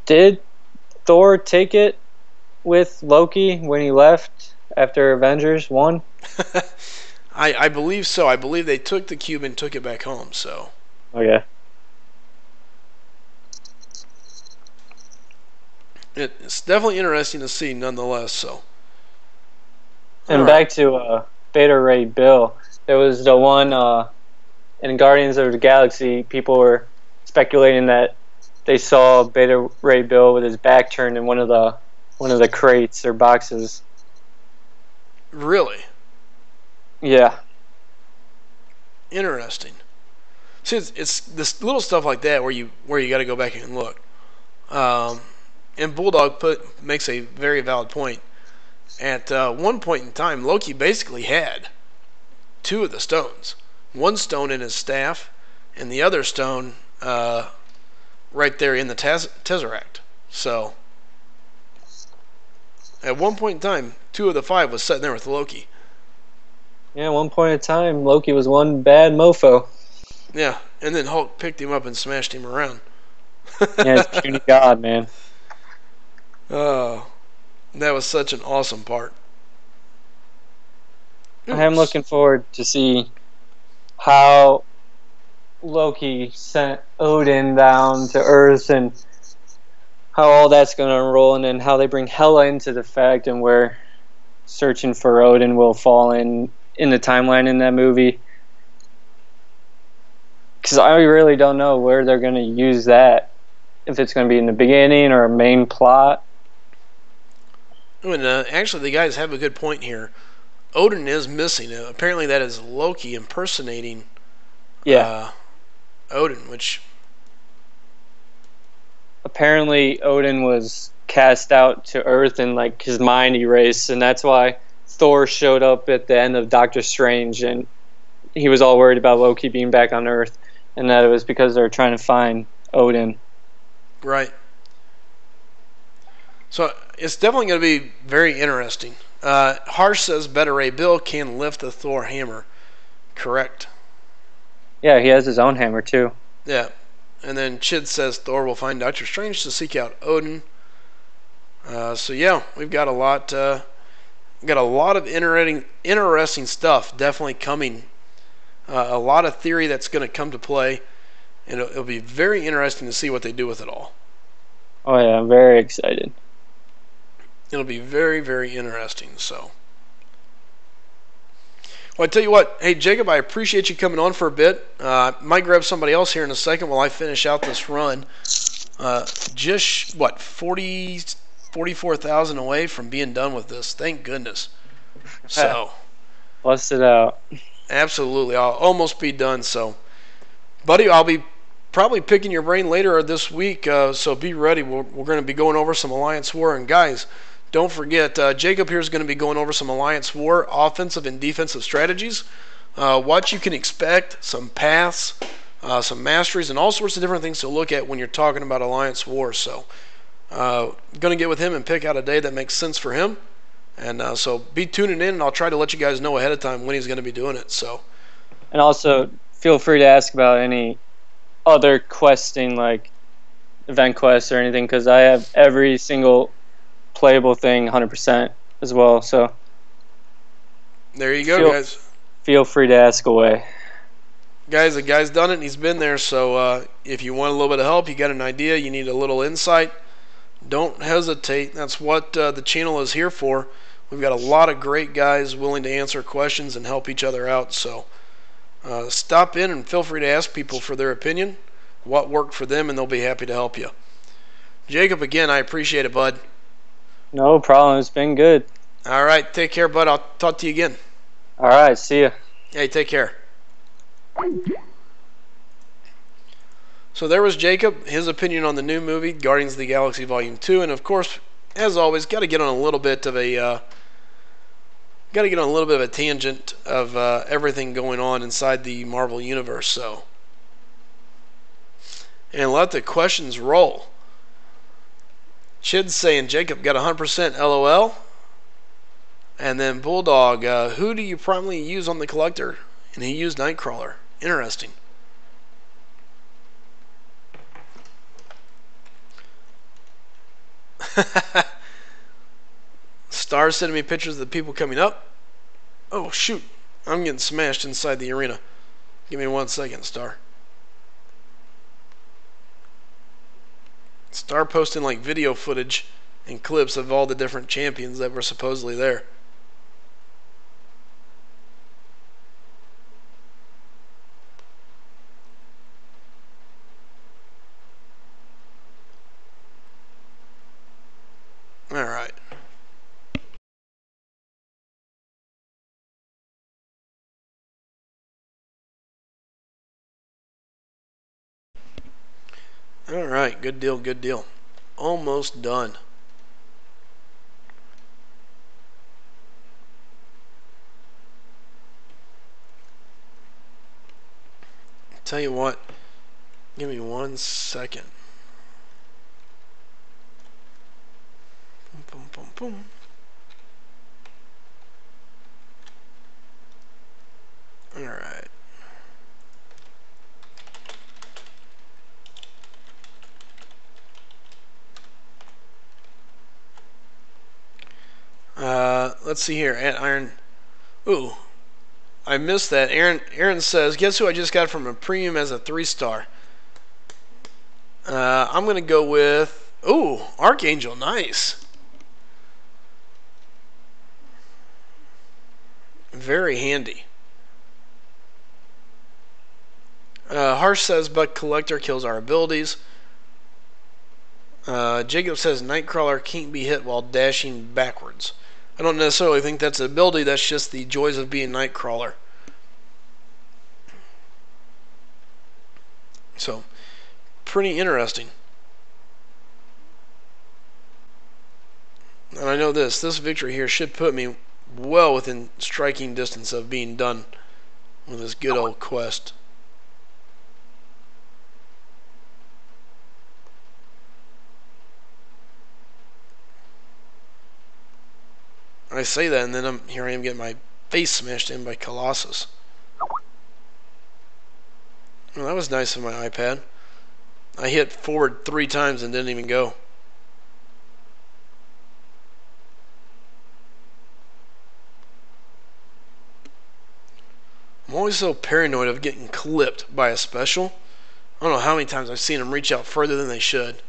Did Thor take it with Loki when he left after Avengers 1? I believe so. I believe they took the cube and took it back home. So. Okay. It's definitely interesting to see, nonetheless. So. And back to Beta Ray Bill. There was the one in Guardians of the Galaxy. People were speculating that they saw Beta Ray Bill with his back turned in one of the crates or boxes. Really? Yeah. Interesting. See, it's this little stuff like that where you got to go back and look. And Bulldog makes a very valid point. At one point in time, Loki basically had two of the stones. One stone in his staff, and the other stone right there in the Tesseract. So, at one point in time, 2 of the 5 was sitting there with Loki. Yeah, at one point in time, Loki was one bad mofo. Yeah, and then Hulk picked him up and smashed him around. Yeah, it's puny god, man. Oh, that was such an awesome part. I am looking forward to see how Loki sent Odin down to Earth and how all that's going to unroll, and then how they bring Hela into the fact and where searching for Odin will fall in the timeline in that movie. Because I really don't know where they're going to use that. If it's going to be in the beginning or a main plot. And actually, the guys have a good point here. Odin is missing. Apparently, that is Loki impersonating Odin, which... Apparently, Odin was cast out to Earth and like his mind erased, and that's why Thor showed up at the end of Doctor Strange, and he was all worried about Loki being back on Earth, and that it was because they were trying to find Odin. Right. So it's definitely going to be very interesting. Harsh says Beta Ray Bill can lift the Thor hammer. Correct. Yeah, he has his own hammer too. Yeah. And then Chid says Thor will find Doctor Strange to seek out Odin. So yeah, we've got a lot of interesting stuff definitely coming. A lot of theory that's going to come to play, and it'll be very interesting to see what they do with it all. Oh yeah, I'm very excited. It'll be very, very interesting. So Well, I tell you what. Hey, Jacob, I appreciate you coming on for a bit. Might grab somebody else here in a second while I finish out this run. Just, what, 44,000 away from being done with this. Thank goodness. So. Bust it out. Absolutely. I'll almost be done. So, buddy, I'll be probably picking your brain later this week. So be ready. We're going to be going over some Alliance War. And, guys, don't forget, Jacob here is going to be going over some Alliance War offensive and defensive strategies. What you can expect, some paths, some masteries, and all sorts of different things to look at when you're talking about Alliance War. So, going to get with him and pick out a day that makes sense for him. And so be tuning in, and I'll try to let you guys know ahead of time when he's going to be doing it. So, and also feel free to ask about any other questing, like event quests or anything, because I have every single playable thing 100% as well. So there you go, guys. Feel free to ask away. Guys, the guy's done it, and he's been there. So if you want a little bit of help, you got an idea, you need a little insight, don't hesitate. That's what the channel is here for. We've got a lot of great guys willing to answer questions and help each other out. So stop in and feel free to ask people for their opinion, what worked for them, and they'll be happy to help you. Jacob, again, I appreciate it, bud. No problem. It's been good. All right. Take care, bud. I'll talk to you again. All right. See ya. Hey, take care. So there was Jacob, his opinion on the new movie, Guardians of the Galaxy Volume 2. And, of course, as always, got to get on a little bit of a tangent of everything going on inside the Marvel Universe. So, and let the questions roll. Chid's saying Jacob got 100% LOL. And then Bulldog, who do you primarily use on the Collector? And he used Nightcrawler. Interesting. Star sending me pictures of the people coming up. Oh, shoot. I'm getting smashed inside the arena. Give me 1 second, Star. Star posting like video footage and clips of all the different champions that were supposedly there. All right. All right, good deal, good deal. Almost done. Tell you what, give me 1 second. Boom, boom, boom, boom. All right. Let's see here. At Iron. Ooh, I missed that. Aaron says, guess who I just got from a premium as a 3-star? I'm going to go with, ooh, Archangel. Nice. Very handy. Harsh says, but Collector kills our abilities. Jacob says, Nightcrawler can't be hit while dashing backwards. I don't necessarily think that's an ability. That's just the joys of being Nightcrawler. So, pretty interesting. And I know this victory here should put me well within striking distance of being done with this good old quest. I say that, and then here I am getting my face smashed in by Colossus. Well, that was nice of my iPad. I hit forward 3 times and didn't even go. I'm always so paranoid of getting clipped by a special. I don't know how many times I've seen them reach out further than they should.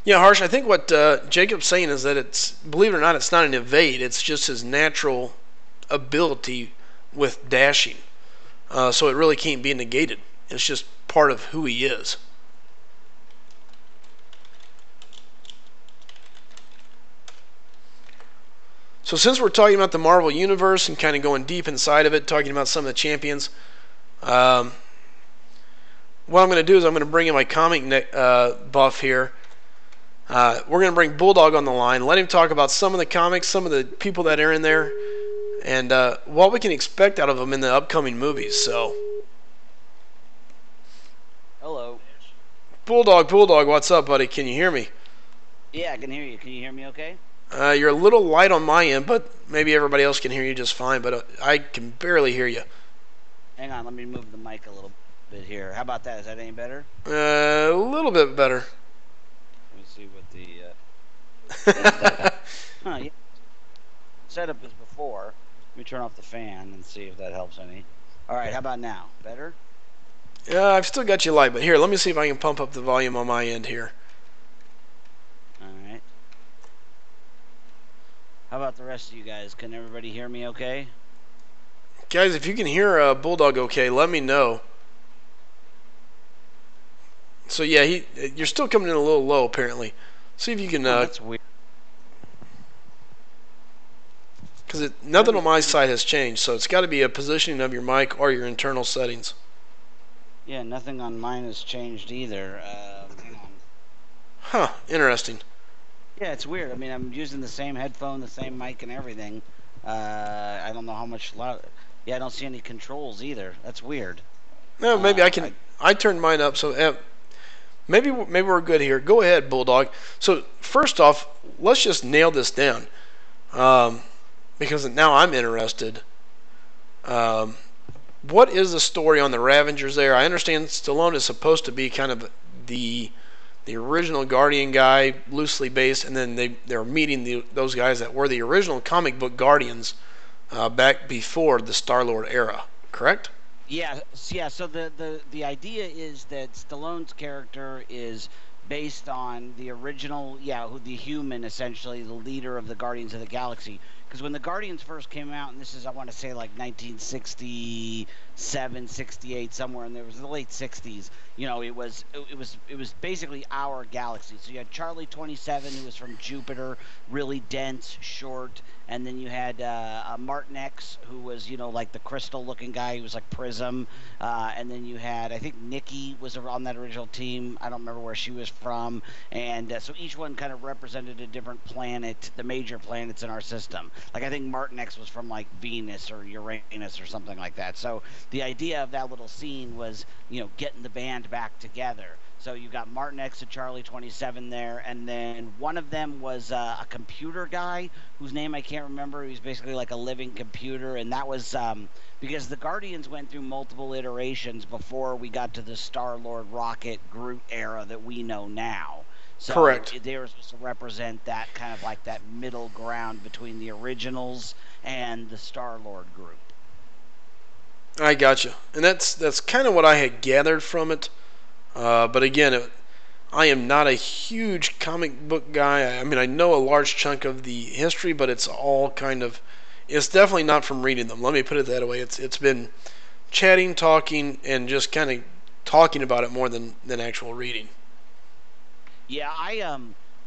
Yeah, Harsh, I think what Jacob's saying is that it's, believe it or not, it's not an evade. It's just his natural ability with dashing. So it really can't be negated. It's just part of who he is. So since we're talking about the Marvel Universe and kind of going deep inside of it, talking about some of the champions, what I'm going to do is I'm going to bring in my comic buff here. We're going to bring Bulldog on the line, let him talk about some of the comics, some of the people that are in there, and what we can expect out of them in the upcoming movies. So, hello. Bulldog, what's up, buddy? Can you hear me? Yeah, I can hear you. Can you hear me okay? You're a little light on my end, but maybe everybody else can hear you just fine, but I can barely hear you. Hang on, let me move the mic a little bit here. How about that? Is that any better? A little bit better. Let me see what the yeah. Setup is before. Let me turn off the fan and see if that helps any. All right, how about now? Better? I've still got you light, but here, let me see if I can pump up the volume on my end here. All right. How about the rest of you guys? Can everybody hear me okay? Guys, if you can hear Bulldog okay, let me know. So yeah, you're still coming in a little low apparently. See if you can. That's weird. Because nothing on my side has changed, so it's got to be a positioning of your mic or your internal settings. Yeah, nothing on mine has changed either. Hang on. Huh? Interesting. Yeah, it's weird. I mean, I'm using the same headphone, the same mic, and everything. I don't know how much loud. Yeah, I don't see any controls either. That's weird. No, maybe I can. I turned mine up, so maybe we're good here. Go ahead, Bulldog. So first off, let's just nail this down, because now I'm interested. What is the story on the Ravengers there? I understand Stallone is supposed to be kind of the original Guardian guy, loosely based, and then they're meeting those guys that were the original comic book Guardians back before the Star-Lord era, correct? Yeah. So the idea is that Stallone's character is based on the original, the human, essentially the leader of the Guardians of the Galaxy. Because when the Guardians first came out, and this is, I want to say, like 1967, 68, somewhere in there, it was the late 60s. You know, it was basically our galaxy. So you had Charlie 27, who was from Jupiter, really dense, short, and then you had Martin X, who was, like the crystal-looking guy, who was like Prism, and then you had, I think Nikki was on that original team. I don't remember where she was from, and so each one kind of represented a different planet, the major planets in our system. Like, I think Martin X was from, like, Venus or Uranus or something like that. So the idea of that little scene was, getting the band back together. So you got Martin X and Charlie 27 there, and then one of them was a computer guy whose name I can't remember. He was basically like a living computer, and that was because the Guardians went through multiple iterations before we got to the Star-Lord, Rocket, Groot era that we know now. So correct. They were supposed to represent that kind of like that middle ground between the originals and the Star-Lord group. I gotcha, and that's kind of what I had gathered from it. But again, I am not a huge comic book guy. I mean, I know a large chunk of the history, but it's all it's definitely not from reading them. Let me put it that way. It's been chatting, talking, and just kind of talking about it more than actual reading. Yeah,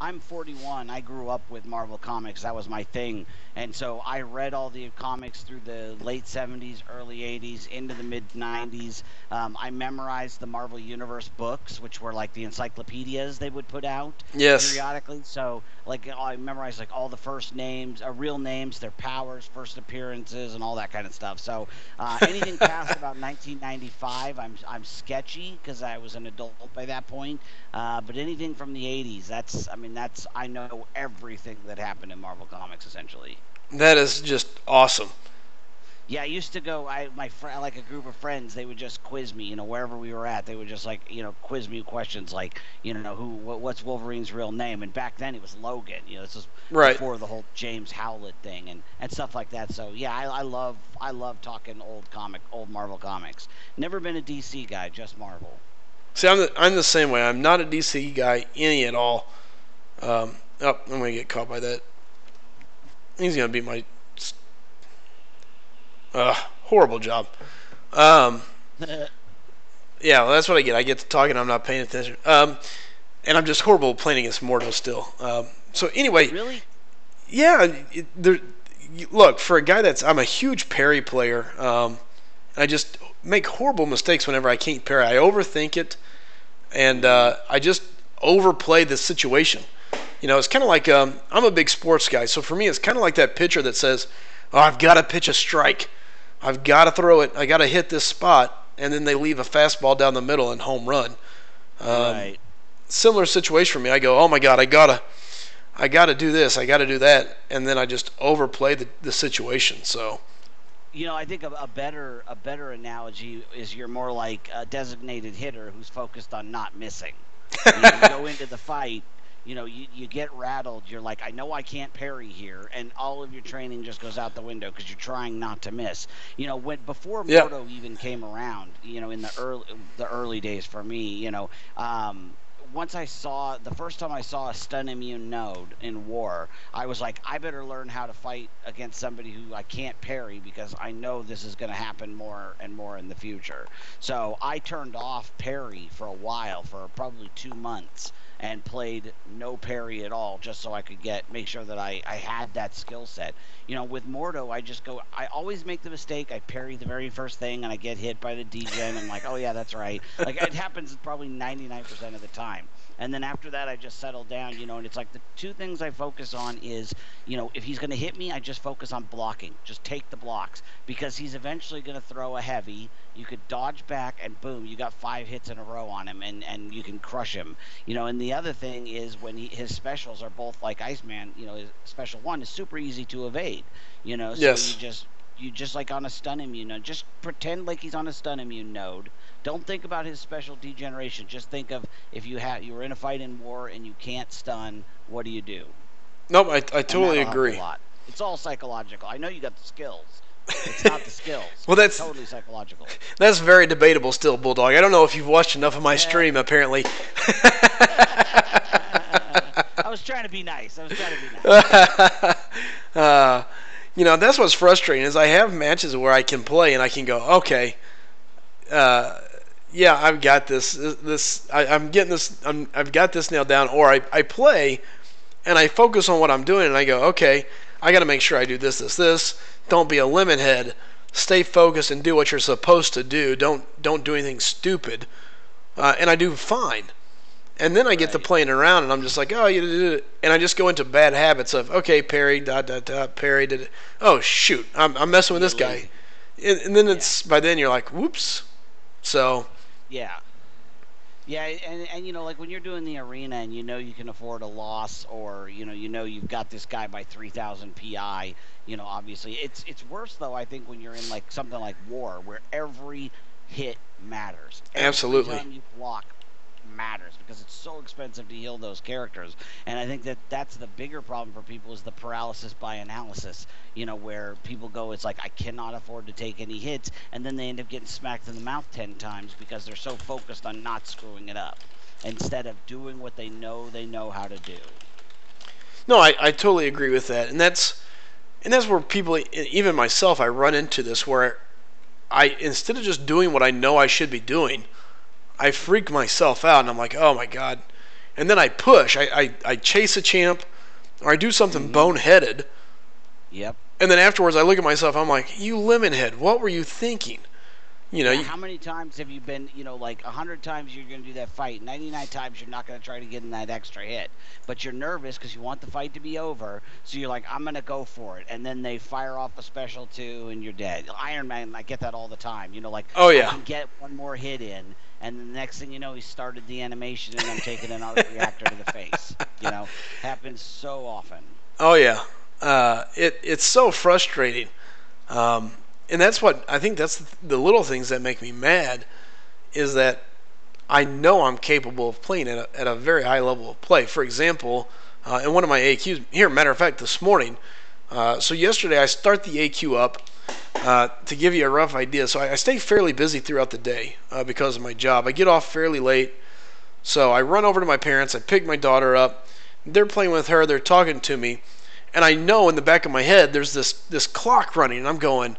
I'm 41. I grew up with Marvel Comics. That was my thing. And so I read all the comics through the late 70s, early 80s, into the mid 90s. I memorized the Marvel Universe books, which were like the encyclopedias they would put out periodically. So like I memorized like all the first names, real names, their powers, first appearances, and all that kind of stuff. So anything past about 1995, I'm sketchy because I was an adult by that point. But anything from the 80s, I know everything that happened in Marvel Comics essentially. That is just awesome. Yeah, I used to go. Like a group of friends, they would just quiz me. Wherever we were at, they would just quiz me questions like, what's Wolverine's real name? And back then it was Logan. This was before the whole James Howlett thing and stuff like that. So yeah, I love talking old Marvel comics. Never been a DC guy, just Marvel. See, I'm the same way. I'm not a DC guy any at all. Oh, I'm going to get caught by that. He's going to be my horrible job. Yeah, well, that's what I get. I get to talking, I'm not paying attention. And I'm just horrible playing against Mordo still. So anyway, really, yeah. Look, for a guy I'm a huge parry player. I just make horrible mistakes whenever I can't parry. I overthink it, and I just overplay the situation. It's kind of like I'm a big sports guy, so for me, it's kind of like that pitcher that says, "Oh, I've got to pitch a strike. I've got to throw it. I got to hit this spot," and then they leave a fastball down the middle and home run. Right. Similar situation for me. I go, "Oh my God, I gotta do this. I gotta do that," and then I just overplay the situation. So. I think a better analogy is you're more like a designated hitter who's focused on not missing. You go into the fight, you get rattled. You're like, I know I can't parry here, and all of your training just goes out the window because you're trying not to miss. Before Mordo even came around, in the early days for me, the first time I saw a stun immune node in War, I was like, I better learn how to fight against somebody who I can't parry because I know this is going to happen more and more in the future. So I turned off parry for a while, for probably 2 months, and played no parry at all just so I could make sure that I had that skill set. With Mordo, I always make the mistake. I parry the very first thing and I get hit by the degen. I'm like, oh yeah, that's right. Like, it happens probably 99% of the time. And then after that, I just settle down, and it's like the two things I focus on is, if he's going to hit me, I just focus on blocking. Just take the blocks because he's eventually going to throw a heavy. You could dodge back and boom, you got 5 hits in a row on him and you can crush him. And the other thing is when his specials are both like Iceman, his special 1 is super easy to evade, so yes. you just like on a stun immune, just pretend like he's on a stun immune node. Don't think about his special degeneration. Just think of if you were in a fight in War and you can't stun, what do you do? Nope, I totally agree. It's all psychological. I know you got the skills. It's not the skills. Well, that's totally psychological. That's very debatable still, Bulldog. I don't know if you've watched enough of my stream, apparently. I was trying to be nice. That's what's frustrating is I have matches where I can play and I can go, okay, yeah, I've got this. I'm getting this. I've got this nailed down. Or I play, and I focus on what I'm doing, and I go, okay, I got to make sure I do this. Don't be a lemon head. Stay focused and do what you're supposed to do. Don't do anything stupid. And I do fine. And then I get to playing around, and I'm just like, oh, you did it. And I just go into bad habits of, okay, parry, parry, did it. Oh, shoot, I'm messing with this guy. And then by then you're like, whoops. So. Yeah. Yeah, and like when you're doing the arena and you can afford a loss, or you've got this guy by 3,000 PI, obviously it's worse though. I think when you're in like something like War, where every hit matters. Absolutely. Every time you block matters because it's so expensive to heal those characters. And I think that's the bigger problem for people is the paralysis by analysis, where people go, it's like, I cannot afford to take any hits, and then they end up getting smacked in the mouth 10 times because they're so focused on not screwing it up instead of doing what they know how to do. No, I totally agree with that. And that's where people, even myself, I run into this where instead of just doing what I know I should be doing, I freak myself out, and I'm like, oh my God. And then I push. I chase a champ, or I do something boneheaded. Yep. And then afterwards I look at myself, I'm like, you lemonhead, what were you thinking? How many times have you been, like 100 times you're going to do that fight, 99 times you're not going to try to get in that extra hit. But you're nervous because you want the fight to be over, so you're like, I'm going to go for it. And then they fire off a special 2 and you're dead. Iron Man, I get that all the time. Oh, yeah. I can get one more hit in, and the next thing you know, he started the animation and I'm taking an auto reactor to the face. Happens so often. Oh, yeah. It's so frustrating. And that's I think that's the little things that make me mad, is that I know I'm capable of playing at a very high level of play. For example, in one of my AQs, here, matter of fact, this morning, so yesterday I start the AQ up to give you a rough idea. So I stay fairly busy throughout the day because of my job. I get off fairly late, so I run over to my parents, I pick my daughter up, They're playing with her. They're talking to me. And I know in the back of my head there's this clock running. And I'm going,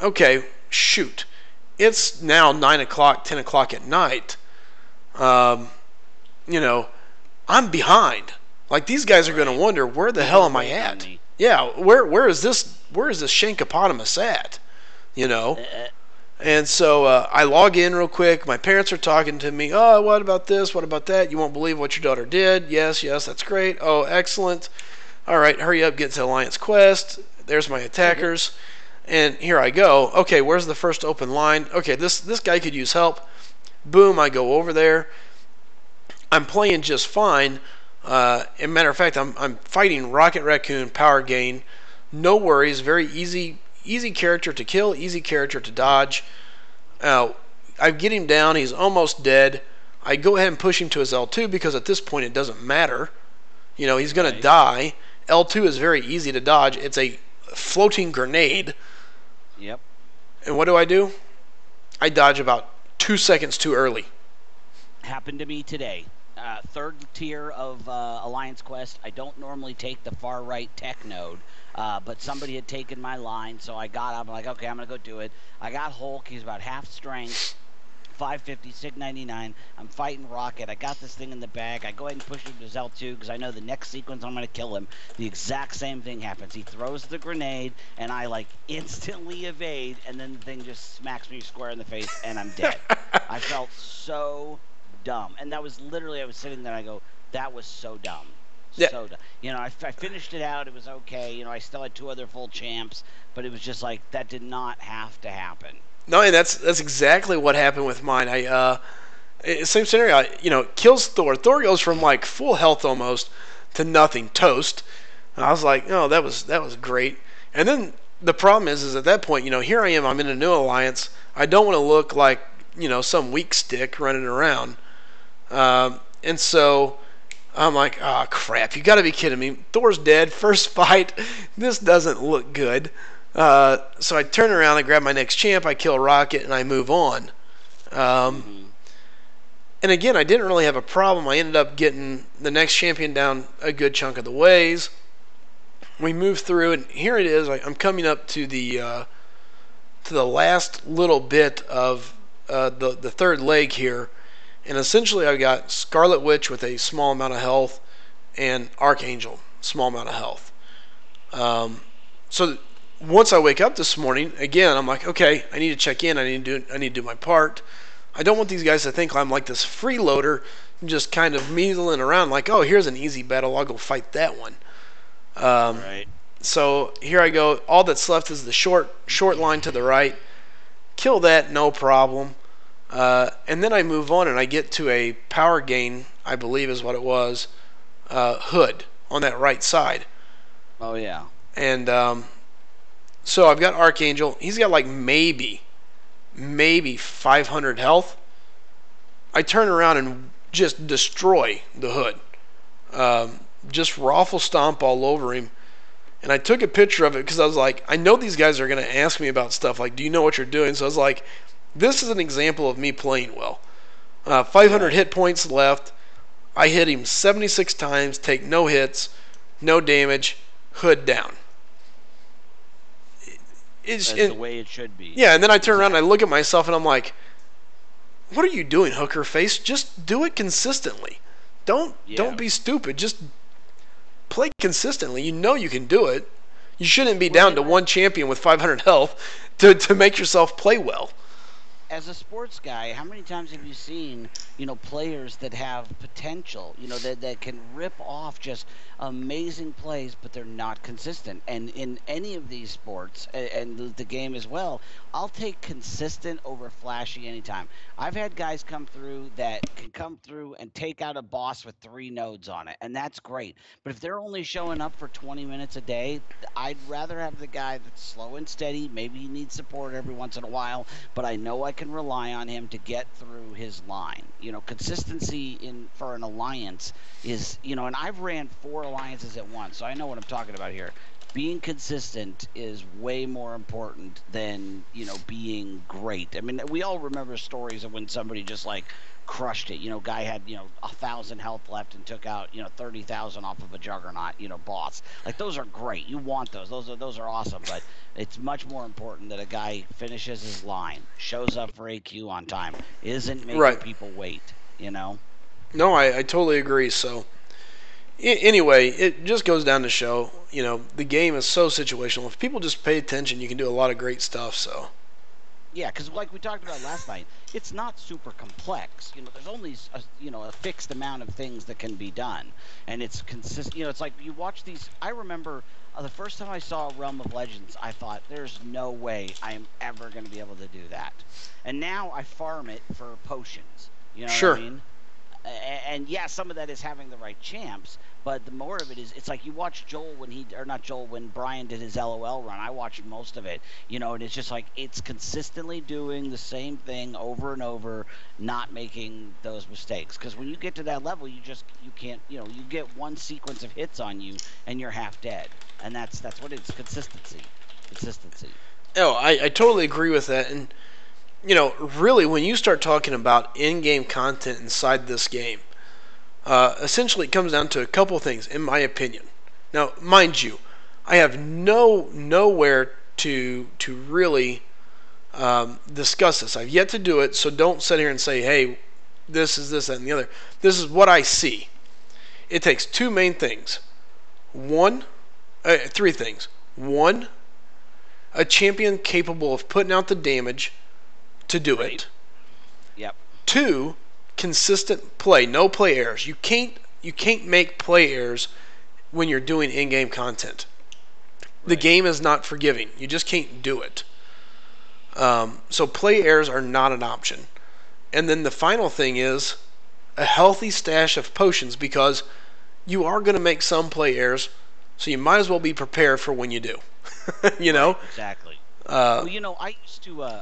okay, shoot. It's now 9 o'clock, 10 o'clock at night. You know, I'm behind. Like, these guys are going to wonder, where the hell am I at? Yeah, where is this Shankopotamus at? You know? And so I log in real quick. My parents are talking to me. Oh, what about this? What about that? You won't believe what your daughter did. Yes, that's great. Oh, excellent. All right, hurry up, get to Alliance Quest. There's my attackers. And here I go. Okay, where's the first open line? Okay, this guy could use help. Boom, I go over there. I'm playing just fine. As a matter of fact, I'm fighting Rocket Raccoon, Power Gain. No worries, very easy character to kill, easy character to dodge. I get him down, he's almost dead. I go ahead and push him to his L2 because at this point it doesn't matter. You know, he's going to die. L2 is very easy to dodge. It's a floating grenade. Yep. And what do? I dodge about 2 seconds too early. Happened to me today. Third tier of Alliance Quest. I don't normally take the far right tech node, but somebody had taken my line, so I got up. I'm like, okay, I'm going to go do it. I got Hulk. He's about half strength. 550, Sig 99. I'm fighting Rocket. I got this thing in the bag. I go ahead and push him to his L2 because I know the next sequence I'm going to kill him. The exact same thing happens. He throws the grenade, and I like instantly evade, and then the thing just smacks me square in the face, and I'm dead. I felt so dumb. And that was literally, I was sitting there and I go, that was so dumb. Yeah. So dumb. You know, I finished it out. It was okay. You know, I still had 2 other full champs, but it was just like, that did not have to happen. No, and that's exactly what happened with mine. Same scenario. Kills Thor. Thor goes from like full health almost to nothing, toast. And I was like, no, that was great. And then the problem is at that point, here I am. I'm in a new alliance. I don't want to look like some weak stick running around. And so I'm like, oh crap! You got to be kidding me. Thor's dead. First fight. This doesn't look good. So I turn around, I grab my next champ, I kill Rocket, and I move on. And again, I didn't really have a problem. I ended up getting the next champion down a good chunk of the ways. We moved through, and here it is. I'm coming up to the last little bit of the third leg here, and essentially I've got Scarlet Witch with a small amount of health, and Archangel, small amount of health. So once I wake up this morning, again, I'm like, okay, I need to check in. I need to do my part. I don't want these guys to think I'm like this freeloader, just kind of measling around like, oh, here's an easy battle. I'll go fight that one. Right. So here I go. All that's left is the short line to the right. Kill that, no problem. And then I move on and I get to a Power Gain, I believe is what it was, hood on that right side. Oh, yeah. And so I've got Archangel. He's got like maybe 500 health. I turn around and just destroy the hood. Just raffle stomp all over him. And I took a picture of it because I was like, I know these guys are going to ask me about stuff like, do you know what you're doing? So I was like, this is an example of me playing well. 500 hit points left. I hit him 76 times, take no hits, no damage, hood down. That's the way it should be. Yeah, and then I turn around and I look at myself and I'm like, what are you doing, hooker face? Just do it consistently. Don't be stupid. Just play consistently. You know you can do it. You shouldn't be down to one champion with 500 health to make yourself play well. As a sports guy, how many times have you seen, players that have potential, that can rip off just amazing plays, but they're not consistent? And in any of these sports, and the game as well, I'll take consistent over flashy anytime. I've had guys come through that can come through and take out a boss with 3 nodes on it, and that's great. But if they're only showing up for 20 minutes a day, I'd rather have the guy that's slow and steady. Maybe he needs support every once in a while, but I know I can rely on him to get through his line. Consistency for an alliance is, and I've ran 4 alliances at once, so I know what I'm talking about here. Being consistent is way more important than, being great. I mean, we all remember stories of when somebody just like crushed it. Guy had 1,000 health left and took out 30,000 off of a juggernaut boss. Like those are great. You want those. Those are awesome. But it's much more important that a guy finishes his line, shows up for AQ on time, isn't making people wait. No, I totally agree. So anyway, it just goes down to show, the game is so situational. If people just pay attention, you can do a lot of great stuff. So. Yeah, because like we talked about last night, it's not super complex. There's only a fixed amount of things that can be done, and it's consistent. It's like you watch these. I remember the first time I saw Realm of Legends, I thought, "There's no way I am ever going to be able to do that," and now I farm it for potions. You know what I mean? And yeah, some of that is having the right champs, but the more of it is, it's like you watch Joel when Brian did his LOL run. I watched most of it, and it's just like it's consistently doing the same thing over and over, not making those mistakes. Because when you get to that level, you can't, you get one sequence of hits on you and you're half dead, and that's what it's consistency. Oh, I totally agree with that, and. Really, when you start talking about in-game content inside this game, essentially it comes down to a couple things, in my opinion. Now, mind you, I have nowhere to really discuss this. I've yet to do it, so don't sit here and say, hey, this is this, that, and the other. This is what I see. It takes two main things. Three things. One, a champion capable of putting out the damage to do it. Yep. Two, consistent play, no play errors. You can't make play errors when you're doing in-game content. The game is not forgiving. You just can't do it. So play errors are not an option. And then the final thing is a healthy stash of potions, because you are going to make some play errors, so you might as well be prepared for when you do. Exactly. I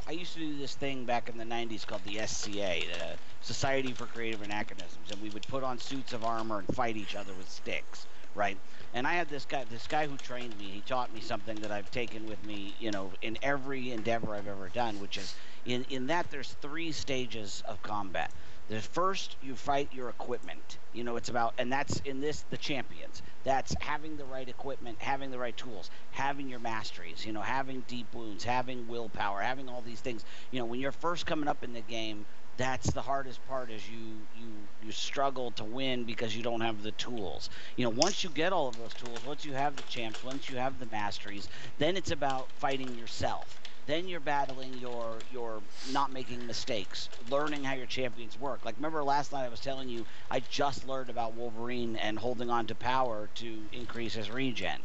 used to do this thing back in the 90s called the SCA, the Society for Creative Anachronisms, and we would put on suits of armor and fight each other with sticks, right? And I had this guy who trained me. He taught me something that I've taken with me, in every endeavor I've ever done, which is in that there's 3 stages of combat. The first, you fight your equipment. It's about, and that's in this, the champions. That's having the right equipment, having the right tools, having your masteries, having deep wounds, having willpower, having all these things. When you're first coming up in the game, that's the hardest part, is you struggle to win because you don't have the tools. Once you get all of those tools, once you have the champs, once you have the masteries, then it's about fighting yourself. Then you're battling your not making mistakes, learning how your champions work. Like, remember last night I was telling you I just learned about Wolverine and holding on to power to increase his regen.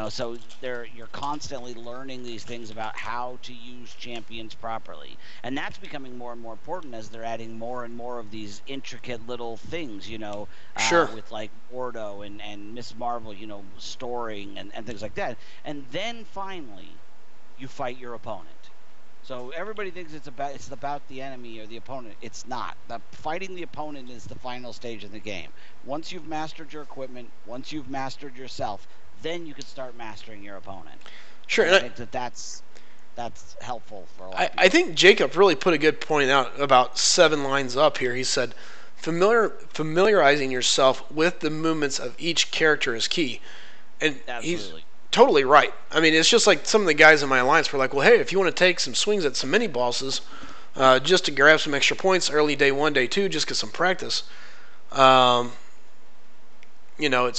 So you're constantly learning these things about how to use champions properly. And that's becoming more and more important as they're adding more and more of these intricate little things, Sure. With like Ordo and Miss Marvel, storing and things like that. And then finally, you fight your opponent. So everybody thinks it's about the enemy or the opponent. It's not. Fighting the opponent is the final stage of the game. Once you've mastered your equipment, once you've mastered yourself, then you can start mastering your opponent. Sure. And I think that's helpful for a lot of people. I think Jacob really put a good point out about 7 lines up here. He said, familiarizing yourself with the movements of each character is key. And Absolutely. He's totally right. I mean, it's just like some of the guys in my alliance were like, well, hey, if you want to take some swings at some mini bosses just to grab some extra points early day 1, day 2, just get some practice. It's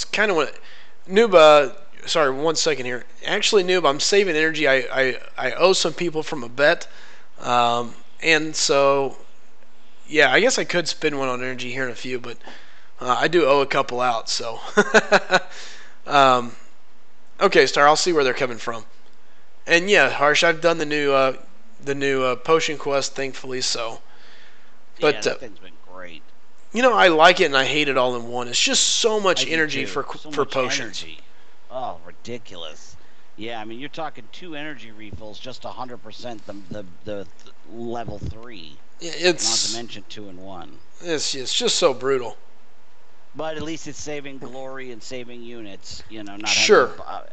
kind of what Noob. Sorry, 1 second here. Actually, Noob, I'm saving energy. I owe some people from a bet, and so yeah, I guess I could spin one on energy here in a few, but I do owe a couple out. So okay, Star, I'll see where they're coming from. And yeah, Harsh, I've done the new potion quest, thankfully. So, but that thing's been great. I like it and I hate it all in one. It's just so much energy for much potions. Energy. Oh, ridiculous! Yeah, I mean, you're talking 2 energy refills, just 100% the level 3. It's not to mention 2 and 1. It's just so brutal. But at least it's saving glory and saving units, not Sure.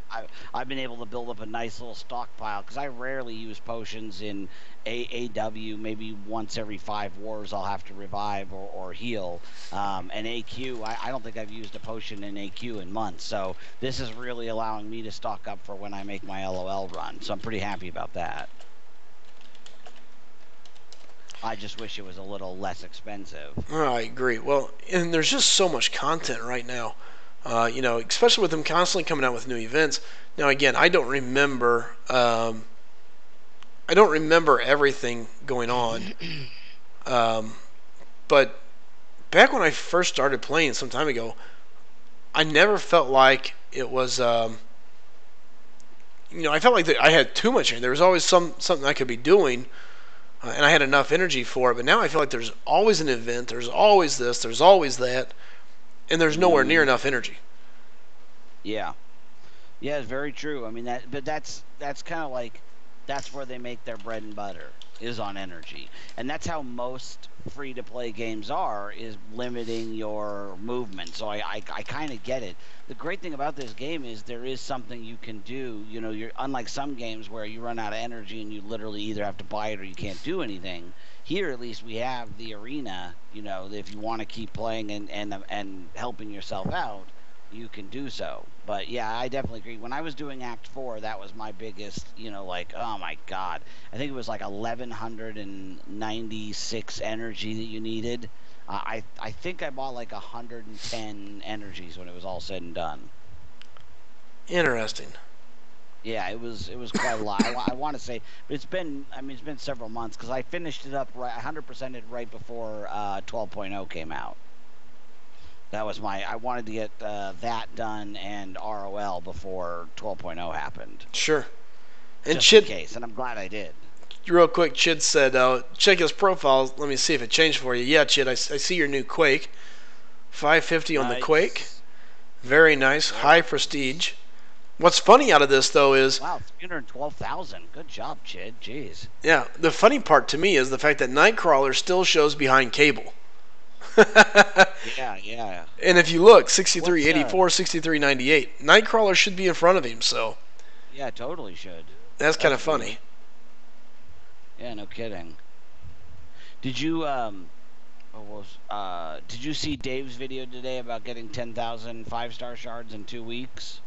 having I've been able to build up a nice little stockpile, because I rarely use potions in AAW. Maybe once every 5 wars I'll have to revive or heal. And AQ, I don't think I've used a potion in AQ in months. So this is really allowing me to stock up for when I make my LOL run. So I'm pretty happy about that. I just wish it was a little less expensive. I agree. Well, and there's just so much content right now, especially with them constantly coming out with new events. Now, again, I don't remember everything going on, but back when I first started playing some time ago, I never felt like it was. I felt like I had too much. There was always something I could be doing. And I had enough energy for it, but now I feel like there's always an event, there's always this, there's always that, and there's nowhere near enough energy. Yeah, it's very true. I mean that's kind of like, that's where they make their bread and butter, is on energy, and that's how most free-to-play games is limiting your movement. So I kind of get it. The great thing about this game is there is something you can do. You're unlike some games where you run out of energy and you literally either have to buy it or you can't do anything. Here, at least, we have the arena. If you want to keep playing and helping yourself out, you can do so. But yeah, I definitely agree. When I was doing Act 4, that was my biggest, oh my god. I think it was like 1196 energy that you needed. I think I bought like 110 energies when it was all said and done. Interesting. Yeah, it was quite a lot. I want to say, but it's been several months, because I finished it up 100% right before 12.0 came out. That was I wanted to get that done and ROL before 12.0 happened. Sure. And just Chid, in case, and I'm glad I did. Real quick, Chid said, check his profile. Let me see if it changed for you. Yeah, Chid, I see your new Quake. 550 on the Quake. Very nice. High prestige. What's funny out of this, though, is... Wow, 312,000. Good job, Chid. Jeez. Yeah, the funny part to me is the fact that Nightcrawler still shows behind Cable. Yeah. And if you look, 6384, 6398, Nightcrawler should be in front of him, so... Yeah, totally should. That's kind of funny. Yeah, no kidding. Did you did you see Dave's video today about getting 10,000 5-star shards in 2 weeks?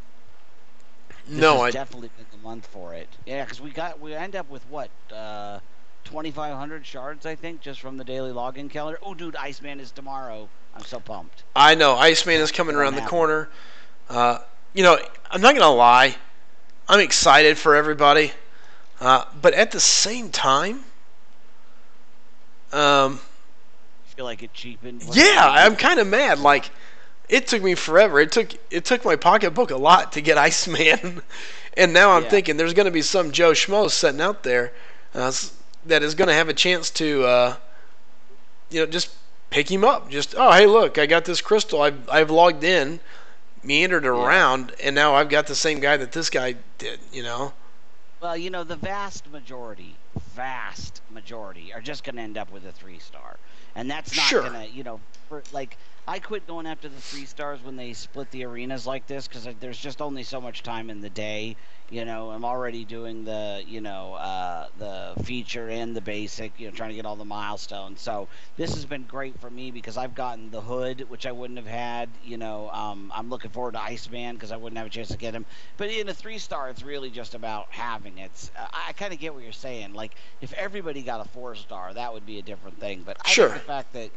No, I definitely been the month for it. Yeah, because we end up with what 2,500 shards, I think, just from the daily login calendar. Oh, dude, Iceman is tomorrow. I'm so pumped. I know, Iceman is coming around the corner. I'm not gonna lie, I'm excited for everybody, but at the same time, I feel like it cheapened. Yeah, I'm kind of mad. Like, it took me forever. It took my pocketbook a lot to get Iceman, and now I'm thinking there's going to be some Joe Schmo sitting out there that is going to have a chance to, just pick him up. Just, oh, hey, look, I got this crystal. I've logged in, meandered around, and now I've got the same guy that this guy did. Well, the vast majority are just going to end up with a 3-star, and that's not going to, I quit going after the 3-stars when they split the arenas like this, because there's just only so much time in the day. I'm already doing the feature and the basic, trying to get all the milestones. So this has been great for me because I've gotten the hood, which I wouldn't have had. I'm looking forward to Iceman because I wouldn't have a chance to get him. But in a 3-star, it's really just about having it. I kind of get what you're saying. Like, if everybody got a 4-star, that would be a different thing. But I like the fact that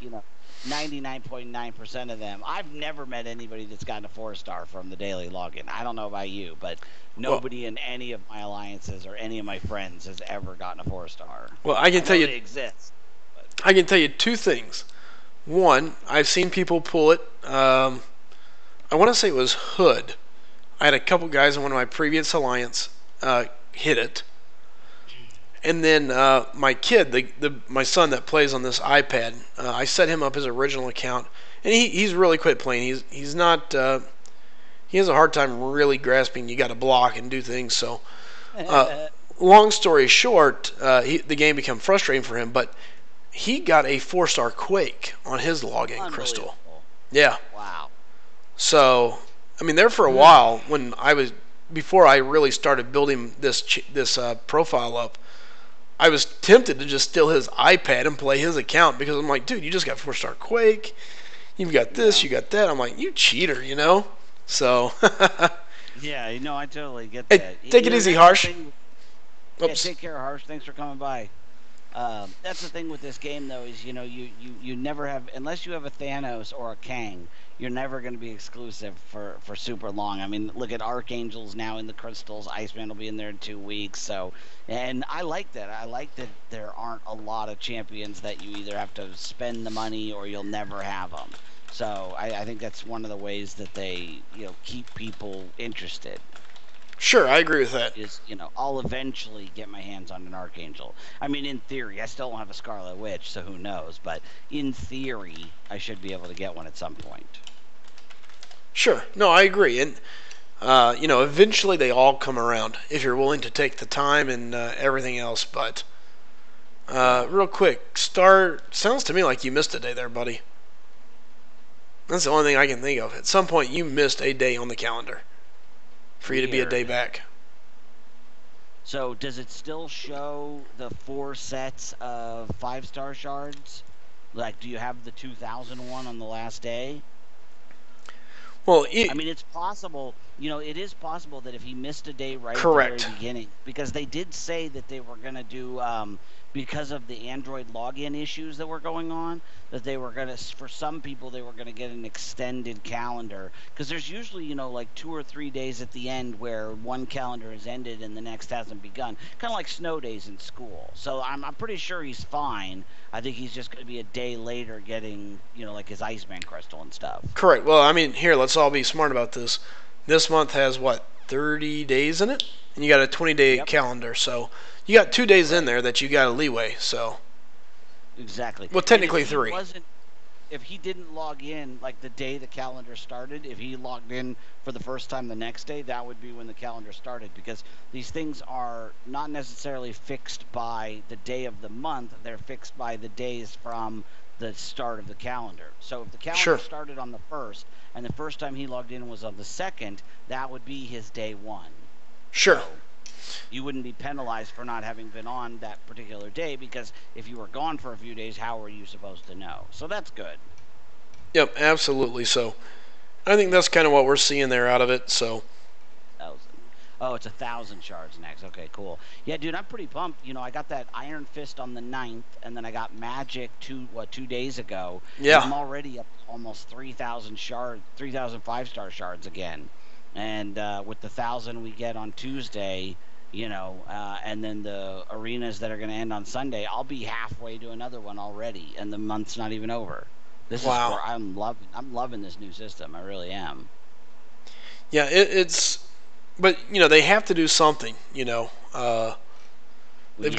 99.9% of them. I've never met anybody that's gotten a 4-star from the daily login. I don't know about you, but nobody in any of my alliances or any of my friends has ever gotten a 4-star. Well, I can tell you they exist. I can tell you 2 things. One, I've seen people pull it. I want to say it was Hood. I had a couple guys in one of my previous alliance hit it. And then my kid, my son that plays on this iPad, I set him up his original account, and he's really quit playing. He's not. He has a hard time really grasping. You got to block and do things. So, long story short, the game became frustrating for him. But he got a 4-star Quake on his login crystal. Yeah. Wow. So, I mean, there for a while before I really started building this profile up, I was tempted to just steal his iPad and play his account because I'm like, dude, you just got 4-star Quake, you've got this, you got that. I'm like, you cheater, you know? So. Yeah, I totally get Hey, that. take it easy, Harsh. Yeah, take care, Harsh. Thanks for coming by. That's the thing with this game, though, is you never have, unless you have a Thanos or a Kang, you're never going to be exclusive for super long. I mean, look at Archangel's now in the crystals. Iceman will be in there in 2 weeks. So, and I like that. I like that there aren't a lot of champions that you either have to spend the money or you'll never have them. So I think that's one of the ways that they keep people interested. Sure, I agree with that. Is I'll eventually get my hands on an Archangel. I mean, in theory, I still don't have a Scarlet Witch, so who knows? But in theory, I should be able to get one at some point. Sure, no, I agree, and eventually they all come around if you're willing to take the time and everything else. But real quick, sounds to me like you missed a day there, buddy. That's the only thing I can think of. At some point, you missed a day on the calendar for you to be a day back. So does it still show the 4 sets of 5-star shards? Like, do you have the 2001 on the last day? Well, I mean, it's possible. It is possible that if he missed a day right correct. at the very beginning, because they did say that they were going to do, because of the Android login issues that were going on, that they were going to, for some people, they were going to get an extended calendar. Because there's usually, like 2 or 3 days at the end where one calendar has ended and the next hasn't begun. Kind of like snow days in school. So I'm pretty sure he's fine. I think he's just going to be a day later getting, like his Iceman crystal and stuff. Correct. Well, I mean, here, let's all be smart about this. This month has, 30 days in it? And you got a 20-day calendar, so you got 2 days in there that you got a leeway, so. Exactly. Well, technically 3. If he didn't log in, like the day the calendar started, if he logged in for the first time the next day, that would be when the calendar started, because these things are not necessarily fixed by the day of the month, they're fixed by the days from the start of the calendar. So if the calendar started on the 1st, and the first time he logged in was on the 2nd, that would be his day 1. Sure. So you wouldn't be penalized for not having been on that particular day, because if you were gone for a few days, how were you supposed to know? So that's good. Yep, absolutely. So I think that's kind of what we're seeing there out of it. So. Oh, it's 1,000 shards next. Okay, cool. Yeah, dude, I'm pretty pumped. I got that Iron Fist on the 9th, and then I got Magic 2 days ago. Yeah. I'm already up almost 3,000 shards, 3,000 5-star shards again. And with the 1,000 we get on Tuesday, and then the arenas that are going to end on Sunday, I'll be halfway to another one already, and the month's not even over. This is where I'm loving this new system. I really am. Yeah, it's. But, they have to do something, They've got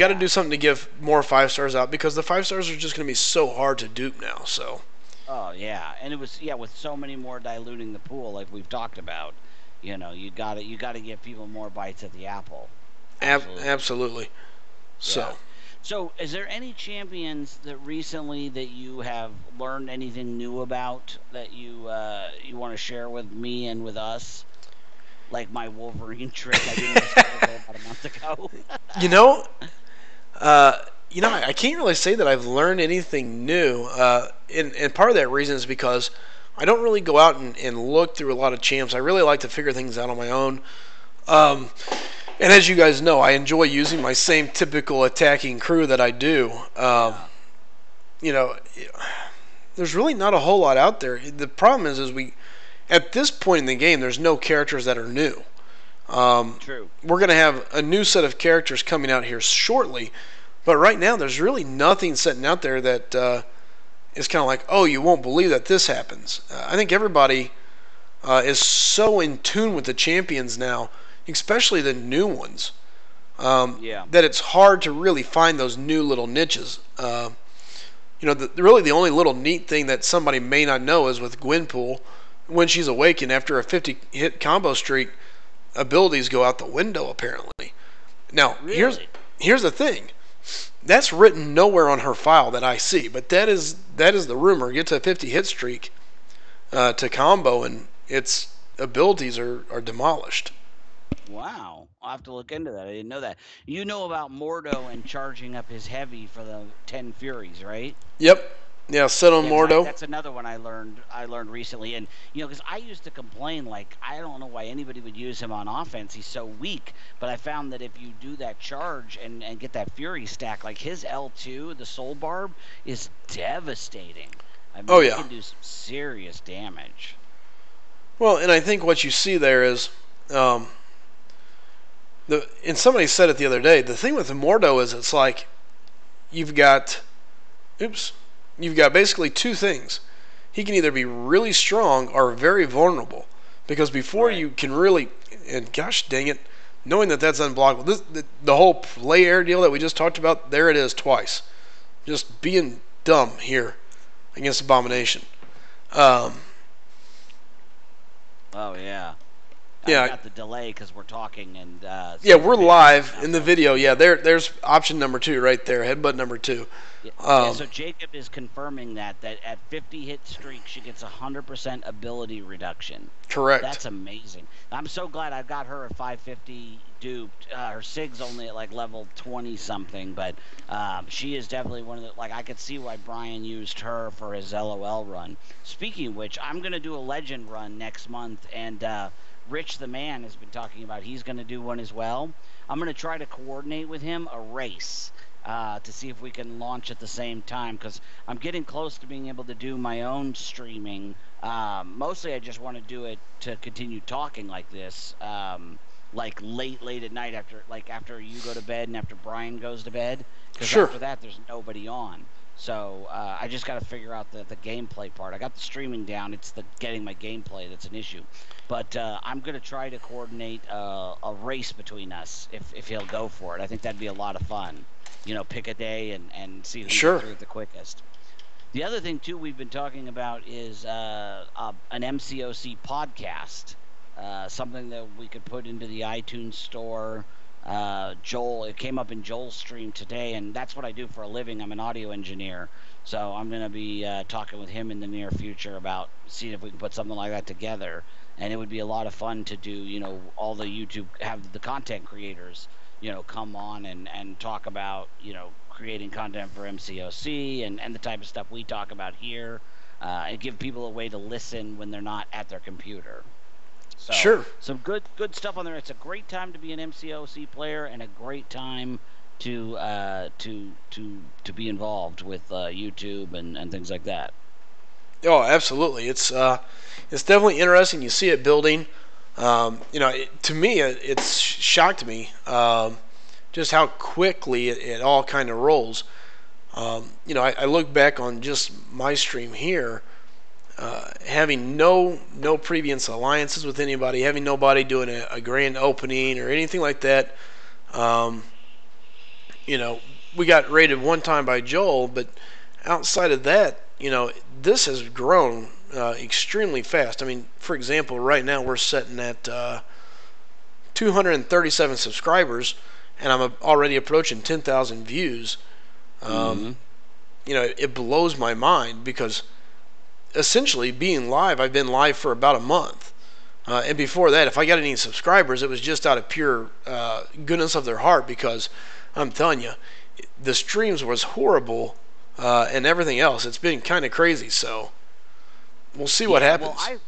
to do something to give more 5-stars out, because the 5-stars are just going to be so hard to dupe now, so. Oh, yeah. And it was, with so many more diluting the pool, like we've talked about, you got to give people more bites at the apple. Absolutely. So. So, is there any champions that recently that you have learned anything new about that you want to share with me and with us? Like my Wolverine trick I didn't discover about a month ago. I can't really say that I've learned anything new. And part of that reason is because I don't really go out and look through a lot of champs. I really like to figure things out on my own. And as you guys know, I enjoy using my same typical attacking crew that I do. There's really not a whole lot out there. The problem is at this point in the game, there's no characters that are new. True. We're going to have a new set of characters coming out here shortly, but right now there's really nothing sitting out there that is kind of like, oh, you won't believe that this happens. I think everybody is so in tune with the champions now, especially the new ones, that it's hard to really find those new little niches. Really the only little neat thing that somebody may not know is with Gwenpool, when she's awakened after a 50-hit combo streak, abilities go out the window, apparently. Now, really? here's the thing. That's written nowhere on her file that I see, but that is the rumor. Gets a 50-hit streak, to combo, and its abilities are demolished. Wow, I'll have to look into that. I didn't know that. You know about Mordo and charging up his heavy for the 10 Furies, right? Yep. Yeah, set on Yeah, Mordo. that's another one I learned. I learned recently, and because I used to complain like I don't know why anybody would use him on offense. He's so weak. But I found that if you do that charge and get that Fury stack, like his L2, the Soul Barb, is devastating. I mean, Oh it yeah. can do some serious damage. Well, and I think what you see there is, and somebody said it the other day. The thing with the Mordo is it's like you've got, you've got basically two things. He can either be really strong or very vulnerable, because before Right. you can really, and gosh dang it, knowing that that's unblockable. The whole play air deal that we just talked about, there it is twice. Just being dumb here against Abomination. Um, Oh yeah. yeah, I've got the delay because we're talking and yeah, so we're the live in the video's video. Yeah, there's option number 2 right there, headbutt number 2. Yeah, so Jacob is confirming that at 50 hit streak she gets 100% ability reduction. Correct. That's amazing. I'm so glad I got her at 550 duped. Her Sig's only at like level 20 something, but she is definitely one of the, like I could see why Brian used her for his LOL run. Speaking of which, I'm gonna do a legend run next month, and Rich the Man has been talking about he's gonna do one as well. I'm gonna try to coordinate with him a race. To see if we can launch at the same time, because I'm getting close to being able to do my own streaming. Mostly I just want to do it to continue talking like this, like late at night after you go to bed and after Brian goes to bed, because Sure. after that there's nobody on. So I just got to figure out the gameplay part. I got the streaming down. It's the getting my gameplay that's an issue. But I'm going to try to coordinate a race between us if he'll go for it. I think that'd be a lot of fun. Pick a day and see who Sure. gets through it the quickest. The other thing, too, we've been talking about is an MCOC podcast, something that we could put into the iTunes store. Joel, it came up in Joel's stream today, and that's what I do for a living. I'm an audio engineer, so I'm going to be talking with him in the near future about seeing if we can put something like that together. And it would be a lot of fun to do, all the YouTube, have the content creators come on and talk about, creating content for MCOC and the type of stuff we talk about here, and give people a way to listen when they're not at their computer. So, Sure. Some good stuff on there. It's a great time to be an MCOC player and a great time to be involved with YouTube and things like that. Oh, absolutely. It's definitely interesting. You see it building. To me, it's shocked me just how quickly it all kind of rolls. I look back on just my stream here, having no previous alliances with anybody, having nobody doing a grand opening or anything like that. We got rated one time by Joel, but outside of that, this has grown extremely fast. I mean, for example, right now we're sitting at 237 subscribers, and I'm already approaching 10,000 views. It blows my mind because essentially being live, I've been live for about a month. And before that, if I got any subscribers, it was just out of pure goodness of their heart, because I'm telling you, the streams was horrible and everything else. It's been kind of crazy, so we'll see what happens. Well,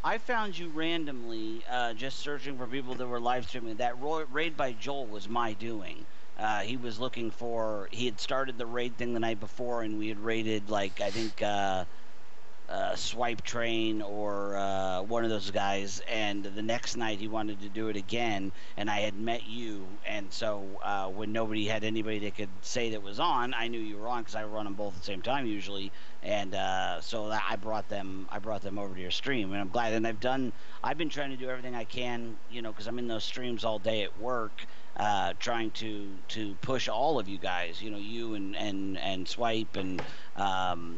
I found you randomly just searching for people that were live streaming. That raid by Joel was my doing. He was looking for. He had started the raid thing the night before, and we had raided I think Swipe Train or one of those guys. And the next night he wanted to do it again, and I had met you. And so when nobody had anybody that could say that was on, I knew you were on because I run them both at the same time usually. And so I brought them over to your stream, and I'm glad. And I've been trying to do everything I can, because I'm in those streams all day at work, trying to push all of you guys, you and Swipe and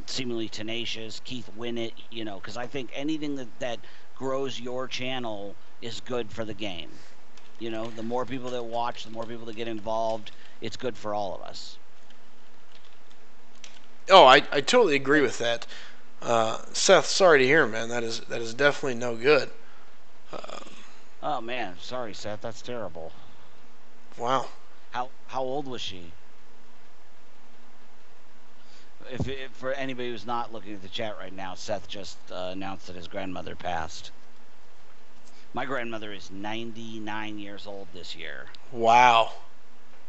seemingly Tenacious, Keith Winnett, because I think anything that grows your channel is good for the game. The more people that watch, the more people that get involved, it's good for all of us. Oh, I totally agree with that. Seth, sorry to hear, man. That is definitely no good. Oh man, sorry, Seth. That's terrible. Wow. How old was she? If for anybody who's not looking at the chat right now, Seth just announced that his grandmother passed. My grandmother is 99 years old this year. Wow.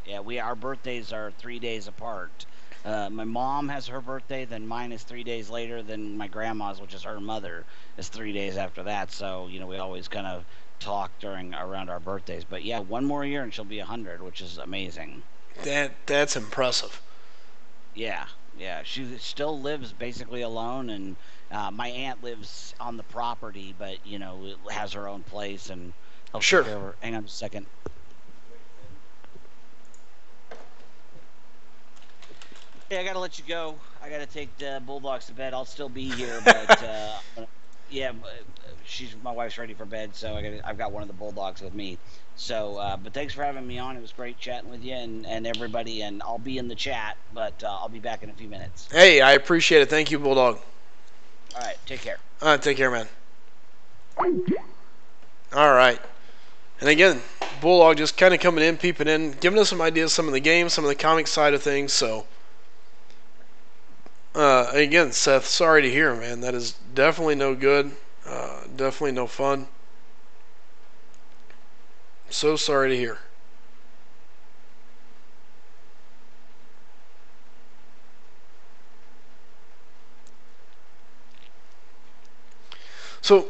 Yeah, our birthdays are 3 days apart. My mom has her birthday, then mine is 3 days later, then my grandma's, which is her mother, is 3 days after that. So, we always kind of talk around our birthdays. But yeah, one more year and she'll be 100, which is amazing. That's impressive. Yeah, she still lives basically alone, and my aunt lives on the property, but has her own place and helps Sure. take care of her. Hang on a second. Yeah, I gotta let you go. I gotta take the Bulldogs to bed. I'll still be here, but yeah, my wife's ready for bed, so I've got one of the Bulldogs with me. So, but thanks for having me on. It was great chatting with you and everybody, and I'll be in the chat, but I'll be back in a few minutes. Hey, I appreciate it. Thank you, Bulldog. All right, take care. Take care, man. All right. And again, Bulldog just kind of coming in, peeping in, giving us some ideas, some of the games, some of the comic side of things. So, again, Seth, sorry to hear, man. That is definitely no good. Definitely no fun. So sorry to hear. So,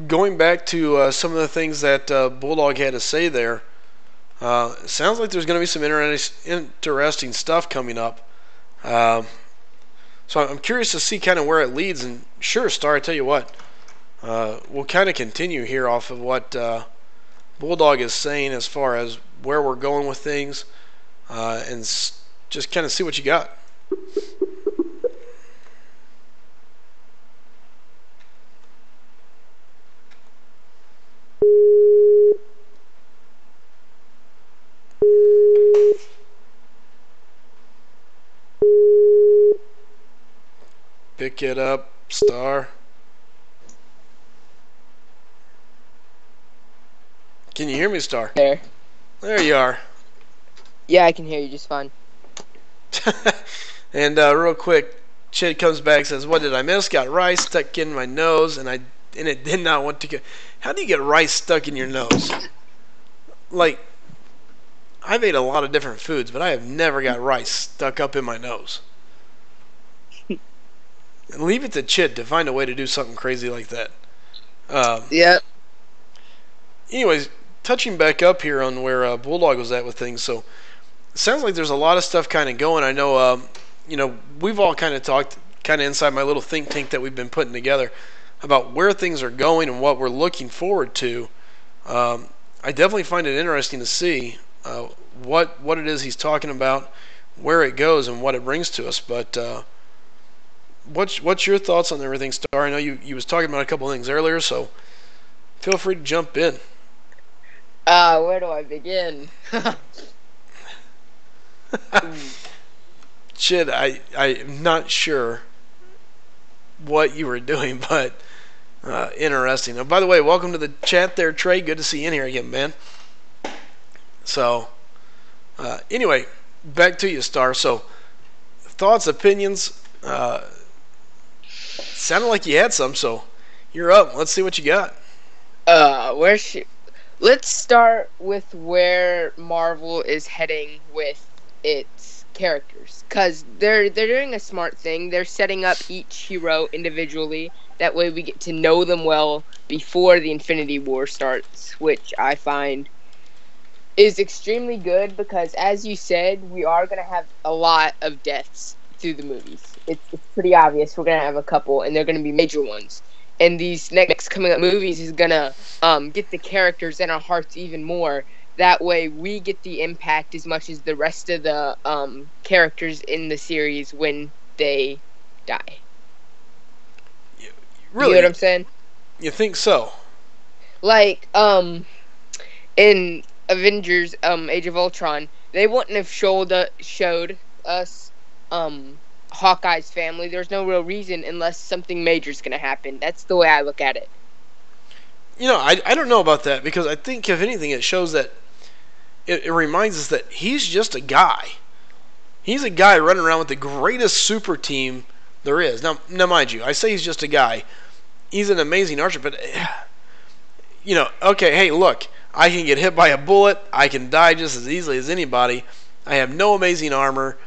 going back to some of the things that Bulldog had to say there, it sounds like there's going to be some interesting stuff coming up. So I'm curious to see kind of where it leads. And sure, Star, I tell you what, we'll kind of continue here off of what Bulldog is saying as far as where we're going with things, and just kind of see what you got. Pick it up, Star. Can you hear me, Star? There. There you are. Yeah, I can hear you just fine. And real quick, Chid comes back and says, "What did I miss? Got rice stuck in my nose, and it did not want to go." How do you get rice stuck in your nose? Like, I've ate a lot of different foods, but I have never got rice stuck up in my nose. Leave it to Chid to find a way to do something crazy like that. Yeah. Anyways, touching back up here on where Bulldog was at with things, so it sounds like there's a lot of stuff kind of going. I know, we've all kind of talked, kind of inside my little think tank that we've been putting together about where things are going and what we're looking forward to. I definitely find it interesting to see what it is he's talking about, where it goes, and what it brings to us. But what's your thoughts on everything, Star? I know you was talking about a couple of things earlier, so feel free to jump in. Where do I begin? Chid, I'm not sure what you were doing, but interesting. Now, by the way, welcome to the chat there, Trey. Good to see you in here again, man. So, anyway, back to you, Star. So, thoughts, opinions. Sounded like you had some, so you're up. Let's see what you got. Let's start with where Marvel is heading with its characters, because they're doing a smart thing. They're setting up each hero individually. That way we get to know them well before the Infinity War starts, which I find is extremely good because, as you said, we are going to have a lot of deaths through the movies. It's pretty obvious we're going to have a couple, and they're going to be major ones. And these next coming up movies is going to get the characters in our hearts even more. That way we get the impact as much as the rest of the characters in the series when they die. Really? You know what I'm saying? You think so? Like, in Avengers, Age of Ultron, they wouldn't have showed us, Hawkeye's family. There's no real reason unless something major is going to happen. That's the way I look at it. I don't know about that, because I think, if anything, it shows that it reminds us that he's just a guy. He's a guy running around with the greatest super team there is. Now, mind you, I say he's just a guy. He's an amazing archer, but, okay, hey, look, I can get hit by a bullet. I can die just as easily as anybody. I have no amazing armor,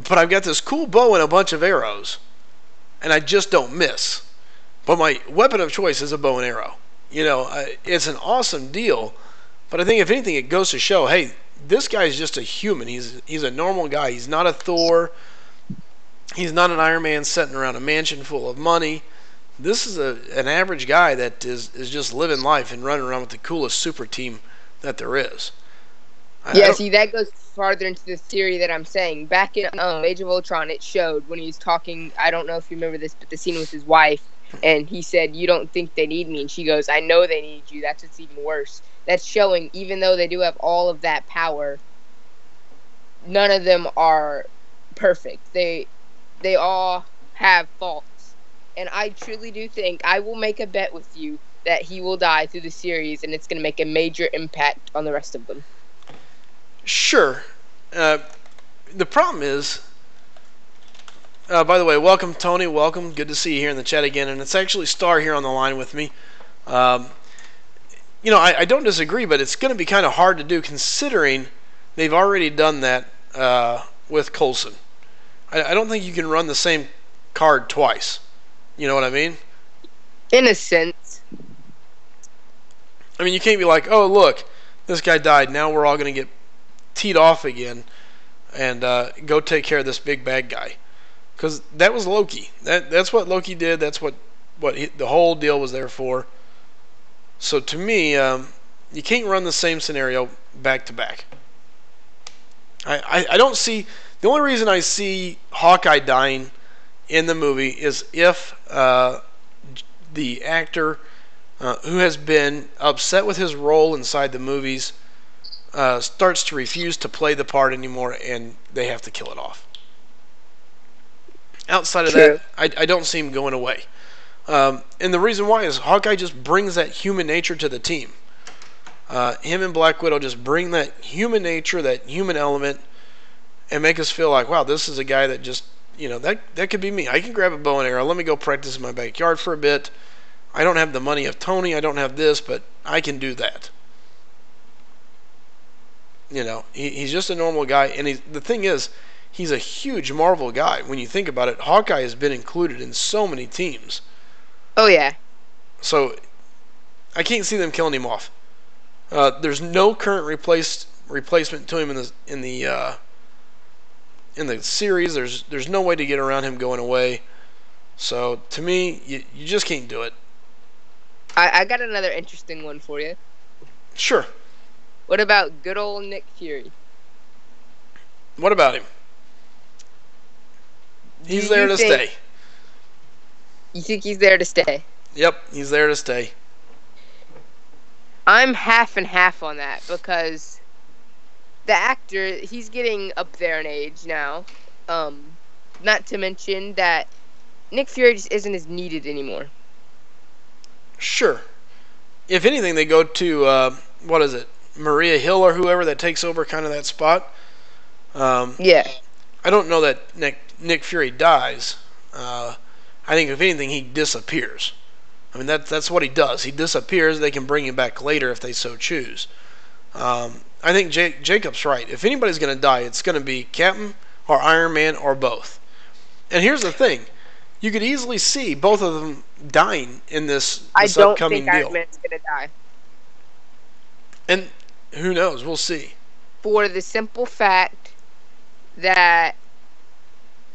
but I've got this cool bow and a bunch of arrows, and I just don't miss. But my weapon of choice is a bow and arrow. It's an awesome deal, but I think, if anything, it goes to show, hey, this guy's just a human. He's a normal guy. He's not a Thor. He's not an Iron Man sitting around a mansion full of money. This is an average guy that is just living life and running around with the coolest super team that there is. See, that goes farther into the theory that I'm saying. Back in Age of Ultron, it showed when he was talking, I don't know if you remember this, but the scene with his wife, and he said, "You don't think they need me?" And she goes, "I know they need you. That's what's even worse." That's showing, even though they do have all of that power, none of them are perfect. They all have faults. And I truly do think, I will make a bet with you that he will die through the series, and it's going to make a major impact on the rest of them. Sure. The problem is, by the way, welcome, Tony. Welcome. Good to see you here in the chat again. And it's actually Star here on the line with me. I don't disagree, but it's going to be kind of hard to do, considering they've already done that with Coulson. I don't think you can run the same card twice. You know what I mean? In a sense. I mean, you can't be like, oh, look, this guy died. Now we're all going to get teed off again and go take care of this big bad guy. Because that was Loki. That's what Loki did. That's what the whole deal was there for. So to me, you can't run the same scenario back to back. I don't see... The only reason I see Hawkeye dying in the movie is if the actor who has been upset with his role inside the movies starts to refuse to play the part anymore, and they have to kill it off. Outside of that, I don't see him going away. And the reason why is Hawkeye just brings that human nature to the team. Him and Black Widow just bring that human nature, that human element, and make us feel like, wow, this is a guy that just, that could be me. I can grab a bow and arrow. Let me go practice in my backyard for a bit. I don't have the money of Tony. I don't have this, but I can do that. He's just a normal guy. And the thing is, he's a huge Marvel guy. When you think about it, Hawkeye has been included in so many teams. Oh, yeah. So, I can't see them killing him off. There's no current replacement to him in the series. There's no way to get around him going away. So, to me, you just can't do it. I got another interesting one for you. Sure. What about good old Nick Fury? What about him? He's there to stay. You think he's there to stay? Yep, he's there to stay. I'm half and half on that, because the actor, he's getting up there in age now. Not to mention that Nick Fury just isn't as needed anymore. Sure. If anything, they go to, what is it, Maria Hill or whoever that takes over kind of that spot. Yeah. I don't know that Nick Fury dies. I think, if anything, he disappears. I mean, that's what he does. He disappears. They can bring him back later if they so choose. I think Jacob's right. If anybody's going to die, it's going to be Captain or Iron Man or both. And here's the thing. You could easily see both of them dying in this upcoming deal. I don't think Iron Man's going to die. And who knows? We'll see. For the simple fact that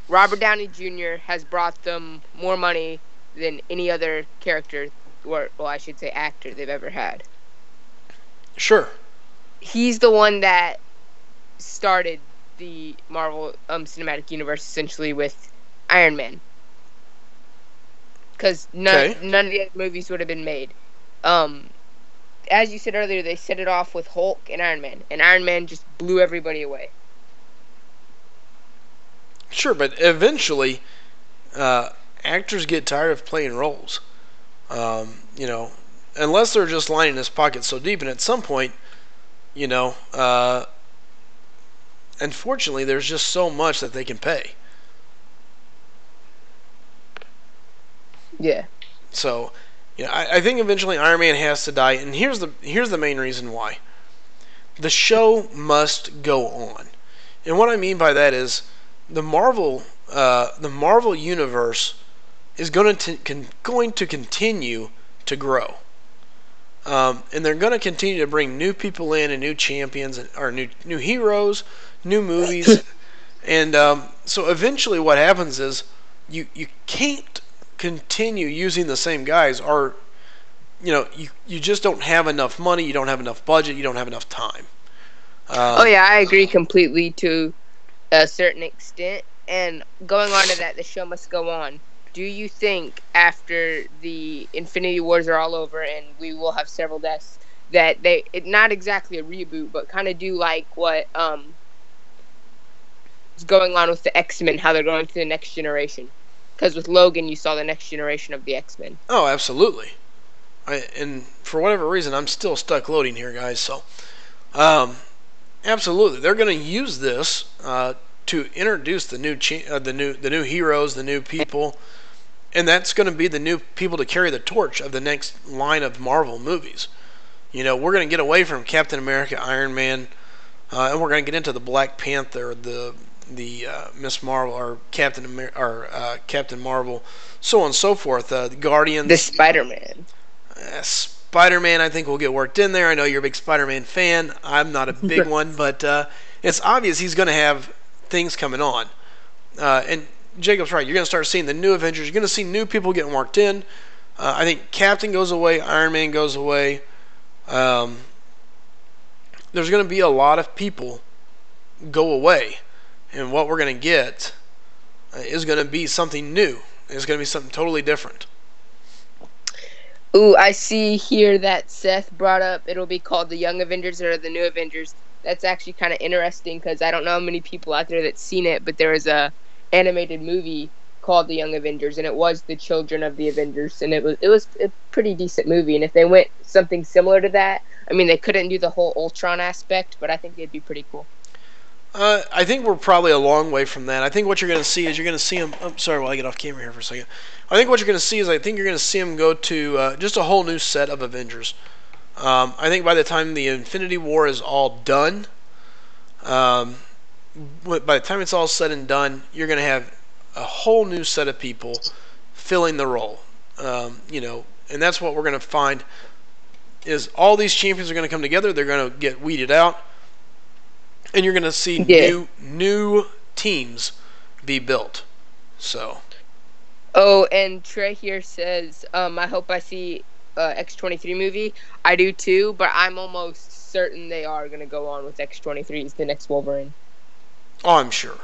Robert Downey Jr. has brought them more money than any other character, or, well, I should say actor, they've ever had. Sure. He's the one that started the Marvel Cinematic Universe, essentially, with Iron Man. Because none of the other movies would have been made. As you said earlier, they set it off with Hulk and Iron Man. And Iron Man just blew everybody away. Sure, but eventually, actors get tired of playing roles. You know, unless they're just lining his pocket so deep, and at some point, you know, unfortunately, there's just so much that they can pay. Yeah. So, you know, I think eventually Iron Man has to die, and here's the main reason why. The show must go on, and what I mean by that is the Marvel universe is going to continue to grow, and they're going to continue to bring new people in and new champions or new heroes, new movies, and so eventually what happens is you can't continue using the same guys, or you know, you just don't have enough money, you don't have enough budget, you don't have enough time. Oh yeah, I agree completely to a certain extent. And going on to that, the show must go on. Do you think after the Infinity Wars are all over and we will have several deaths, that not exactly a reboot, but kind of do like what is going on with the X-Men, how they're going to the next generation? Because with Logan, you saw the next generation of the X-Men. Oh, absolutely. And for whatever reason, I'm still stuck loading here, guys. So, absolutely, they're going to use this to introduce the new heroes, the new people, and that's going to be the new people to carry the torch of the next line of Marvel movies. You know, we're going to get away from Captain America, Iron Man, and we're going to get into the Black Panther, the Miss Marvel, or Captain Marvel, so on and so forth. The Guardians, the Spider-Man. Spider-Man, I think will get worked in there. I know you're a big Spider-Man fan. I'm not a big one, but it's obvious he's going to have things coming on. And Jacob's right. You're going to start seeing the new Avengers. You're going to see new people getting worked in. I think Captain goes away. Iron Man goes away. There's going to be a lot of people go away. And what we're going to get is going to be something new. It's going to be something totally different. Ooh, I see here that Seth brought up it'll be called the Young Avengers or the New Avengers. That's actually kind of interesting because I don't know how many people out there that's seen it, but there was a animated movie called The Young Avengers, and it was the children of the Avengers, and it was a pretty decent movie. And if they went something similar to that, I mean, they couldn't do the whole Ultron aspect, but I think it'd be pretty cool. I think we're probably a long way from that. I think what you're going to see is you're going to see him. I'm sorry, while I get off camera here for a second. I think what you're going to see is you're going to see him go to just a whole new set of Avengers. I think by the time the Infinity War is all done, by the time it's all said and done, you're going to have a whole new set of people filling the role. You know, and that's what we're going to find is all these champions are going to come together. They're going to get weeded out. And you're going to see new teams be built. So. Oh, and Trey here says, I hope I see X-23 movie. I do too, but I'm almost certain they are going to go on with X-23 as the next Wolverine. Oh, I'm sure.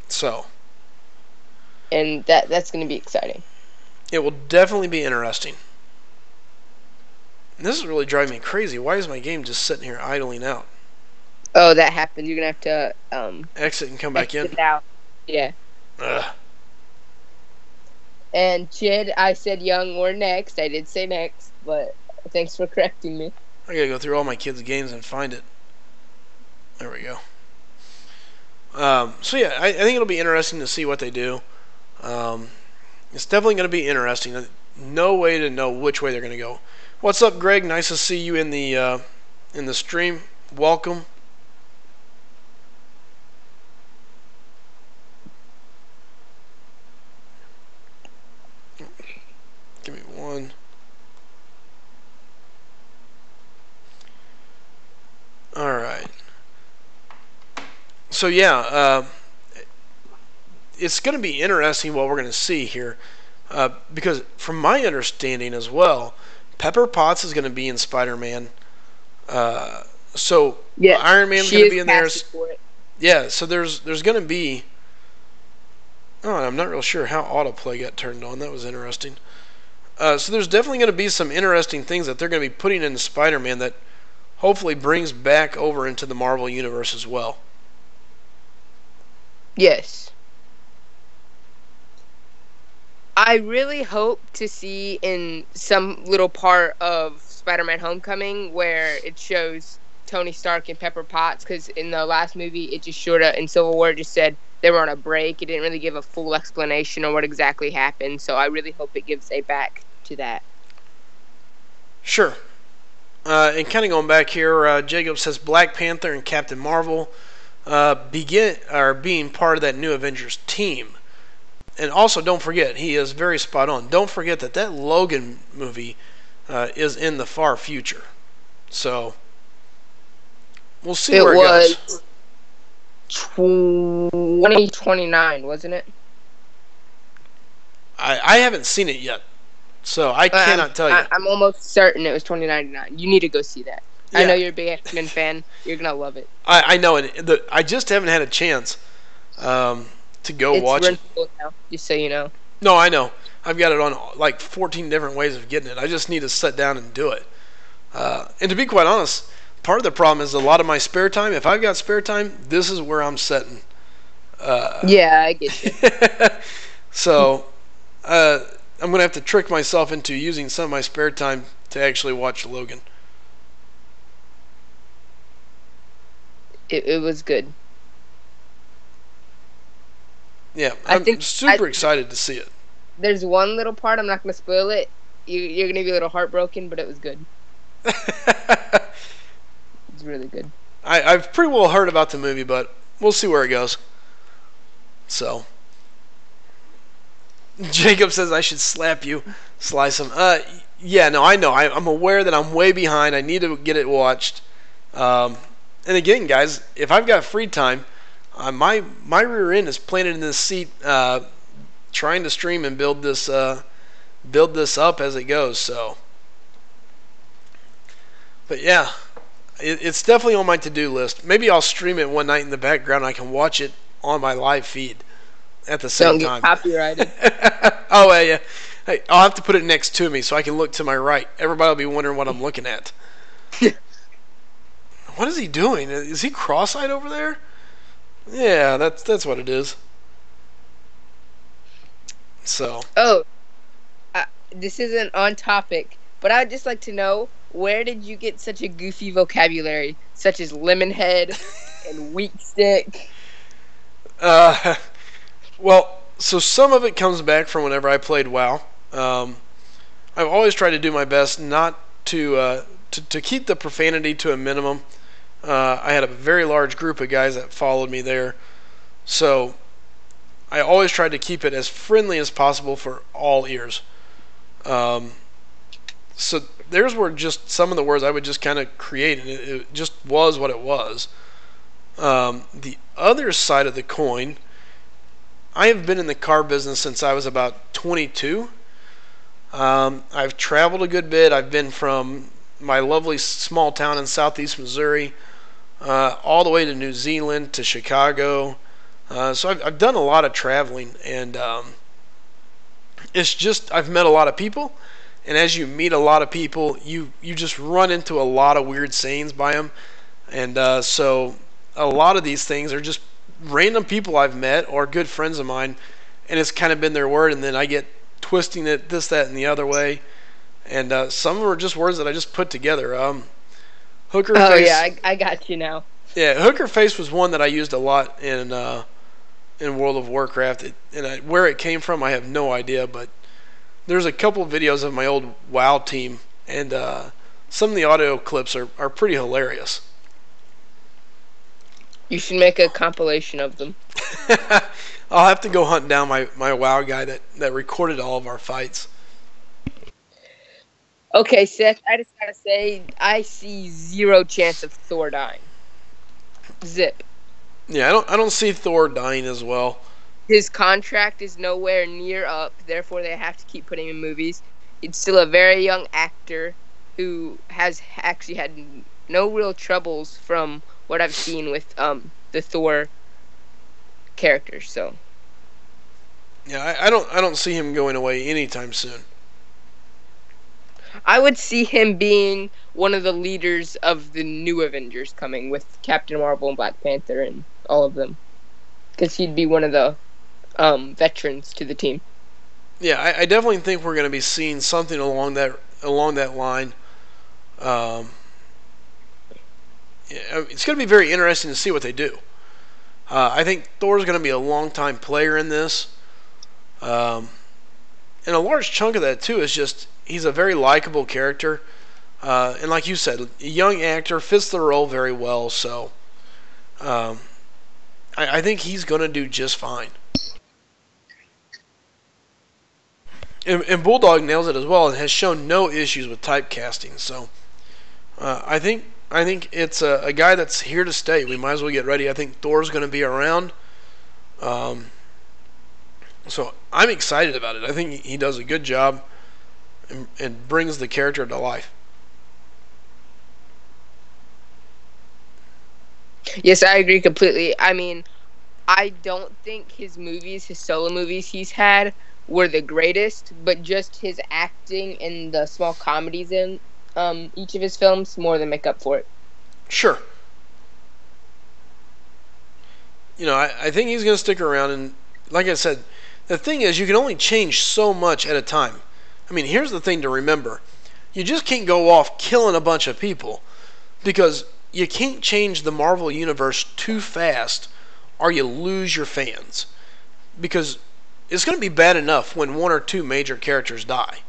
So. And that's going to be exciting. It will definitely be interesting. This is really driving me crazy. Why is my game just sitting here idling out? Oh, that happened. You're going to have to... exit and come back in? Out. Yeah. Ugh. And Chid, I said young or next. I did say next, but thanks for correcting me. I gotta go through all my kids' games and find it. There we go. So yeah, I think it'll be interesting to see what they do. It's definitely going to be interesting. No way to know which way they're going to go. What's up, Greg? Nice to see you in the stream. Welcome. Give me one. All right. So yeah, it's going to be interesting what we're going to see here, because from my understanding as well, Pepper Potts is going to be in Spider-Man. So yeah, Iron Man's going to be in there. Yeah, so there's going to be. Oh, I'm not real sure how autoplay got turned on. That was interesting. So there's definitely going to be some interesting things that they're going to be putting into Spider-Man that hopefully brings back over into the Marvel Universe as well. Yes. I really hope to see in some little part of Spider-Man Homecoming where it shows Tony Stark and Pepper Potts, because in the last movie it just showed up in Civil War, it just said they were on a break. It didn't really give a full explanation on what exactly happened, so I really hope it gives a back to that. Sure. And kind of going back here, Jacob says Black Panther and Captain Marvel being part of that new Avengers team. And also, don't forget, he is very spot on. Don't forget that Logan movie is in the far future. So, we'll see where it goes. It was 2029, wasn't it? I haven't seen it yet, so I cannot tell you. I'm almost certain it was 2099. You need to go see that. Yeah. I know you're a big X-Men fan. You're going to love it. I know, and I just haven't had a chance to go watch it. Now, just so you know. No, I know. I've got it on like 14 different ways of getting it. I just need to sit down and do it. And to be quite honest, part of the problem is a lot of my spare time. If I've got spare time, this is where I'm sitting. Yeah, I get you. So, I'm going to have to trick myself into using some of my spare time to actually watch Logan. It was good. Yeah, I'm super excited to see it. There's one little part, I'm not going to spoil it. You're going to be a little heartbroken, but it was good. It's really good. I've pretty well heard about the movie, but we'll see where it goes. So, Jacob says I should slap you, slice him. Yeah, no, I know. I'm aware that I'm way behind. I need to get it watched. And again, guys, if I've got free time, my rear end is planted in this seat, trying to stream and build this up as it goes. So, but yeah, it's definitely on my to-do list. Maybe I'll stream it one night in the background. And I can watch it on my live feed at the same time. Don't get copyrighted. Oh yeah. Hey, I'll have to put it next to me so I can look to my right. Everybody will be wondering what I'm looking at. What is he doing? Is he cross-eyed over there? Yeah, that's what it is. So. Oh, this isn't on topic, but I'd just like to know, where did you get such a goofy vocabulary, such as lemon head and weak stick? Well, so some of it comes back from whenever I played WoW. I've always tried to do my best not to keep the profanity to a minimum. I had a very large group of guys that followed me there, so I always tried to keep it as friendly as possible for all ears. So there's where just some of the words I would just kind of create, and it just was what it was. The other side of the coin, I have been in the car business since I was about 22. I've traveled a good bit. I've been from my lovely small town in southeast Missouri all the way to New Zealand to Chicago. So I've done a lot of traveling, and it's just I've met a lot of people, and as you meet a lot of people, you just run into a lot of weird sayings by them, and so a lot of these things are just random people I've met or good friends of mine, and it's kind of been their word, and then I get twisting it this, that, and the other way, and some are just words that I just put together. Hooker face. Oh yeah, I got you now. Yeah, hooker face was one that I used a lot in World of Warcraft, where it came from I have no idea, but there's a couple of videos of my old WoW team, and some of the audio clips are pretty hilarious. You should make a compilation of them. I'll have to go hunt down my WoW guy that recorded all of our fights. Okay, Seth, I just gotta say, I see zero chance of Thor dying. Zip. Yeah, I don't see Thor dying as well. His contract is nowhere near up, therefore they have to keep putting him in movies. It's still a very young actor who has actually had no real troubles from what I've seen with the Thor characters. So. Yeah, I don't see him going away anytime soon. I would see him being one of the leaders of the new Avengers coming with Captain Marvel and Black Panther and all of them. because he'd be one of the veterans to the team. Yeah, I definitely think we're going to be seeing something along that line. It's going to be very interesting to see what they do. I think Thor's going to be a long-time player in this. And a large chunk of that, too, is just he's a very likable character. And like you said, a young actor, fits the role very well. So I think he's going to do just fine. And Bulldog nails it as well and has shown no issues with typecasting. So I think it's a guy that's here to stay. We might as well get ready. I think Thor's going to be around. So I'm excited about it. I think he does a good job and brings the character to life. Yes, I agree completely. I mean, I don't think his solo movies he's had, were the greatest, but just his acting in the small comedies in each of his films more than make up for it. Sure. I think he's going to stick around, and like I said, the thing is, you can only change so much at a time. I mean, here's the thing to remember. You just can't go off killing a bunch of people, because you can't change the Marvel Universe too fast or you lose your fans. Because it's going to be bad enough when one or two major characters die.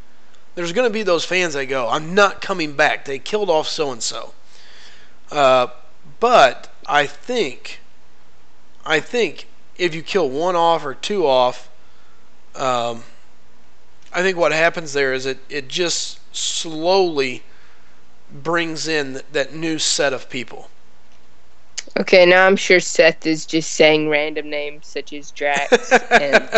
There's going to be those fans that go, I'm not coming back. They killed off so-and-so. But I think if you kill one off or two off, I think what happens there is it just slowly brings in that new set of people. Okay, now I'm sure Seth is just saying random names such as Drax and...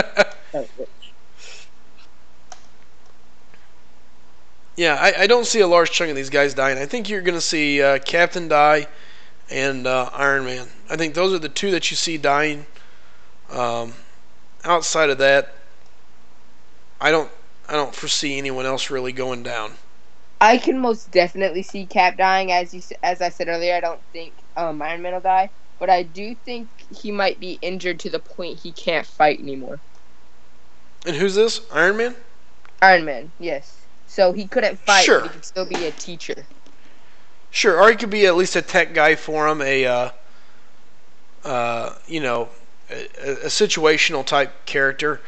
Yeah, I don't see a large chunk of these guys dying. I think you're going to see Captain die and Iron Man. I think those are the two that you see dying. Outside of that, I don't foresee anyone else really going down. I can most definitely see Cap dying. As I said earlier, I don't think Iron Man will die, but I do think he might be injured to the point he can't fight anymore. And who's this? Iron Man? Iron Man, yes. So he couldn't fight, sure, but he could still be a teacher. Sure, or he could be at least a tech guy for him, a situational type character.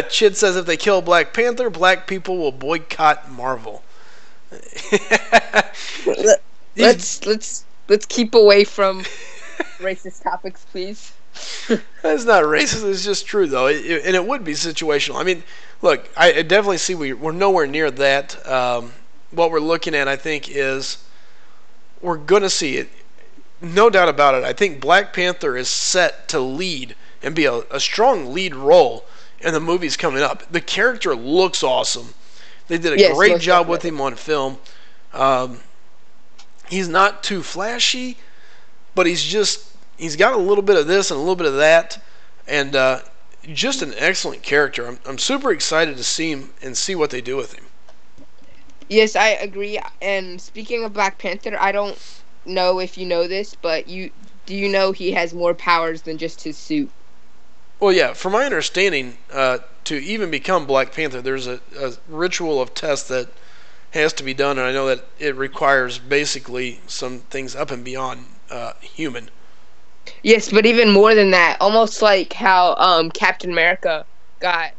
Chid says if they kill Black Panther, black people will boycott Marvel. Let's keep away from racist topics, please. That's not racist. It's just true, though, and it would be situational. I mean, look, I definitely see we're nowhere near that. What we're looking at, I think, is we're going to see it. No doubt about it. I think Black Panther is set to lead and be a strong lead role in the movies coming up. The character looks awesome. They did a great job with him on film. He's not too flashy, but he's got a little bit of this and a little bit of that, and just an excellent character. I'm super excited to see him and see what they do with him. Yes, I agree. And speaking of Black Panther, I don't know if you know this, but do you know he has more powers than just his suit? Well, yeah. From my understanding, to even become Black Panther, there's a ritual of tests that has to be done, and I know that it requires basically some things up and beyond human. Yes, but even more than that, almost like how Captain America got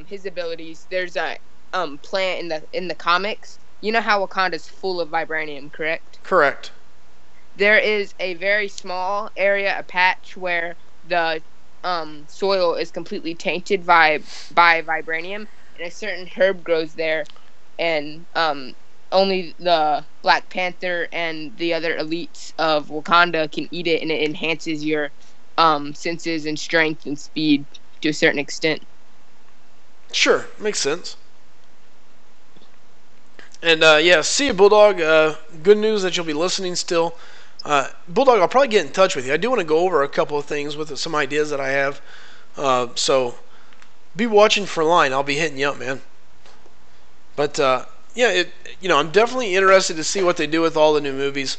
his abilities. There's a plant in the comics. You know how Wakanda's full of vibranium, correct? Correct. There is a very small area, a patch, where the soil is completely tainted by vibranium, and a certain herb grows there, and only the Black Panther and the other elites of Wakanda can eat it, and it enhances your senses and strength and speed to a certain extent. Sure, makes sense. And yeah, see you, Bulldog. Good news that you'll be listening still. Bulldog, I'll probably get in touch with you. I do want to go over a couple of things with some ideas that I have. So be watching for line. I'll be hitting you up, man. But yeah, I'm definitely interested to see what they do with all the new movies.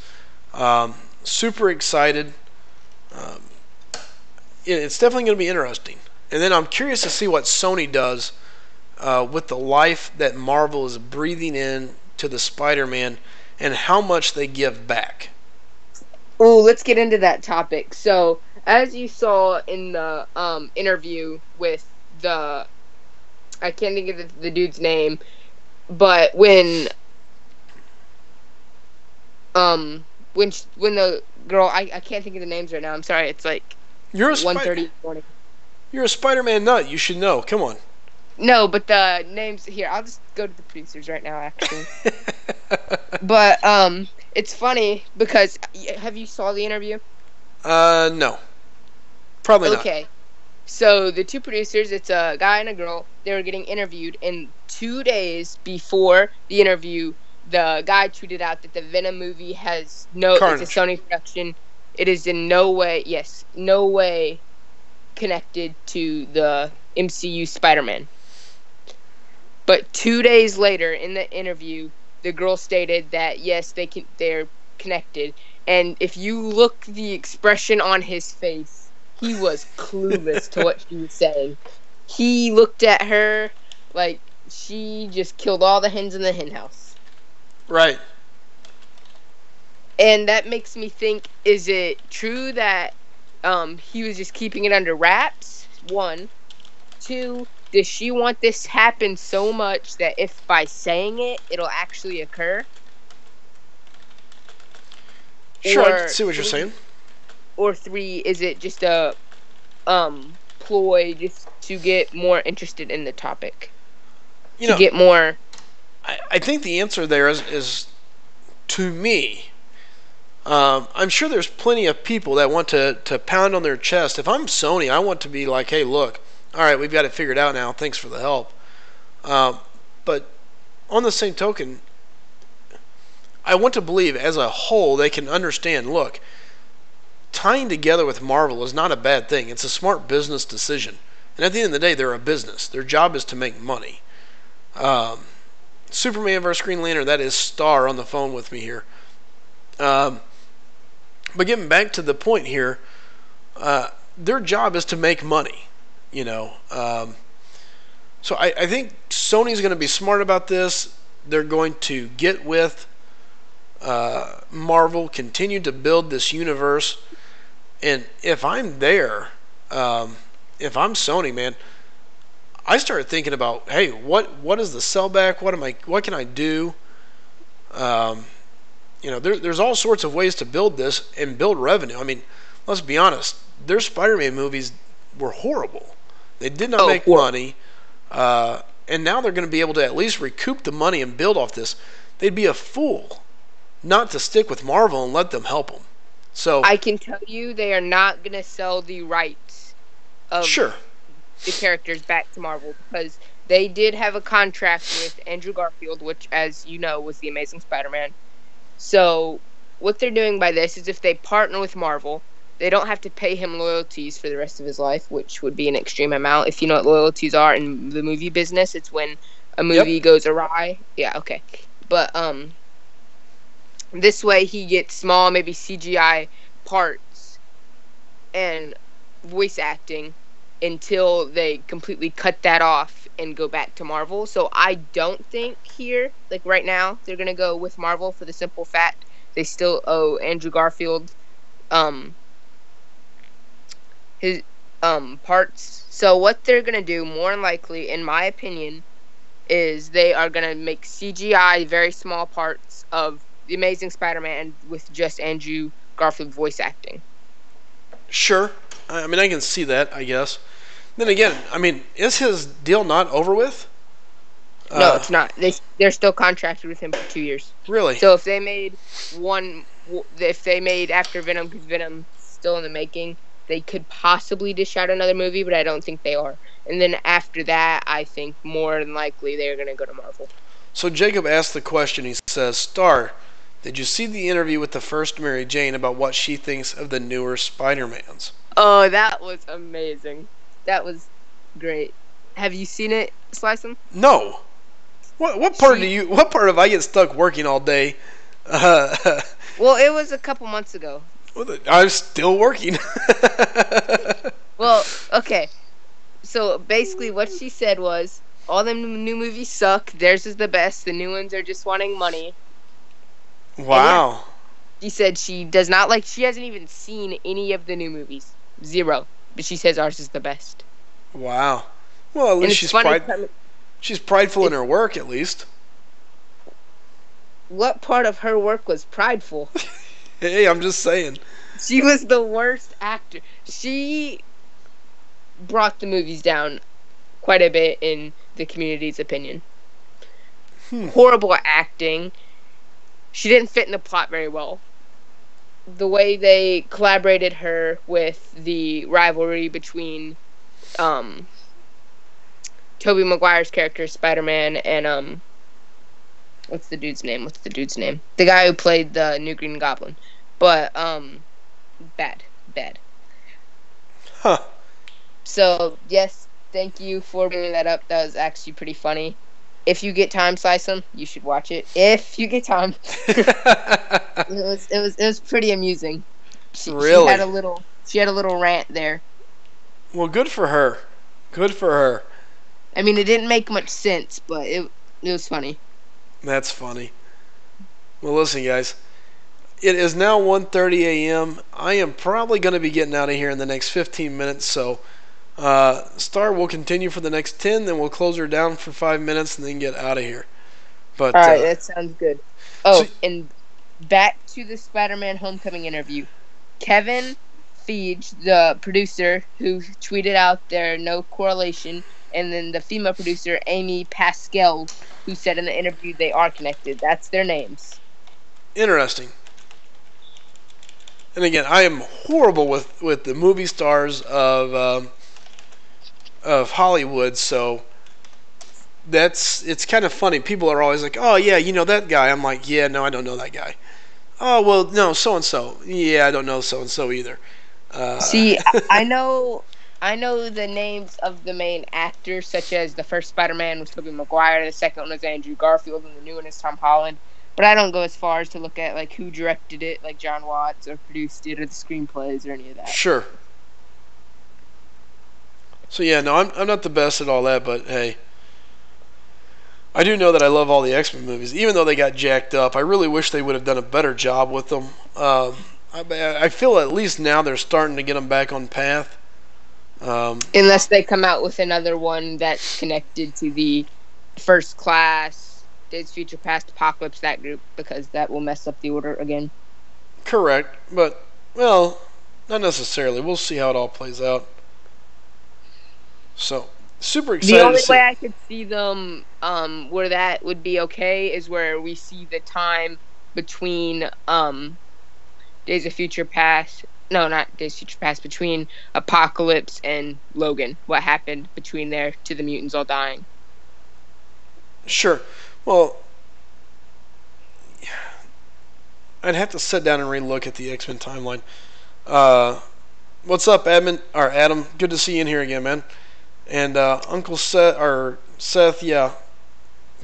Super excited. it's definitely going to be interesting. And then I'm curious to see what Sony does with the life that Marvel is breathing in to the Spider-Man and how much they give back. Oh, let's get into that topic. So, as you saw in the interview with I can't think of the dude's name, but when the girl, I can't think of the names right now. I'm sorry. It's like you're a 1:30 in the morning. You're a Spider-Man nut. You should know. Come on. No, but the names here. I'll just go to the producers right now, actually. But it's funny because have you saw the interview? No. Probably not. Okay. So the two producers, it's a guy and a girl. They were getting interviewed, and 2 days before the interview, the guy tweeted out that the Venom movie has Carnage. It's a Sony production. It is in no way connected to the MCU Spider-Man. But 2 days later, in the interview, the girl stated that yes, they're connected. And if you look the expression on his face, he was clueless to what she was saying. He looked at her like she just killed all the hens in the hen house. Right. And that makes me think, is it true that he was just keeping it under wraps? 1. 2, does she want this to happen so much that if by saying it, it'll actually occur? Sure, I can see what you're saying. Or 3, is it just a ploy just to get more interested in the topic? Get more... I think the answer there is to me, I'm sure there's plenty of people that want to pound on their chest. If I'm Sony, I want to be like, hey, look, all right, we've got it figured out now. Thanks for the help. But on the same token, I want to believe as a whole they can understand, look, tying together with Marvel is not a bad thing. It's a smart business decision. And at the end of the day, they're a business. Their job is to make money. Superman vs. Green Lantern, that is Star on the phone with me here. But getting back to the point here, their job is to make money, So I think Sony's going to be smart about this. They're going to get with Marvel, continue to build this universe. And if I'm there, if I'm Sony, man, I started thinking about, hey, what is the sellback? What can I do? There's all sorts of ways to build this and build revenue. I mean, let's be honest. Their Spider-Man movies were horrible. They did not make money, and now they're going to be able to at least recoup the money and build off this. They'd be a fool not to stick with Marvel and let them help them. So I can tell you, they are not going to sell the rights of the characters back to Marvel because they did have a contract with Andrew Garfield, which, as you know, was the Amazing Spider-Man. So what they're doing by this is if they partner with Marvel, they don't have to pay him royalties for the rest of his life, which would be an extreme amount. If you know what royalties are in the movie business, it's when a movie goes awry. Yeah, okay. But this way he gets small, maybe CGI parts and voice acting until they completely cut that off and go back to Marvel. So I don't think here, like right now, they're going to go with Marvel for the simple fact they still owe Andrew Garfield his parts. So what they're going to do, more than likely, in my opinion, is they are going to make CGI very small parts of the Amazing Spider-Man with just Andrew Garfield voice acting. Sure. I mean, I can see that, I guess. Then again, I mean, is his deal not over with? No, it's not. They're still contracted with him for 2 years. Really? So if they made after Venom, because Venom's still in the making, they could possibly dish out another movie, but I don't think they are. And then after that, I think more than likely they're going to go to Marvel. So Jacob asked the question, he says, Star, did you see the interview with the first Mary Jane about what she thinks of the newer Spider-Mans? Oh, that was amazing. That was great. Have you seen it, Slice 'em? No. What part of I get stuck working all day? Well, it was a couple months ago. I'm still working. Well, okay. So basically, what she said was, all the new movies suck. Theirs is the best. The new ones are just wanting money. Wow. Yeah, she said she does not like. She hasn't even seen any of the new movies. 0. But she says ours is the best. Wow. Well, at least she's prideful in her work, at least. What part of her work was prideful? Hey, I'm just saying. She was the worst actor. She brought the movies down quite a bit in the community's opinion. Horrible acting. She didn't fit in the plot very well. The way they collaborated her with the rivalry between Tobey Maguire's character Spider-Man and what's the dude's name? The guy who played the new Green Goblin. But bad. Huh. So yes, thank you for bringing that up. That was actually pretty funny. If you get time, Slice 'em, you should watch it. If you get time. It was pretty amusing. Really? She had a little rant there. Well, good for her. Good for her. I mean, it didn't make much sense, but it was funny. That's funny. Well, listen, guys. It is now 1:30 a.m. I am probably going to be getting out of here in the next 15 minutes, so Star will continue for the next 10, then we'll close her down for 5 minutes and then get out of here. But all right, that sounds good. Oh, so, and back to the Spider-Man Homecoming interview. Kevin Feige, the producer, who tweeted out there no correlation, and then the female producer, Amy Pascal, who said in the interview they are connected. That's their names. Interesting. And again, I am horrible with the movie stars of Hollywood, so it's kind of funny. People are always like, "Oh yeah, you know that guy." I'm like, "Yeah, no, I don't know that guy." "Oh well, no, so and so." "Yeah, I don't know so and so either." See, I know the names of the main actors, such as the first Spider-Man was Tobey Maguire, the second one was Andrew Garfield, and the new one is Tom Holland. But I don't go as far as to look at like who directed it, like John Watts, or produced it, or the screenplays, or any of that. Sure. So yeah, no, I'm not the best at all that, but hey, I do know that I love all the X-Men movies, even though they got jacked up. I really wish they would have done a better job with them. I feel at least now they're starting to get them back on path. Unless they come out with another one that's connected to the First Class, Days of Future Past, Apocalypse, that group, because that will mess up the order again. Correct, but, well, not necessarily. We'll see how it all plays out. So, super excited. The only way I could see them where that would be okay is where we see the time between Days of Future Past. No, not Days of Future Past. Between Apocalypse and Logan. What happened between there to the mutants all dying. Sure. Well, I'd have to sit down and relook at the X-Men timeline. What's up, Adam? Good to see you in here again, man. And Uncle Seth, yeah.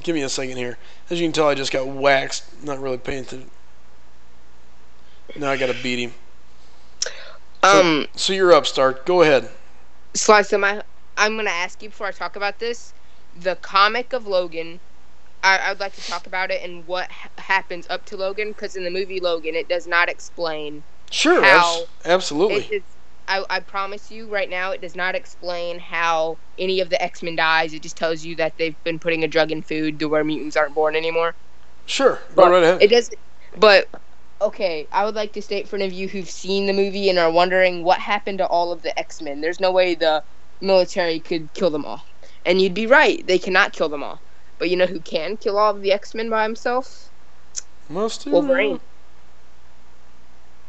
Give me a second here. As you can tell, I just got waxed. Not really paying attention. Now I gotta beat him. So you're up, Stark. Go ahead. Slice, I'm gonna ask you before I talk about this. The comic of Logan, I would like to talk about it and what happens up to Logan, because in the movie Logan, it does not explain. Sure, absolutely. I promise you right now, it does not explain how any of the X-Men dies. It just tells you that they've been putting a drug in food to where mutants aren't born anymore. Sure, go right ahead. It does, but okay, I would like to state for any of you who've seen the movie and are wondering what happened to all of the X-Men. There's no way the military could kill them all. And you'd be right, they cannot kill them all. But you know who can kill all of the X-Men by himself? Wolverine.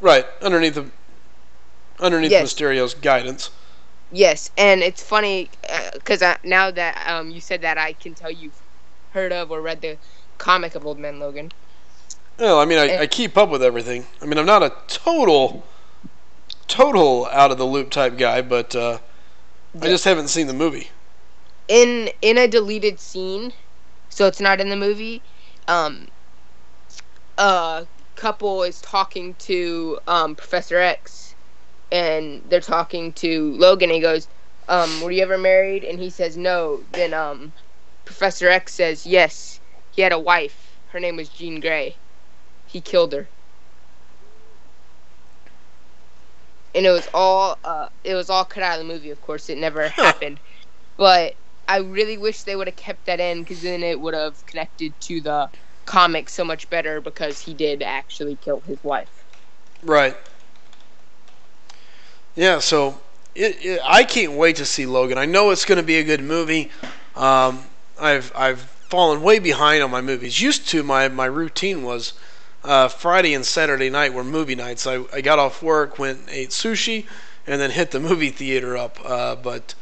Right, underneath Mysterio's guidance. Yes, and it's funny because now that you said that, I can tell you've heard of or read the comic of Old Man Logan. Well, I mean, I keep up with everything. I mean, I'm not a total out of the loop type guy, but I just haven't seen the movie. In a deleted scene, so it's not in the movie, a couple is talking to Professor X, and they're talking to Logan. And he goes, "Were you ever married?" And he says, "No." Then Professor X says, "Yes, he had a wife. Her name was Jean Grey. He killed her." And it was all cut out of the movie. Of course, it never happened. But I really wish they would have kept that in, because then it would have connected to the comic so much better, because he did actually kill his wife. Right. Yeah, so I can't wait to see Logan. I know it's going to be a good movie. I've fallen way behind on my movies. Used to, my routine was Friday and Saturday night were movie nights. I got off work, went and ate sushi, and then hit the movie theater up. But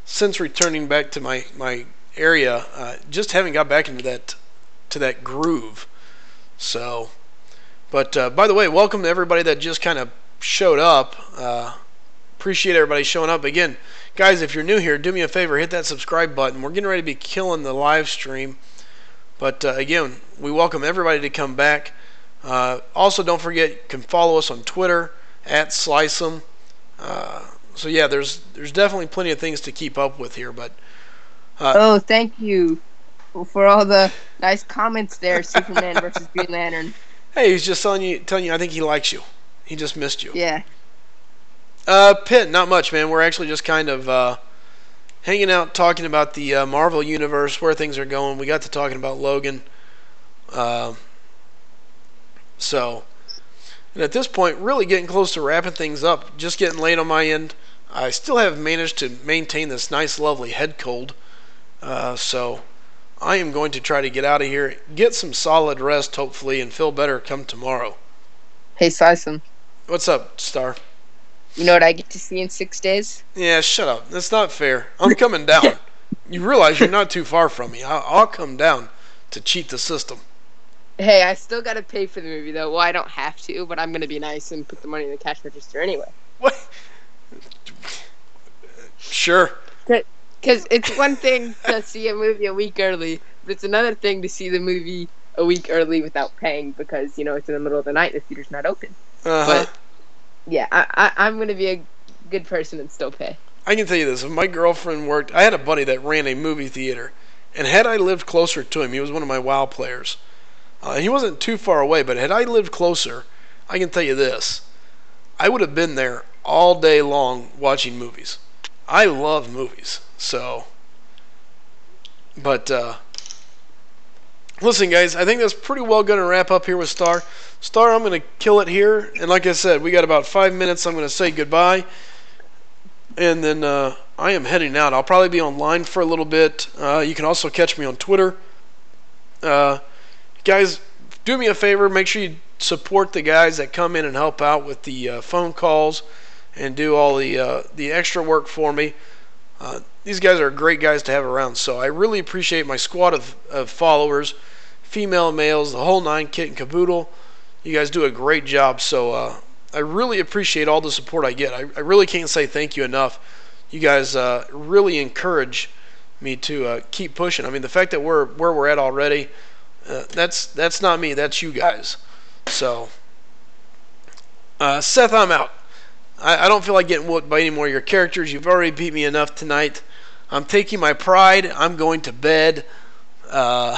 since returning back to my area, just haven't got back into that groove. So, but by the way, welcome to everybody that just kind of showed up. Appreciate everybody showing up. Again, guys, if you're new here, do me a favor, hit that subscribe button. We're getting ready to be killing the live stream. But again, we welcome everybody to come back. Also, don't forget, you can follow us on Twitter @SliceEm. So yeah, there's definitely plenty of things to keep up with here. But oh, thank you for all the nice comments there, Superman versus Green Lantern. Hey, he's just telling you I think he likes you. He just missed you. Yeah. Pitt, not much, man. We're actually just kind of hanging out, talking about the Marvel Universe, where things are going. We got to talking about Logan. So, and at this point, really getting close to wrapping things up. Just getting late on my end. I still have managed to maintain this nice, lovely head cold. So, I am going to try to get out of here, get some solid rest, hopefully, and feel better come tomorrow. Hey, Sison. What's up, Star? You know what I get to see in 6 days? Yeah, shut up. That's not fair. I'm coming down. You realize you're not too far from me. I'll come down to cheat the system. Hey, I still gotta pay for the movie, though. Well, I don't have to, but I'm gonna be nice and put the money in the cash register anyway. What? Sure. Because it's one thing to see a movie a week early, but it's another thing to see the movie a week early without paying, because, you know, it's in the middle of the night and the theater's not open. But, yeah, I'm going to be a good person and still pay. I can tell you this. If my girlfriend worked... I had a buddy that ran a movie theater, and had I lived closer to him, he was one of my WoW players. He wasn't too far away, but had I lived closer, I can tell you this. I would have been there all day long watching movies. I love movies, so... But, listen, guys, I think that's pretty well going to wrap up here with Star. Star, I'm going to kill it here. And like I said, we got about 5 minutes. I'm going to say goodbye. And then I am heading out. I'll probably be online for a little bit. You can also catch me on Twitter. Guys, do me a favor. Make sure you support the guys that come in and help out with the phone calls and do all the extra work for me. These guys are great guys to have around. So I really appreciate my squad of followers, female, males, the whole nine, kit and caboodle. You guys do a great job. So I really appreciate all the support I get. I really can't say thank you enough. You guys really encourage me to keep pushing. I mean, the fact that we're where we're at already, that's not me. That's you guys. So, Seth, I'm out. I don't feel like getting whooped by any more of your characters. You've already beat me enough tonight. I'm taking my pride. I'm going to bed. I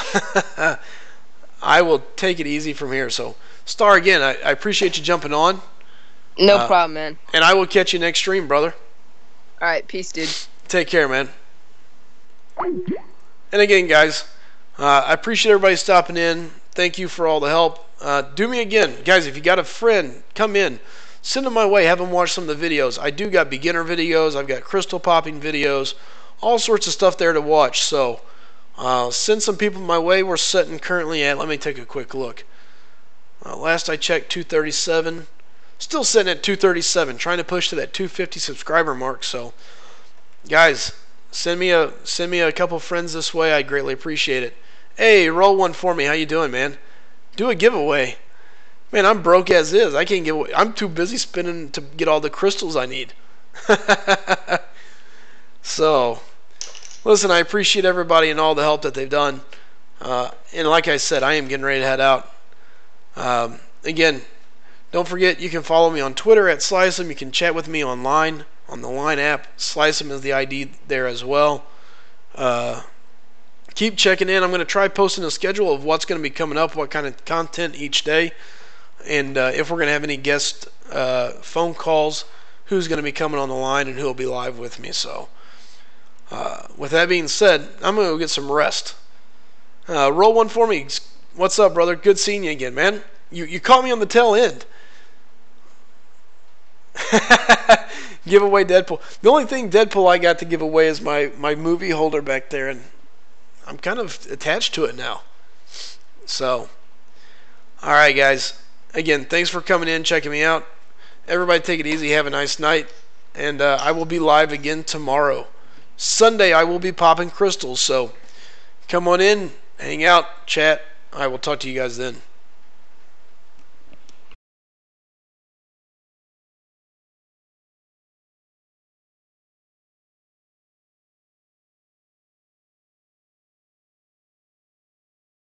will take it easy from here. So, Star, again, I appreciate you jumping on. No problem, man. And I will catch you next stream, brother. All right, peace, dude. Take care, man. And again, guys, I appreciate everybody stopping in. Thank you for all the help. Do me again. Guys, if you got a friend, come in. Send them my way. Have them watch some of the videos. I do got beginner videos. I've got crystal popping videos. All sorts of stuff there to watch. So send some people my way. We're sitting currently at, let me take a quick look. Last I checked, 237. Still sitting at 237. Trying to push to that 250 subscriber mark. So, guys, send me a couple friends this way. I greatly appreciate it. Hey, roll one for me. How you doing, man? Do a giveaway. Man, I'm broke as is. I can't give away. I'm too busy spinning to get all the crystals I need. So, listen, I appreciate everybody and all the help that they've done. And like I said, I am getting ready to head out. Again, Don't forget, you can follow me on Twitter at Slice'em. You can chat with me online on the Line app. Slice'em is the ID there as well. Keep checking in. I'm going to try posting a schedule of what's going to be coming up, what kind of content each day, and if we're going to have any guest phone calls, who's going to be coming on the line and who will be live with me. So, with that being said, I'm going to go get some rest. Roll one for me. What's up, brother? Good seeing you again, man. You caught me on the tail end. Give away Deadpool. The only thing Deadpool I got to give away is my movie holder back there, and I'm kind of attached to it now. So, alright guys. Again, thanks for coming in, checking me out. Everybody take it easy, have a nice night. And I will be live again tomorrow. Sunday I will be popping crystals, so come on in, hang out, chat. I will talk to you guys then.